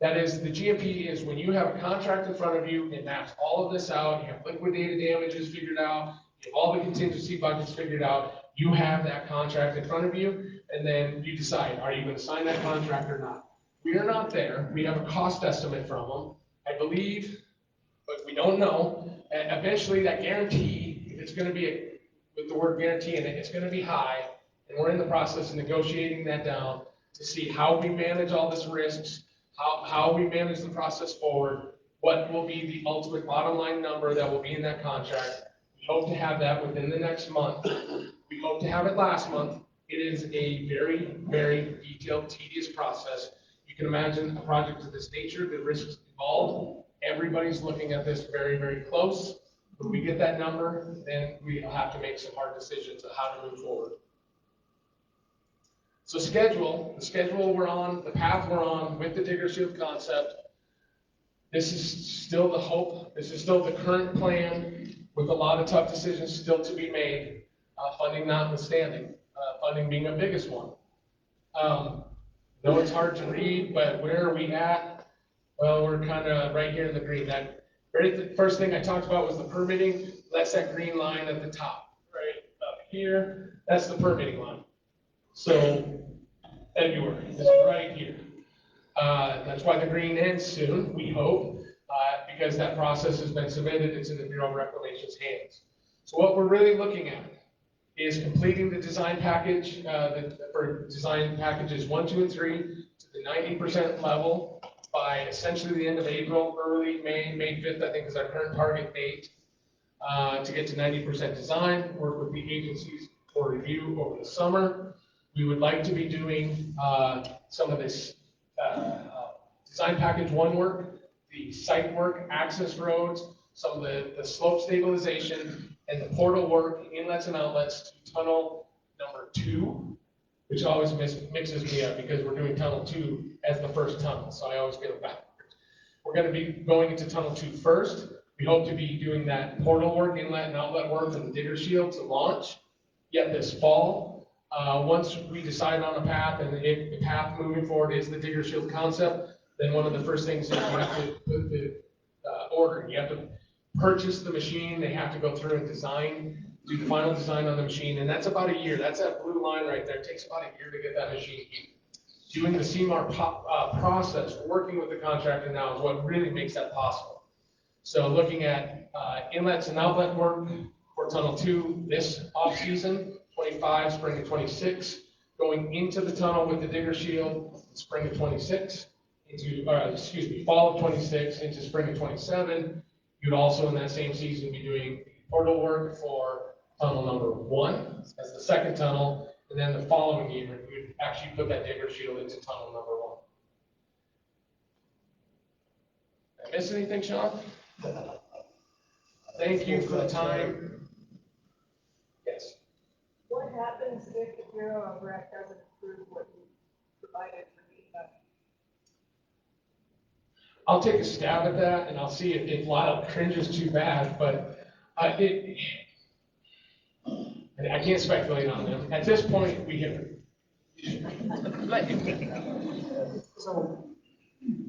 That is, the GMP is when you have a contract in front of you, it maps all of this out, you have liquidated damages figured out, you have all the contingency buckets figured out, you have that contract in front of you, and then you decide, are you going to sign that contract or not? We are not there. We have a cost estimate from them. I believe, but we don't know. And eventually that guarantee, if it's going to be with the word guarantee in it, it's going to be high, and we're in the process of negotiating that down to see how we manage all this risks, how we manage the process forward, what will be the ultimate bottom line number that will be in that contract. We hope to have that within the next month. We hope to have it last month. It is a very, very detailed, tedious process. You can imagine a project of this nature, the risks involved. Everybody's looking at this very, very close. When we get that number, then we'll have to make some hard decisions on how to move forward. So the schedule we're on, the path we're on with the Digger Shield concept, this is still the hope, this is still the current plan with a lot of tough decisions still to be made, funding notwithstanding, funding being the biggest one. Though it's hard to read, but where are we at? Well, we're kind of right here in the green. That first thing I talked about was the permitting. That's that green line at the top, right up here. That's the permitting line. So February is right here. That's why the green ends soon, we hope, because that process has been submitted. It's in the Bureau of Reclamation's hands. So what we're really looking at is completing the design package, for design packages 1, 2, and 3 to the 90% level by essentially the end of April, early May, May 5th, I think is our current target date, to get to 90% design, work with the agencies for review over the summer. We would like to be doing some of this design package 1 work, the site work, access roads, some of the slope stabilization, and the portal work, inlets and outlets to tunnel number 2, which always mixes me up because we're doing tunnel 2 as the first tunnel, so I always get it backwards. We're going to be going into tunnel 2 first. We hope to be doing that portal work, inlet and outlet work for the Digger Shield to launch yet this fall. Once we decide on a path, and if the path moving forward is the Digger Shield concept, then one of the first things is you have to put the order. You have to purchase the machine. They have to go through and do the final design on the machine, and that's about a year. That's that blue line right there. It takes about a year to get that machine. Doing the CMAR process, working with the contractor now is what really makes that possible. So looking at inlets and outlet work for tunnel 2 this off season, 25, spring of 26, going into the tunnel with the Digger Shield, spring of 26, fall of 26 into spring of 27. You'd also in that same season be doing portal work for tunnel number 1 as the second tunnel, and then the following year you'd actually put that Digger Shield into tunnel number 1. Did I miss anything, Sean? Thank you for the time. Yes. What happens if the Bureau of Rec doesn't approve what you provided for me? I'll take a stab at that, and I'll see if Lyle cringes too bad, but I can't speculate on them. At this point, we have.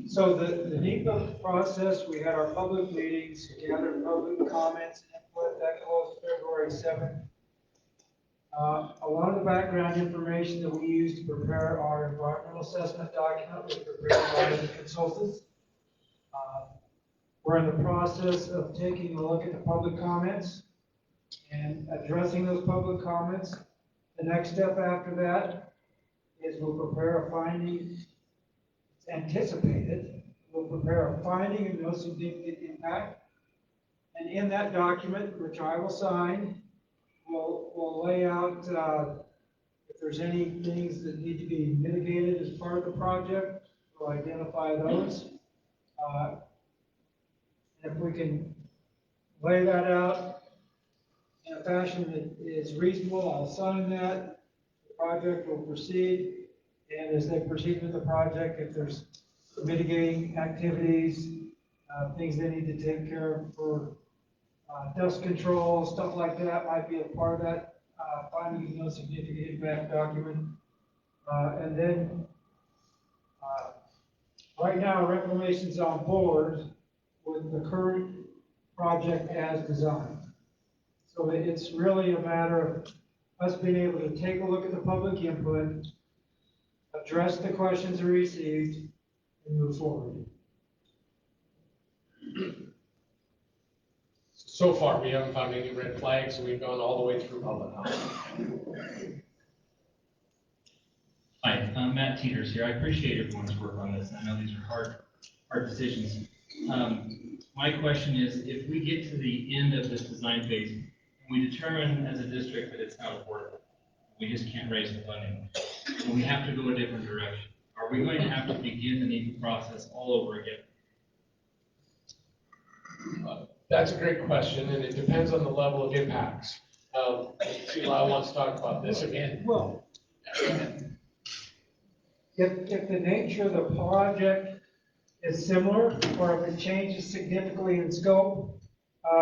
So the NEPA process, we had our public meetings, gathered public comments, and input. That closed February 7th. A lot of the background information that we use to prepare our environmental assessment document was prepared by the consultants. We're in the process of taking a look at the public comments and addressing those public comments. The next step after that is we'll prepare a finding. It's anticipated. We'll prepare a finding of no significant impact. And in that document, which I will sign, we'll lay out if there's any things that need to be mitigated as part of the project. We'll identify those. And if we can lay that out in a fashion that is reasonable, I'll sign that. The project will proceed. And as they proceed with the project, if there's mitigating activities, things they need to take care of for dust control, stuff like that might be a part of that finding no significant impact document. And then right now, Reclamation's on board with the current project as designed. So it's really a matter of us being able to take a look at the public input, address the questions we received, and move forward. So far, we haven't found any red flags, so we've gone all the way through public comment. Hi, Hi, Matt Teeters here. I appreciate everyone's work on this. I know these are hard decisions. My question is, if we get to the end of this design phase, and we determine as a district that it's not affordable, we just can't raise the funding, and we have to go a different direction, are we going to have to begin the NEPA process all over again? That's a great question, and it depends on the level of impacts. See, Lyle wants to talk about this again. Well, if the nature of the project is similar, or if it changes significantly in scope,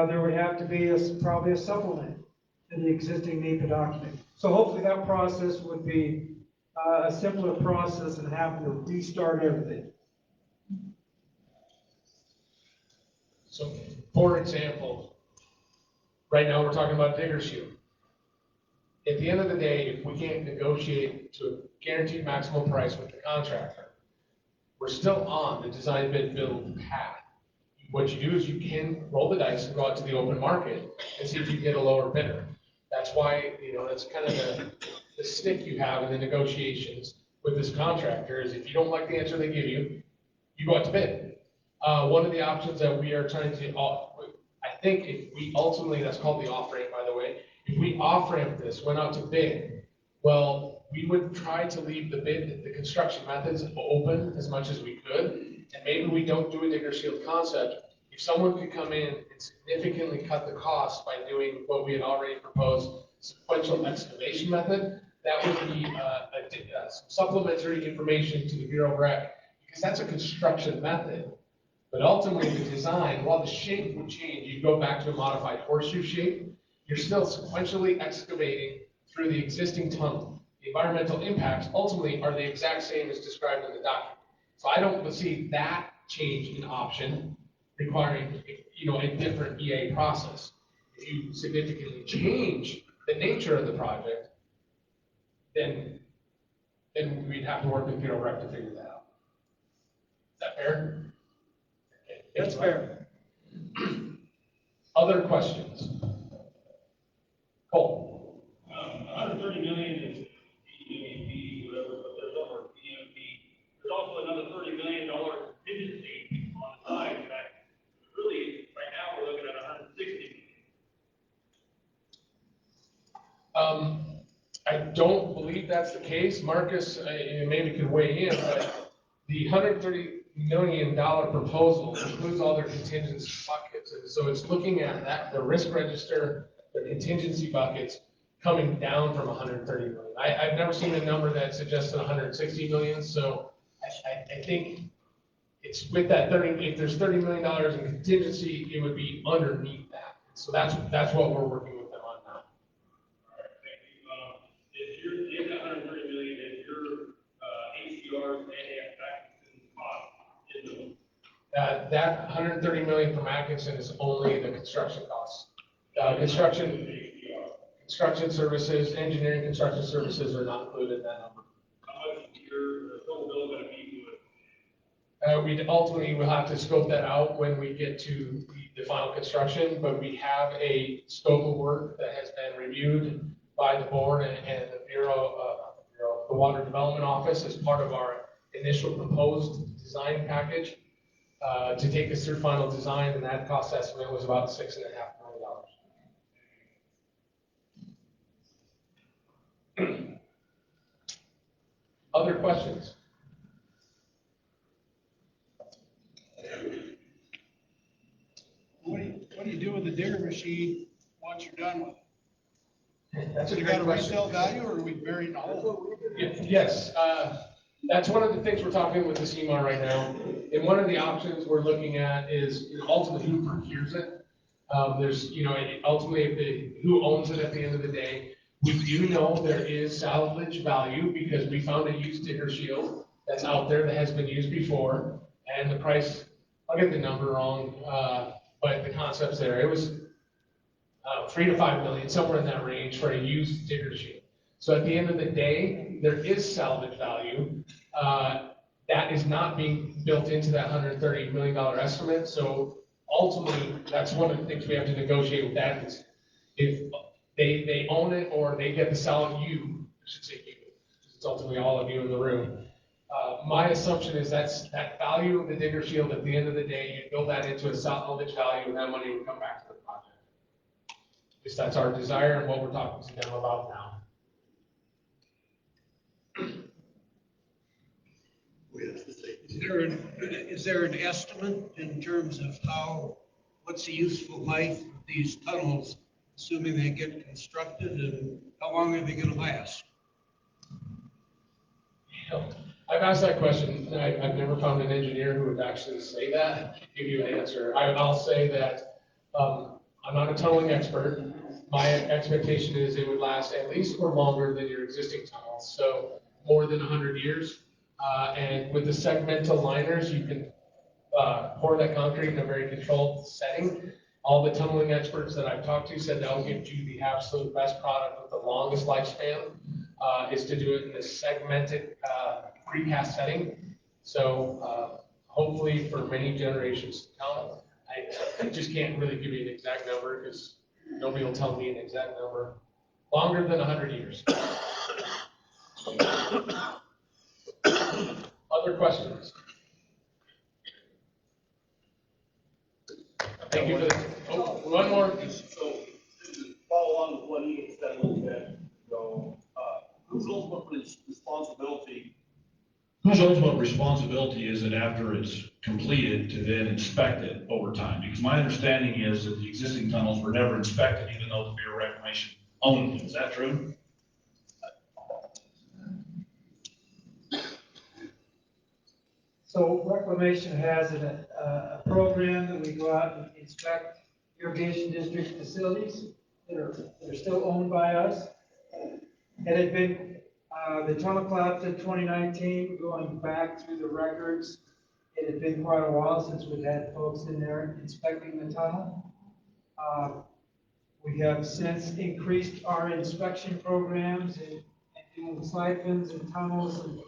there would have to be probably a supplement to the existing NEPA document. So hopefully that process would be a simpler process than having to restart everything. So, for example, right now we're talking about digger shield. At the end of the day, if we can't negotiate to a guaranteed maximum price with the contractor, we're still on the design bid build path. What you do is you can roll the dice and go out to the open market and see if you can get a lower bidder. That's why, that's kind of the stick you have in the negotiations with this contractor is if you don't like the answer they give you, you go out to bid. One of the options that we are trying to, I think if we ultimately, that's called the off-ramp, by the way, if we off-ramp this, went out to bid, well, we would try to leave the construction methods open as much as we could, and maybe we don't do a digger shield concept. If someone could come in and significantly cut the cost by doing what we had already proposed, sequential excavation method, that would be some supplementary information to the Bureau of Rec, because that's a construction method. But ultimately, the design, while the shape would change, you go back to a modified horseshoe shape, you're still sequentially excavating through the existing tunnel. The environmental impacts ultimately are the exact same as described in the document. So I don't see that change in option requiring, a different EA process. If you significantly change the nature of the project, then we'd have to work with Bureau Rec to figure that out. Is that fair? Okay, That's fair. Other questions? Cole. 130 million is DEP, whatever, but there's over DMP. There's also another $30 million contingency on the side. In fact, really, right now, we're looking at 160 million. I don't believe that's the case. Marcus, maybe could weigh in, but the $130 million proposal includes all their contingency buckets. And so it's looking at that, the risk register, the contingency buckets coming down from 130 million. I've never seen a number that suggested 160 million. So I think it's with that 30, if there's $30 million in contingency, it would be underneath that. So that's what we're working with them on now. All right, thank you. Is your, in that 130 million, is your ACRs and Atkinson cost in the That 130 million from Atkinson is only the construction costs. Construction services, engineering construction services are not included in that number. how much is your total bill going to be to it? We ultimately will have to scope that out when we get to the final construction, but we have a scope of work that has been reviewed by the board and the the Water Development Office as part of our initial proposed design package to take us through final design, and that cost estimate was about $6.5 million. Other questions? What do you do with the digger machine once you're done with it? That's a You great got a question. resale value, or are we buried in all of it? Yes, that's one of the things we're talking with the CMAR right now. And one of the options we're looking at is ultimately who procures it. There's, ultimately who owns it at the end of the day. We do know there is salvage value because we found a used digger shield that's out there that has been used before. And the price, I'll get the number wrong, but the concept's there. It was 3 to 5 million, somewhere in that range for a used digger shield. So at the end of the day, there is salvage value. That is not being built into that $130 million estimate. So ultimately, that's one of the things we have to negotiate with that is if they own it or they get to sell it, I should say you, it's ultimately all of you in the room. My assumption is that value of the digger shield, at the end of the day, you build that into a salvage value, and that money would come back to the project. At least that's our desire and what we're talking to them about now. Is there an estimate in terms of what's the useful life of these tunnels, assuming they get constructed, and how long are they gonna last? I've asked that question, and I've never found an engineer who would actually say that, give you an answer. I'll say that, I'm not a tunneling expert. My expectation is it would last at least or longer than your existing tunnels, so more than 100 years. And with the segmental liners, you can pour that concrete in a very controlled setting. All the tunneling experts that I've talked to said that will give you the absolute best product with the longest lifespan, is to do it in this segmented precast setting. So hopefully for many generations to come. I just can't really give you an exact number because nobody will tell me an exact number. Longer than 100 years. Other questions? Thank you for that. Oh, one more. So, to follow on with what he had said a little bit ago, whose ultimate responsibility? Whose ultimate responsibility is it after it's completed to then inspect it over time? Because my understanding is that the existing tunnels were never inspected, even though the Bureau of Reclamation owned them. Is that true? So Reclamation has a program that we go out and inspect irrigation district facilities that are still owned by us. It had been, the tunnel collapsed in 2019, going back through the records. It had been quite a while since we've had folks in there inspecting the tunnel. We have since increased our inspection programs and doing siphons and tunnels and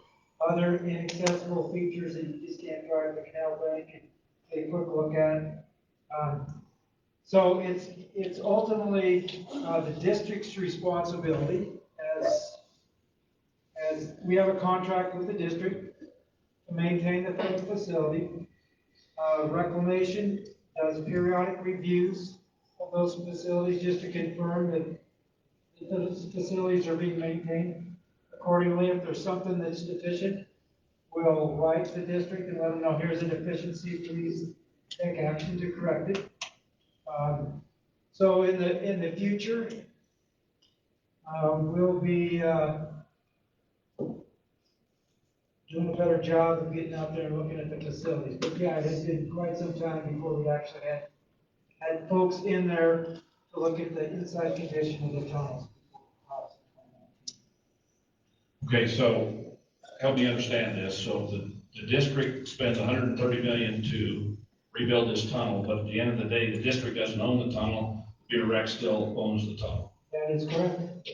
other inaccessible features that you just can't drive the canal bank and take a quick look at. So it's ultimately the district's responsibility as we have a contract with the district to maintain the facility. Reclamation does periodic reviews of those facilities just to confirm that those facilities are being maintained accordingly. If there's something that's deficient, we'll write to the district and let them know, here's a deficiency, please take action to correct it. So in the future, we'll be doing a better job of getting out there and looking at the facilities. But yeah, it has been quite some time before we actually had folks in there to look at the inside condition of the tunnels. Okay, so help me understand this. So the district spends $130 million to rebuild this tunnel, but at the end of the day, the district doesn't own the tunnel. Bureau Rec still owns the tunnel. That is correct.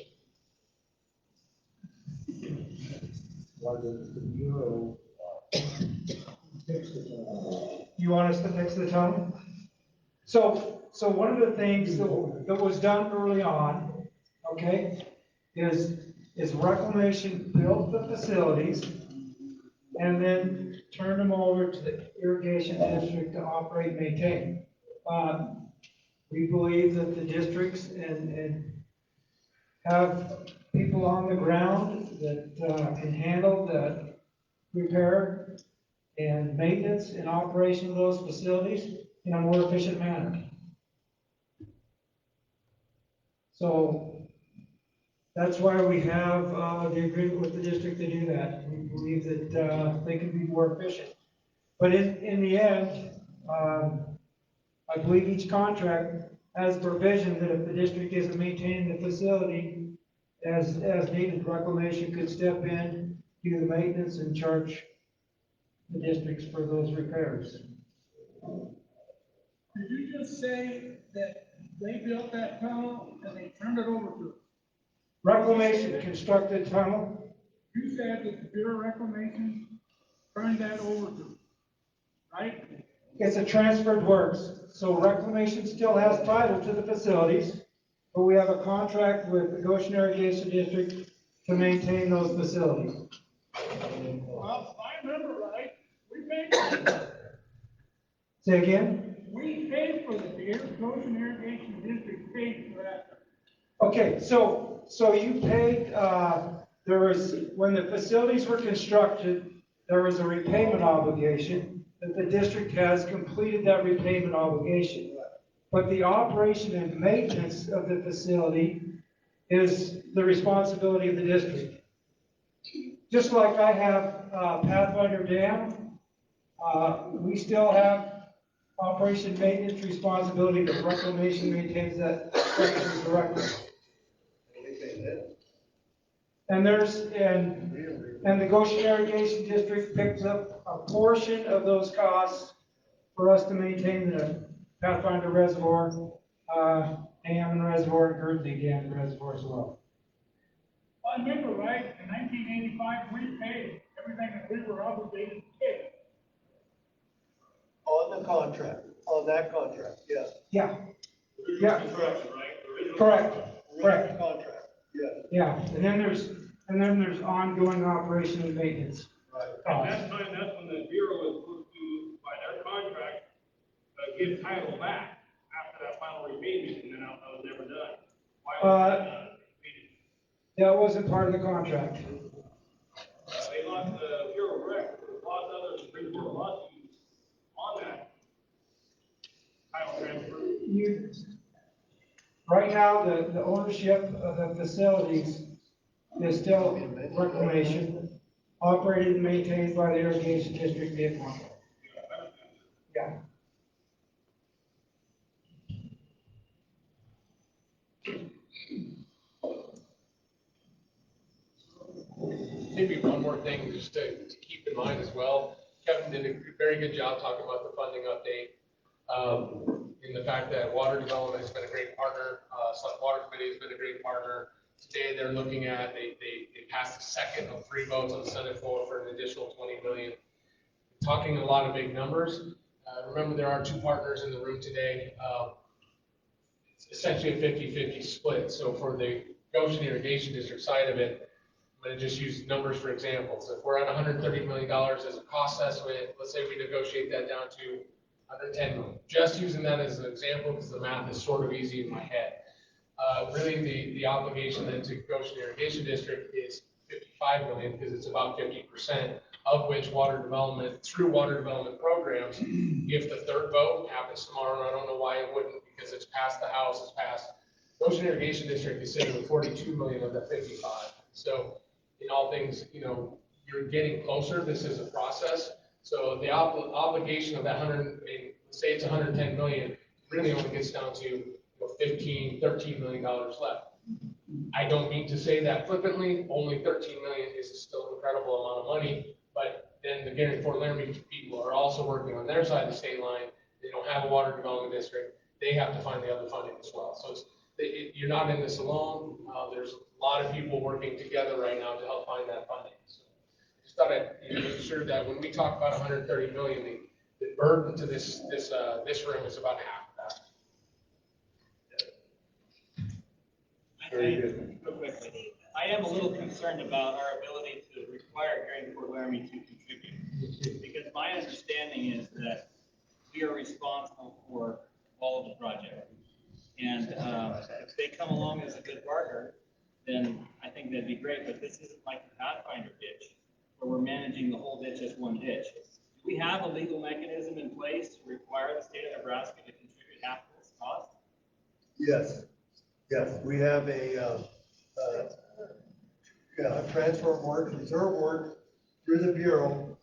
You want us to fix the tunnel? So one of the things that was done early on, okay, is Reclamation built the facilities and then turned them over to the irrigation district to operate and maintain. We believe that the districts and have people on the ground that can handle the repair and maintenance and operation of those facilities in a more efficient manner. So that's why we have the agreement with the district to do that. We believe that they can be more efficient. But in the end, I believe each contract has provision that if the district isn't maintaining the facility as needed, Reclamation could step in, do the maintenance, and charge the districts for those repairs. Did you just say that they built that tunnel and they turned it over to us? Reclamation constructed tunnel. You said that the Bureau of Reclamation turned that over to us, right? It's a transferred works. So Reclamation still has title to the facilities, but we have a contract with the Goshen Irrigation District to maintain those facilities. Well, I remember right, we paid for it. Say again? We paid for the Goshen Irrigation District paid for that. Okay, so you paid, there was, when the facilities were constructed, there was a repayment obligation, that the district has completed that repayment obligation. But the operation and maintenance of the facility is the responsibility of the district. Just like I have Pathfinder Dam, we still have operation and maintenance responsibility, but Reclamation maintains that structure directly. And the Goshen Irrigation District picks up a portion of those costs for us to maintain the Pathfinder Reservoir, Dam Reservoir, and Guernsey Dam Reservoir as well. I remember right, in 1985, we paid everything that we were obligated to pay. On the contract, on that contract, yes. Yeah. Yeah. Correct. Correct. Contract, yes. Yeah, and then there's ongoing operation and maintenance. At that time, that's when the Bureau was supposed to, by their contract, give title back after that final repayment, and then that was never done. Why was that done? That wasn't part of the contract. They lost the Bureau of Rec, lost other Supreme Court lawsuits on that title transfer. Right now, the ownership of the facilities is still Reclamation, operated and maintained by the Irrigation District in Monterey. Yeah. Maybe one more thing just to keep in mind as well. Kevin did a very good job talking about the funding update. In the fact that water development has been a great partner, Select Water Committee has been a great partner. Today they're looking at, they passed the second of 3 votes on the Senate floor for an additional 20 million. Talking a lot of big numbers. Remember, there are 2 partners in the room today. It's essentially a 50-50 split. So for the Goshen Irrigation District side of it, I'm going to just use numbers for examples. If we're at $130 million as a cost estimate, let's say we negotiate that down to 110 million. Just using that as an example because the math is sort of easy in my head. Really, the obligation then to Goshen Irrigation District is 55 million because it's about 50% of which water development, through water development programs, if the third vote happens tomorrow, and I don't know why it wouldn't because it's passed the House, it's passed, Goshen Irrigation District is sitting with 42 million of the 55. So in all things, you're getting closer. This is a process. So the obligation of that say it's 110 million, really only gets down to $13 million left. I don't mean to say that flippantly. Only 13 million is still an incredible amount of money. But then the Gary Fort Laramie people are also working on their side of the state line. They don't have a water development district. They have to find the other funding as well. So you're not in this alone. There's a lot of people working together right now to help find that funding. So just thought I'd make sure that when we talk about 130 million, the burden to this room is about half of that. Very good. Real quickly, I am a little concerned about our ability to require Gary Fort Laramie to contribute, because my understanding is that we are responsible for all of the project. And if they come along as a good partner, then I think that'd be great. But this isn't like the Pathfinder ditch, where we're managing the whole ditch as one ditch. Do we have a legal mechanism in place to require the state of Nebraska to contribute half of this cost? Yes, yes, we have a transfer of work, reserve work through the Bureau,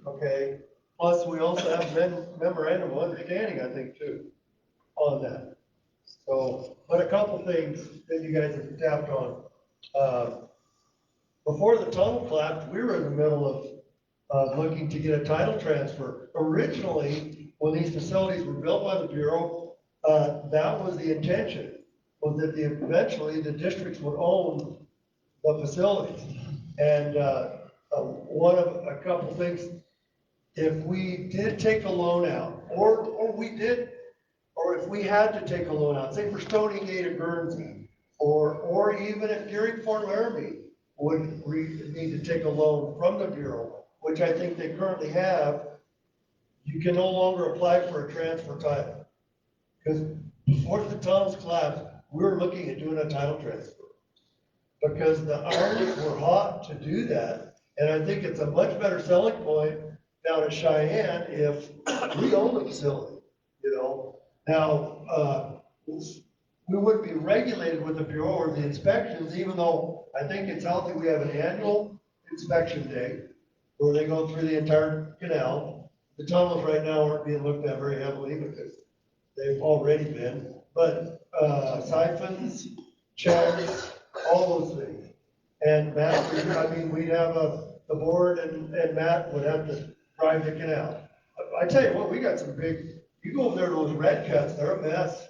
okay? Plus, we also have memorandum of understanding, I think, too, on that. So, but a couple things that you guys have tapped on. Before the tunnel collapsed, we were in the middle of looking to get a title transfer. Originally, when these facilities were built by the Bureau, that was the intention, was that eventually the districts would own the facilities. And one of a couple things, if we did take a loan out, or if we had to take a loan out, say for Stony Gate or Guernsey, or even if Gary Fort Laramie need to take a loan from the Bureau, which I think they currently have, you can no longer apply for a transfer title. Because before the tunnels collapsed, we were looking at doing a title transfer. Because the owners were hot to do that, and I think it's a much better selling point down at Cheyenne if we own the facility, you know? Now, we wouldn't be regulated with the Bureau or the inspections, even though I think it's healthy, we have an annual inspection day where they go through the entire canal. The tunnels right now aren't being looked at very heavily because they've already been, but, siphons, checks, all those things. And Matt, we'd have the board and Matt would have to drive the canal. I tell you what, we got some big, you go over there to those red cuts, they're a mess.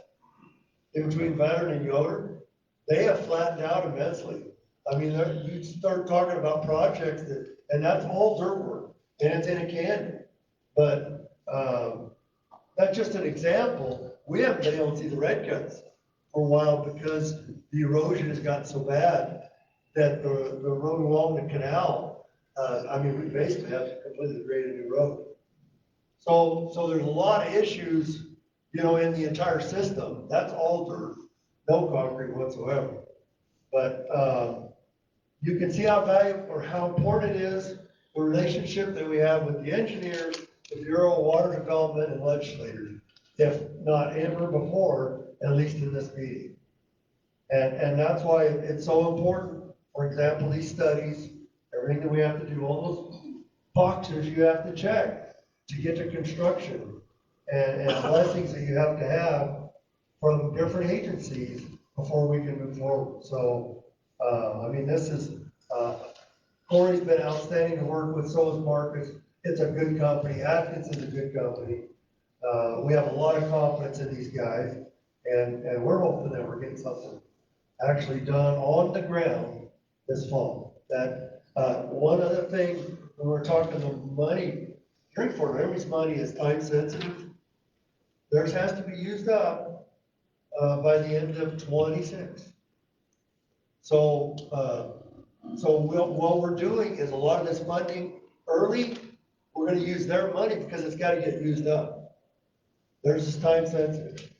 In between Veteran and Yoder, they have flattened out immensely. I mean, you start talking about projects and that's all dirt work, and it's in a canyon. But, that's just an example. We haven't been able to see the red cuts for a while because the erosion has gotten so bad that the road along the canal, we basically have to completely grade a new road. So there's a lot of issues, you know, in the entire system. That's all dirt, no concrete whatsoever. But, you can see how valuable or how important it is, the relationship that we have with the engineers, the Bureau of Water Development and legislators, if not ever before, at least in this meeting. And that's why it's so important. For example, these studies, everything that we have to do, all those boxes you have to check to get to construction, and blessings that you have to have from different agencies before we can move forward. So, this is, Corey's been outstanding to work with, so is Marcus. It's a good company. Atkins is a good company. We have a lot of confidence in these guys, and we're hoping that we're getting something actually done on the ground this fall. That, one other thing, when we're talking the money, Drink for Every's money is time sensitive. Theirs has to be used up, by the end of 26. So what we're doing is a lot of this funding early, we're gonna use their money because it's gotta get used up. Theirs is time sensitive.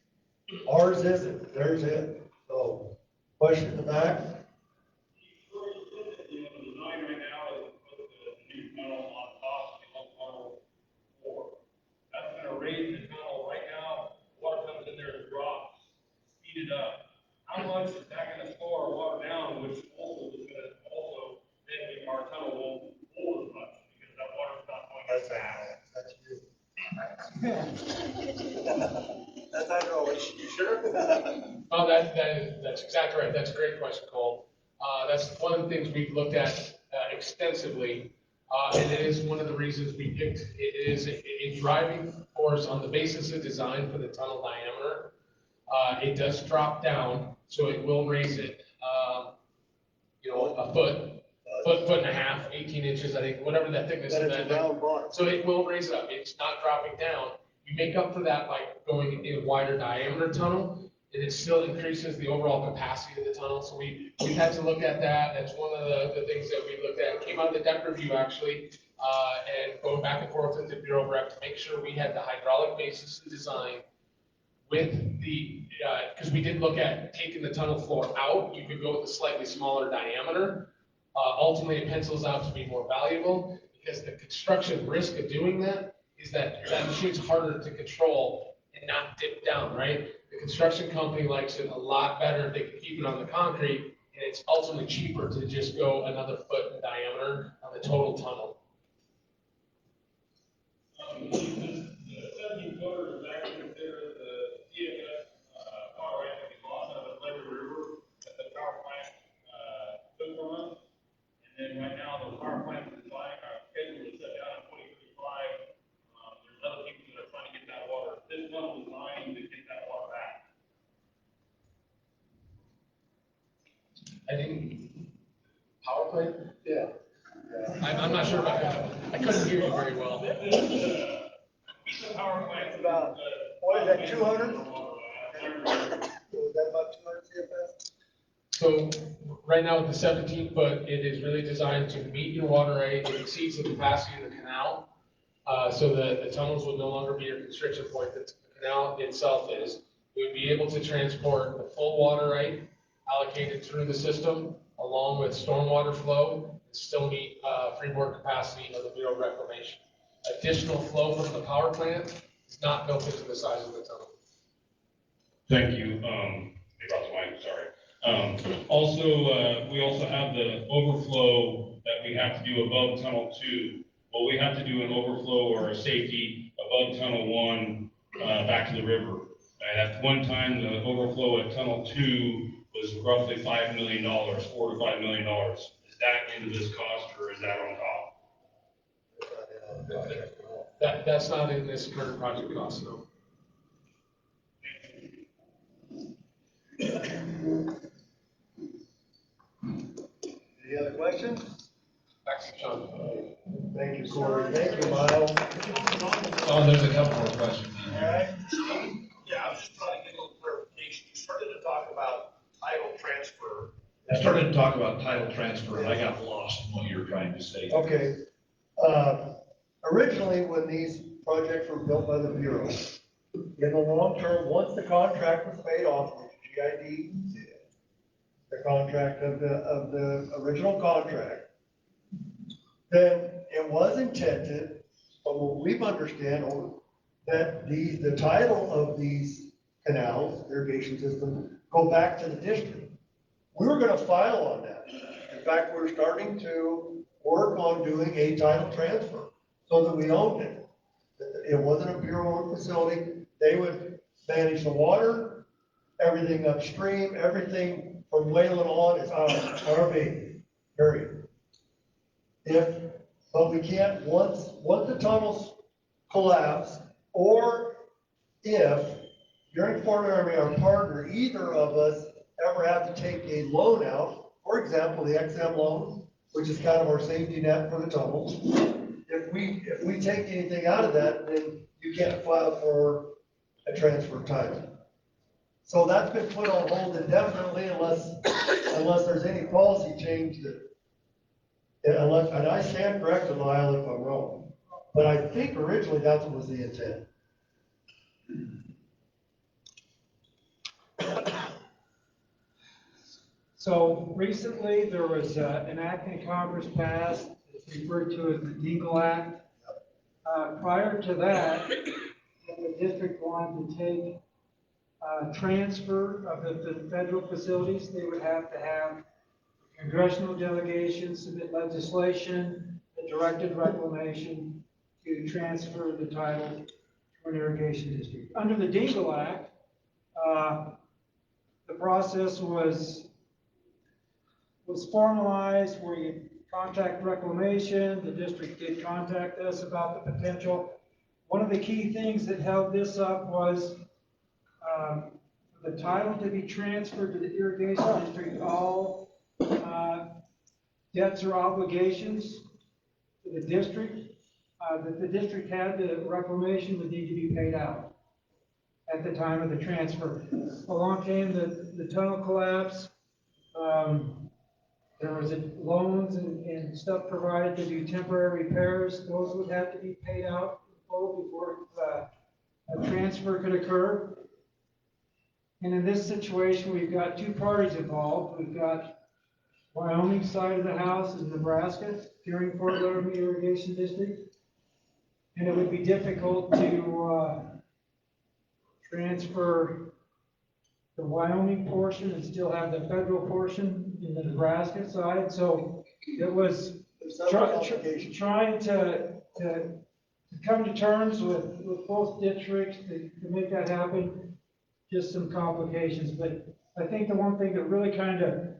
Ours isn't, theirs is. So, question in the back? Raise the tunnel right now, water comes in there and drops, speed it up. How much is that gonna slow our water down, which also is gonna then make our tunnel won't hold as much, because that water's not going as fast. That's hydro, you sure? Oh, that's exactly right. That's a great question, Cole. That's one of the things we've looked at extensively. And it is one of the reasons we picked, it is a driving force on the basis of design for the tunnel diameter. It does drop down, so it will raise it, a foot and a half, 18 inches, I think, whatever that thickness is. So it will raise up. It's not dropping down. You make up for that by going in a wider diameter tunnel, and it still increases the overall capacity of the tunnel. So we've had to look at that. That's one of the things that we looked at. It came out of the deck review, actually, and going back and forth with the Bureau of Rep to make sure we had the hydraulic basis of design with the, because we did look at taking the tunnel floor out. You could go with a slightly smaller diameter. Ultimately, it pencils out to be more valuable because the construction risk of doing that is that machine's harder to control and not dip down, right? The construction company likes it a lot better if they can keep it on the concrete, and it's ultimately cheaper to just go another foot in diameter on the total tunnel. The 17-footer is actually considered the CFS power plant that we lost out of the Larry River that the power plant took from us. And then right now, the power plant is scheduled to shut down in 2035. There's other people that are trying to get that water. This one was designed to get that water back. I didn't, power plant? Yeah. I'm not sure about that. I couldn't hear you very well. Power plant about, what is that, 200? Was that about 200 CFS? So right now with the 17-foot, it is really designed to meet your water rate. It exceeds the capacity of the canal. So the tunnels would no longer be your constriction point. The canal itself is. We would be able to transport the full water rate allocated through the system along with stormwater flow and still meet freeboard capacity of the Bureau of Reclamation. Additional flow from the power plant is not built into the size of the tunnel. Thank you. Maybe I was lying, sorry. Also, we also have the overflow that we have to do above tunnel 2. Well, we have to do an overflow or a safety above tunnel 1 back to the river. And at one time, the overflow at tunnel 2 was roughly $5 million, $4 to $5 million. Is that into this cost or is that on top? That's not in this current project cost, no. Any other questions? Back to Sean. Thank you, Corey. Thank you, Miles. Oh, there's a couple more questions. All right. Yeah, I was just trying to get a little clarification. You started to talk about title transfer. I started to talk about title transfer and I got lost in what you were trying to say. Okay. Originally, when these projects were built by the Bureau, in the long term, once the contract was paid off, which GID did, the contract of the original contract, then it was intended, from what we've understand, that the title of these canals, irrigation system, go back to the district. We were gonna file on that. In fact, we're starting to work on doing a title transfer so that we owned it. It wasn't a Bureau-owned facility. They would manage the water, everything upstream, everything from Wayland on is our baby, period. But we can't, once the tunnels collapse, or if during Fort Laramie, our partner, either of us ever have to take a loan out, for example, the XM loan, which is kind of our safety net for the tunnels. If we take anything out of that, then you can't file for a transfer of title. So that's been put on hold indefinitely unless there's any policy change that, and I stand corrected, Lyle, if I'm wrong. But I think originally that's what was the intent. So recently, there was an act in Congress passed, it's referred to as the Deagle Act. Prior to that, the district wanted to take transfer of the federal facilities. They would have to have congressional delegation, submit legislation that directed reclamation to transfer the title to an irrigation district. Under the Deagle Act, the process was formalized where you contact reclamation. The district did contact us about the potential. One of the key things that held this up was the title to be transferred to the irrigation district. All debts or obligations to the district that the district had, the reclamation would need to be paid out at the time of the transfer. Along came the tunnel collapse. There was loans and stuff provided to do temporary repairs. Those would have to be paid out in full before a transfer could occur. And in this situation, we've got two parties involved. We've got Wyoming side of the house is Nebraska, during Fort Laramie Irrigation District. And it would be difficult to transfer the Wyoming portion and still have the federal portion in the Nebraska side. So it was trying to come to terms with both districts to make that happen. Just some complications, but I think the one thing that really kind of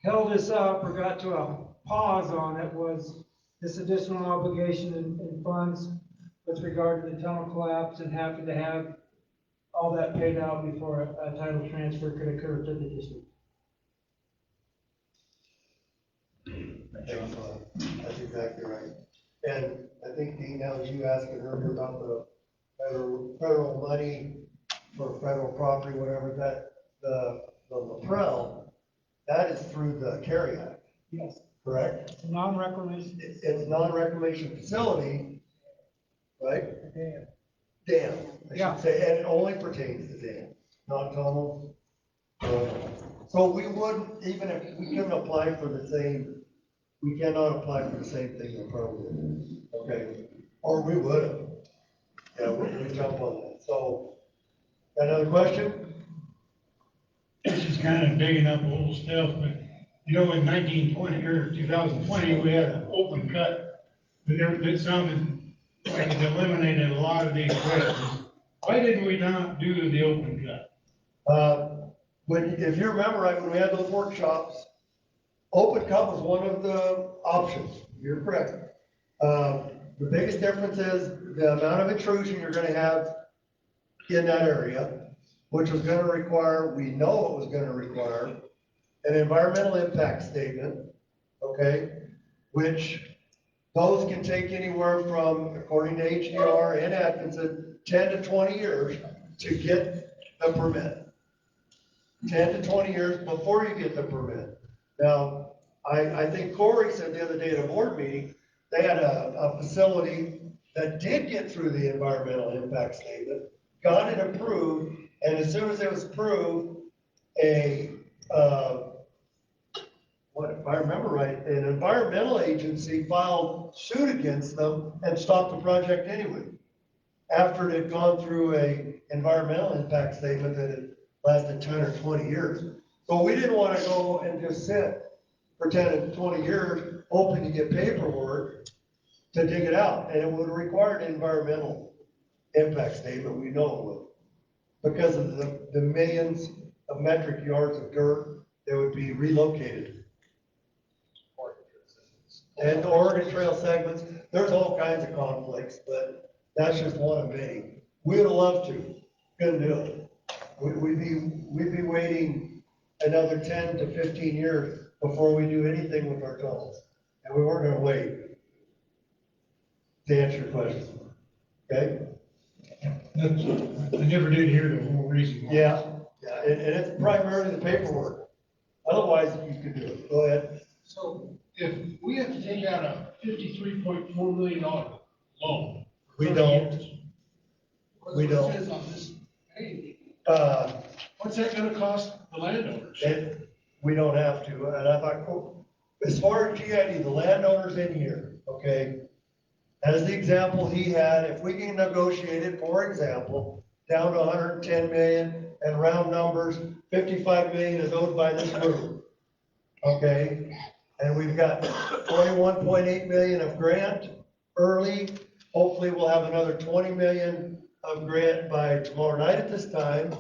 held us up or got to a pause on it was this additional obligation in funds with regard to the tunnel collapse and having to have all that paid out before a title transfer could occur to the district. That's exactly right. And I think, Dean, now you asked earlier about the federal money for federal property, whatever, that the LaPrel that is through the CARE Act, Yes, correct? it's a non-reclamation. It's non-reclamation facility, right? Dam, I Yeah. should say, and it only pertains to dam, not tunnels. So we wouldn't, even if we couldn't apply for the same, we cannot apply for the same thing in probably, okay? Or we would have. Yeah, we jump on that. So, got another question? This is kind of digging up old stuff, but you know, in 1920 or 2020, we had an open cut. That sounded like it eliminated a lot of these questions. Why didn't we not do the open cut? If you remember right, when we had those workshops, open cut was one of the options. You're correct. The biggest difference is the amount of intrusion you're gonna have in that area, which was gonna require, we know it was gonna require an environmental impact statement, okay? Which those can take anywhere from, according to HDR and Atkinson, 10 to 20 years to get the permit. 10 to 20 years before you get the permit. Now, I think Corey said the other day at a board meeting, they had a facility that did get through the environmental impact statement, got it approved, and as soon as it was approved, if I remember right, an environmental agency filed suit against them and stopped the project anyway. After it had gone through a environmental impact statement that had lasted 10 or 20 years. So we didn't want to go and just sit for 10 to 20 years, hoping to get paperwork to dig it out. And it would have required an environmental impact statement, we know it would. Because of the millions of metric yards of dirt that would be relocated. And the Oregon Trail segments, there's all kinds of conflicts, but that's just one of many. We would have loved to, couldn't do it. We'd be waiting another 10 to 15 years before we do anything with our tunnels. And we weren't gonna wait to answer your question, okay? I never did hear the whole reason why. Yeah, and it's primarily the paperwork. Otherwise, you could do it. Go ahead. So if we have to take out a $53.4 million loan. We don't. We don't. It says on this page. What's that gonna cost the landowners? We don't have to, and I thought, cool. As far as GID, the landowners in here, okay? As the example he had, if we can negotiate it, for example, down to 110 million and round numbers, 55 million is owed by this group. Okay? And we've got 21.8 million of grant early. Hopefully we'll have another 20 million of grant by tomorrow night at this time.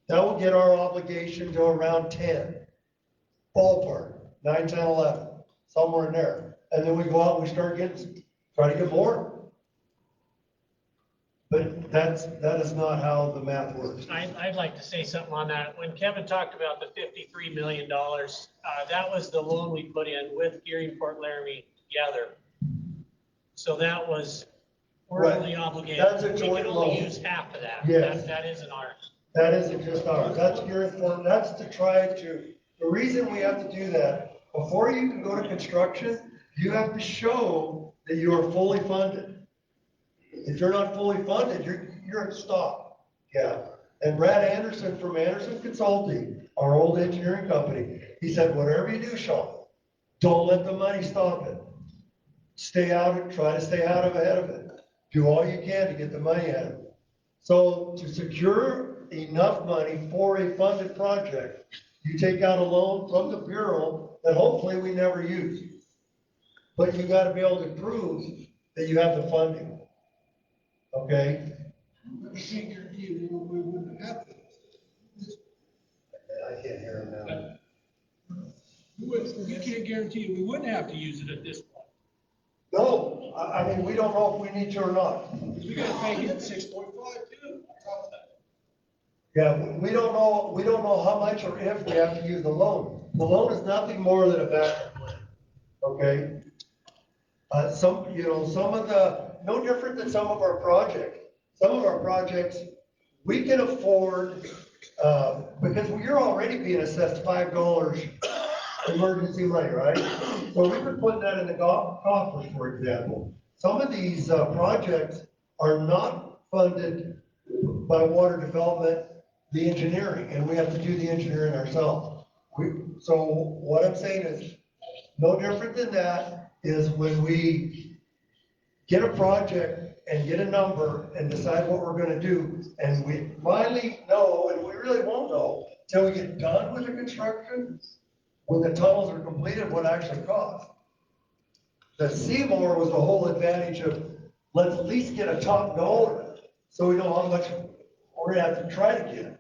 That will get our obligation to around 10. Ballpark, 9, 10, 11, somewhere in there. And then we go out and we start try to get more. But that is not how the math works. I'd like to say something on that. When Kevin talked about the $53 million, that was the loan we put in with Geary and Fort Laramie together. So that was, we're Right. only obligated. That's a We joint can only loan. use half of that. Yes. That isn't ours. That isn't just ours. That's Geary and Fort. That's to try to, the reason we have to do that, before you can go to construction, you have to show that you are fully funded. If you're not fully funded, you're at stop. Yeah. And Brad Anderson from Anderson Consulting, our old engineering company, he said, whatever you do, Sean, don't let the money stop it. Stay out of it, try to stay out of ahead of it. Do all you can to get the money out of it. So to secure enough money for a funded project, you take out a loan from the Bureau that hopefully we never use. But you gotta be able to prove that you have the funding. Okay? I can't guarantee you we wouldn't have this. I can't hear him now. You can't guarantee we wouldn't have to use it at this point. No, I mean, we don't know if we need to or not. We gotta pay him 6.5 too, on top of that. Yeah, we don't know how much or if we have to use the loan. The loan is nothing more than a backup plan. Okay? Some of no different than some of our projects. Some of our projects, we can afford, because you're already being assessed $5 emergency money, right? So we've been putting that in the coffers, for example. Some of these projects are not funded by water development, the engineering, and we have to do the engineering ourselves. So what I'm saying is, no different than that is when we get a project and get a number and decide what we're gonna do, and we finally know, and we really won't know till we get done with the construction, when the tunnels are completed, what it actually costs. The Seymour was the whole advantage of, let's at least get a top dollar, so we know how much we're gonna have to try to get.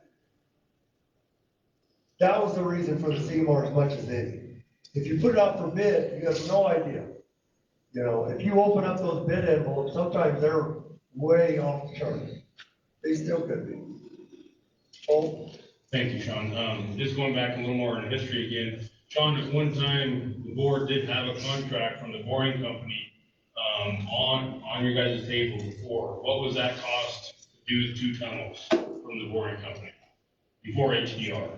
That was the reason for the Seymour as much as any. If you put it out for bid, you have no idea. You know, if you open up those bid envelopes, sometimes they're way off the chart. They still could be. Oh. Thank you, Sean. Just going back a little more in history again. Sean, at one time, the board did have a contract from the boring company on your guys' table before. What was that cost to do the 2 tunnels from the boring company before HDR?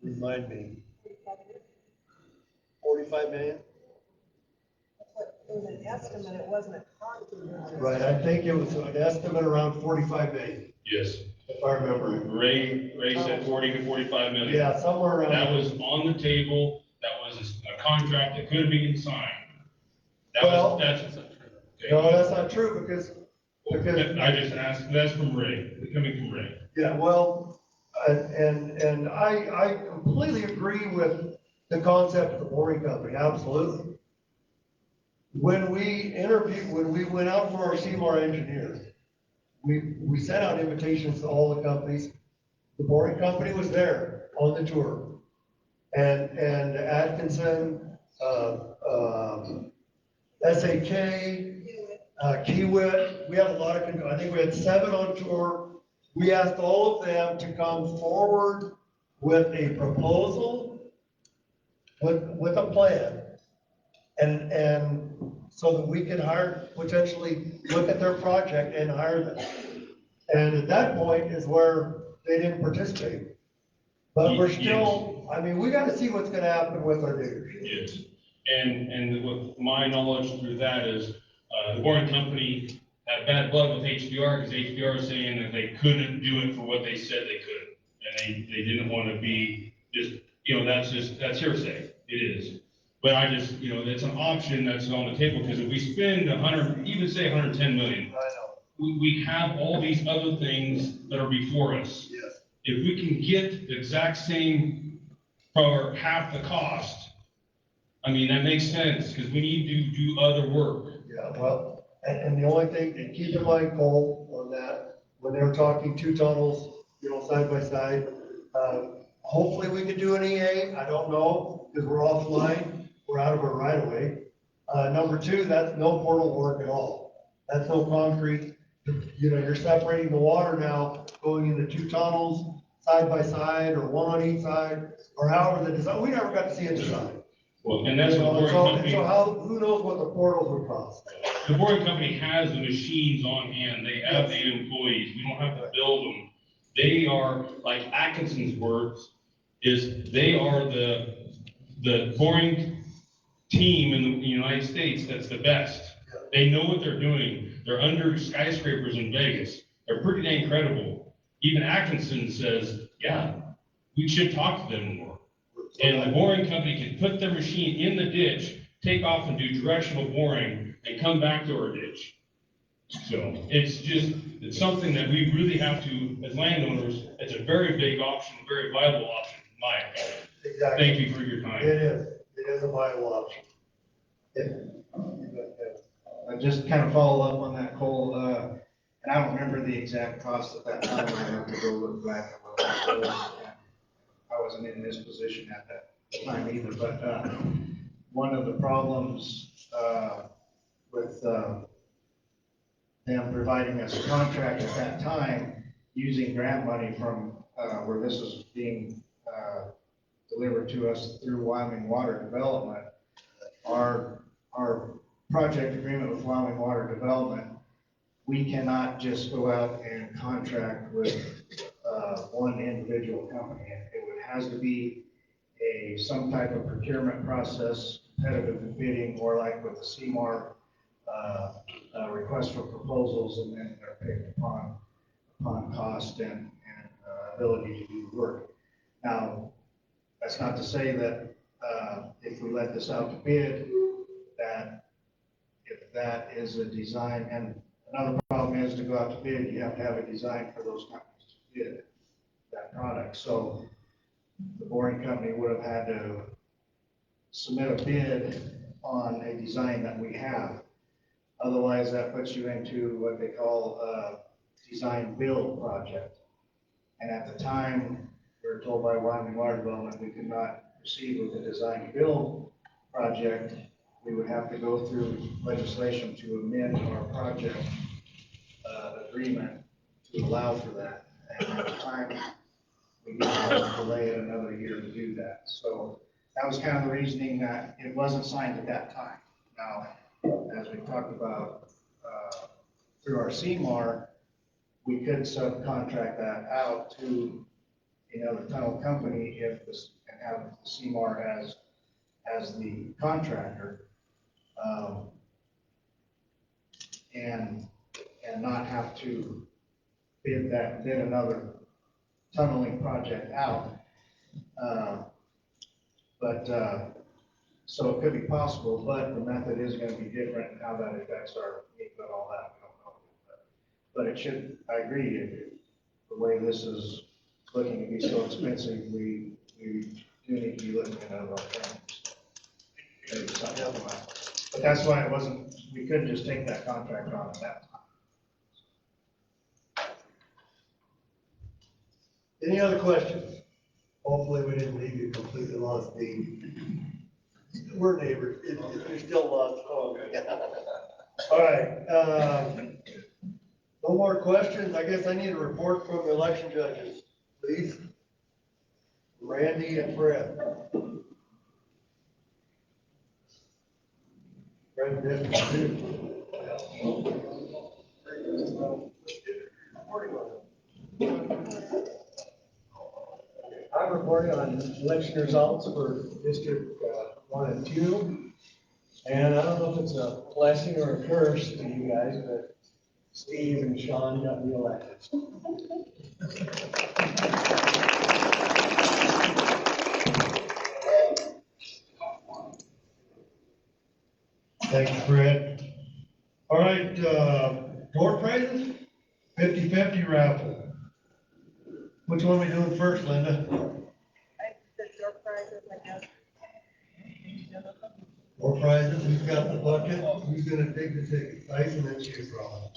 Remind me. 45 million? It was an estimate, it wasn't a concrete. Right, I think it was an estimate around 45 million. Yes. If I remember. Ray said 40 to 45 million. Yeah, somewhere around. That was on the table. That was a contract that could have been signed. Well, that's no, that's not true because I just asked, that's from Ray, coming from Ray. Yeah, well, and I completely agree with the concept of the boring company, absolutely. When we went out for our Seymour engineers, we sent out invitations to all the companies. The boring company was there on the tour. And Atkinson, SHA, Kiewit, we had a lot of, I think we had 7 on tour. We asked all of them to come forward with a proposal, with a plan, and so that we could potentially look at their project and hire them. And at that point is where they didn't participate. But we're still, I mean, we gotta see what's gonna happen with our diggers. Yes, and with my knowledge through that is, the boring company had bad blood with HDR because HDR is saying that they couldn't do it for what they said they could. And they didn't want to be just, that's hearsay. It is. But I just, that's an option that's on the table because if we spend 110 million, we have all these other things that are before us. Yes. If we can get the exact same for half the cost, I mean, that makes sense because we need to do other work. Yeah, well, and the only thing, and keep in mind, Cole, on that, when they were talking 2 tunnels, side by side, hopefully we could do an EA, I don't know, because we're offline, we're out of our right of way. Number 2, that's no portal work at all. That's no concrete. You're separating the water now, going into 2 tunnels, side by side, or 1 on each side, or however the design, we never got to see a design. Well, and that's what the boring company. So who knows what the portals would cost? The boring company has the machines on hand. They have the employees. We don't have to build them. They are, like Atkinson's words, they are the boring team in the United States that's the best. They know what they're doing. They're under skyscrapers in Vegas. They're pretty dang credible. Even Atkinson says, yeah, we should talk to them more. And the boring company can put their machine in the ditch, take off and do directional boring, and come back to our ditch. So it's something that we really have to, as landowners, it's a very big option, a very viable option, in my opinion. Exactly. Thank you for your time. It is a viable option. Just kind of follow up on that, Cole, and I don't remember the exact cost at that time. I have to go look back at what I wasn't in this position at that time either, but one of the problems with them providing us a contract at that time, using grant money from where this was being delivered to us through Wyoming Water Development, our project agreement with Wyoming Water Development we cannot just go out and contract with, one individual company. It has to be some type of procurement process, competitive bidding, or like with the CMAR, request for proposals, and then they're picked upon cost and ability to do the work. Now, that's not to say that, if we let this out to bid, that if that is a design, and another problem is to go out to bid, you have to have a design for those companies to bid that product. So the boring company would have had to submit a bid on a design that we have. Otherwise, that puts you into what they call a design build project. And at the time, we were told by Wyoming Water Development we could not proceed with the design build project. We would have to go through legislation to amend our project agreement to allow for that. And at the time, we had to delay it another year to do that. So that was kind of the reasoning that it wasn't signed at that time. Now, as we talked about through our CMAR, we could subcontract that out to another tunnel company if this, and have the CMAR as the contractor, and not have to bid another tunneling project out. So it could be possible, but the method is going to be different, and how that affects our need and all that, we don't know. But it should, I agree, the way this is looking to be so expensive, we do need to be looking at other alternatives. Maybe something else. But that's why we couldn't just take that contract on at that time. Any other questions? Hopefully we didn't leave you completely lost, Steve. We're neighbors, you're still lost. Oh, okay. All right, no more questions. I guess I need a report from the election judges, please. Randy and Fred. Fred, District 2. I'm reporting on election results for District 1 and 2. And I don't know if it's a blessing or a curse to you guys, but Steve and Sean got reelected. Thanks, Fred. All right, door prizes, 50-50 raffle. Which one are we doing first, Linda? Door prizes, who's got the bucket? Who's gonna take the ticket? Tyson, that's your problem.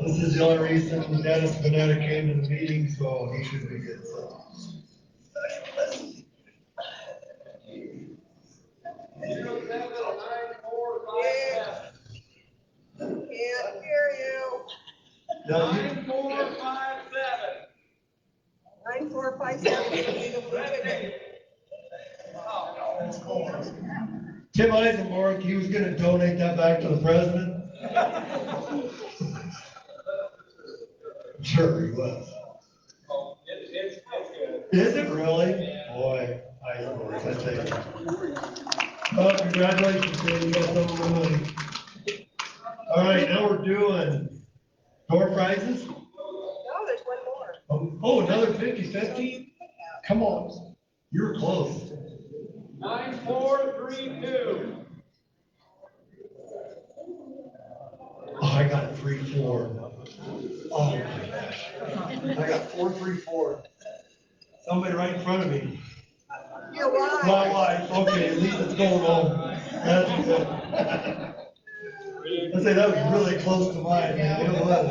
This is the only reason Dennis Vanetta came to the meeting, so he should be good. Can't hear you. 9457. 9457. Tim Eisenborg, he was gonna donate that back to the president. Sure he was. It's good. Is it really? Boy, Eisenborg, I tell you. Well, congratulations, Tim, you got some of the money. All right, now we're doing door prizes. No, there's one more. Oh, another 50-50? Come on, you were close. 9432. Oh, I got 3-4. Oh my gosh. I got 4-3-4. Somebody right in front of me. Your wife. My wife, okay, at least it's going home. That's good. I say that was really close to mine, man. It was.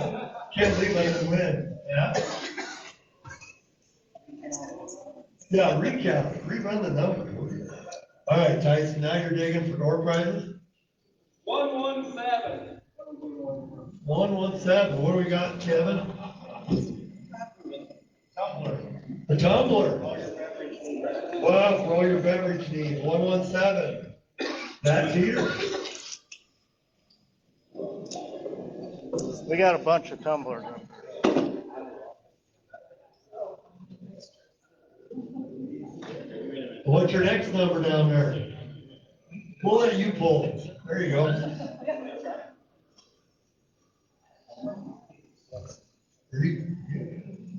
Can't believe I didn't win. Yeah. Yeah, recount, rerun the numbers. All right, Tyson, now you're digging for door prizes? 117. 117, what do we got, Kevin? A tumbler. Wow, for all your beverage needs, 117. That's here. We got a bunch of tumblers. What's your next number down there? We'll let you pull it. There you go.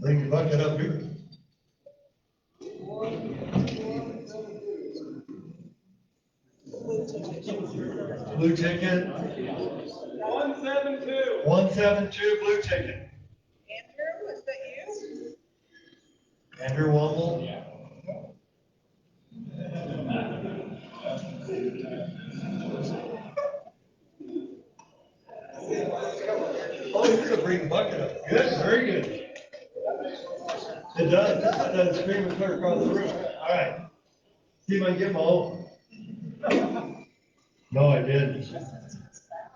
Bring your bucket up here. Blue ticket. 172. 172 blue ticket. Andrew, is that you? Andrew Wumble. Oh, you're gonna bring the bucket up. Good, very good. It does. It does scream and clear across the room. All right. See if I can get my own. No, I didn't.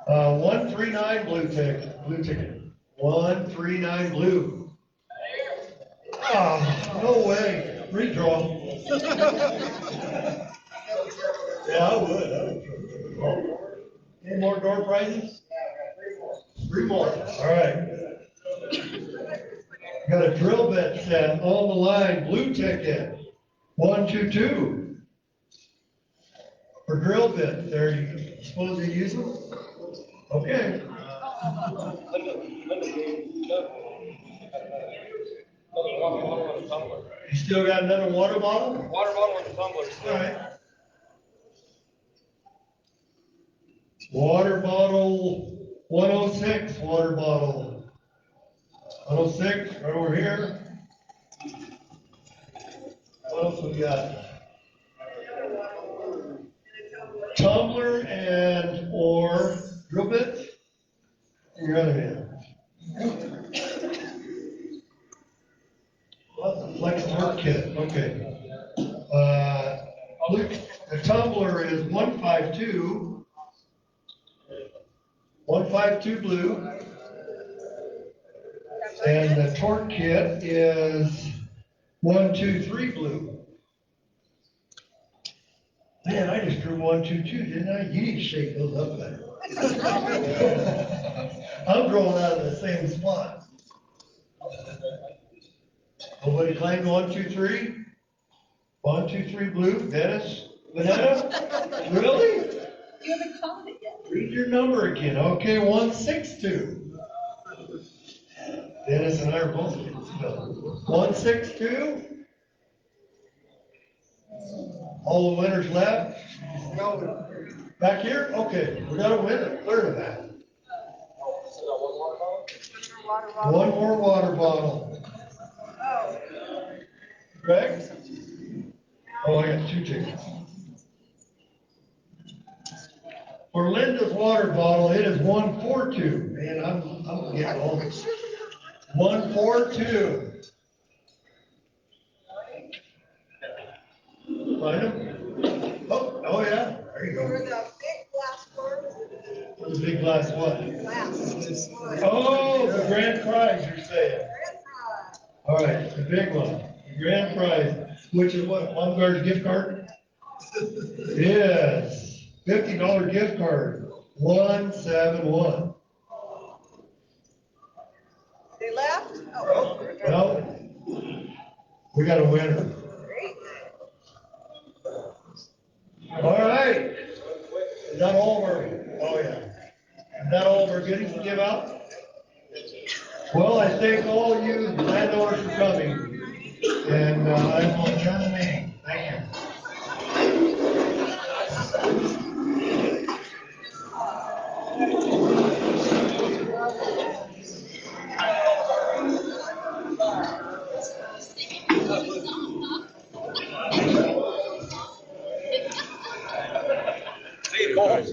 139 blue ticket. Blue ticket. 139 blue. Ah, no way. Redraw. Yeah, I would. Any more door prizes? 3 more. All right. Got a drill bit set on the line. Blue ticket. 122. For drill bit, there you suppose you use them? Okay. You still got another water bottle? Water bottle and a tumbler. All right. Water bottle 106, water bottle 106, right over here. What else we got? Tumbler and or drill bits? Your other hand. Flex work kit, okay. The tumbler is 152. 152 blue. And the torque kit is 123 blue. Man, I just drew 122, didn't I? You need to shake those up better. I'm drawing out of the same spot. Nobody claimed 123? 123 blue, Dennis? Vanetta? Really? You haven't called it yet. Read your number again. Okay, 162. Dennis and I are both getting spelled. 162? All the winners left? Back here? Okay, we got a winner. Clear to that. One more water bottle. Greg? Oh, I got 2 tickets. For Linda's water bottle, it is 142. Man, I'm getting old. 142. Find them? Oh yeah, there you go. For the big glass one. For the big glass what? Glass. Oh, the grand prize, you're saying. All right, the big one, the grand prize, which is what, OneGuard's gift card? Yes, $50 gift card, 171. They left? Oh. Well, we got a winner. All right. Is that all of our, oh yeah. Is that all of our goodies to give out? Well, I thank all you landowners for coming. And I will adjourn the meeting. Thank you. See you, boys.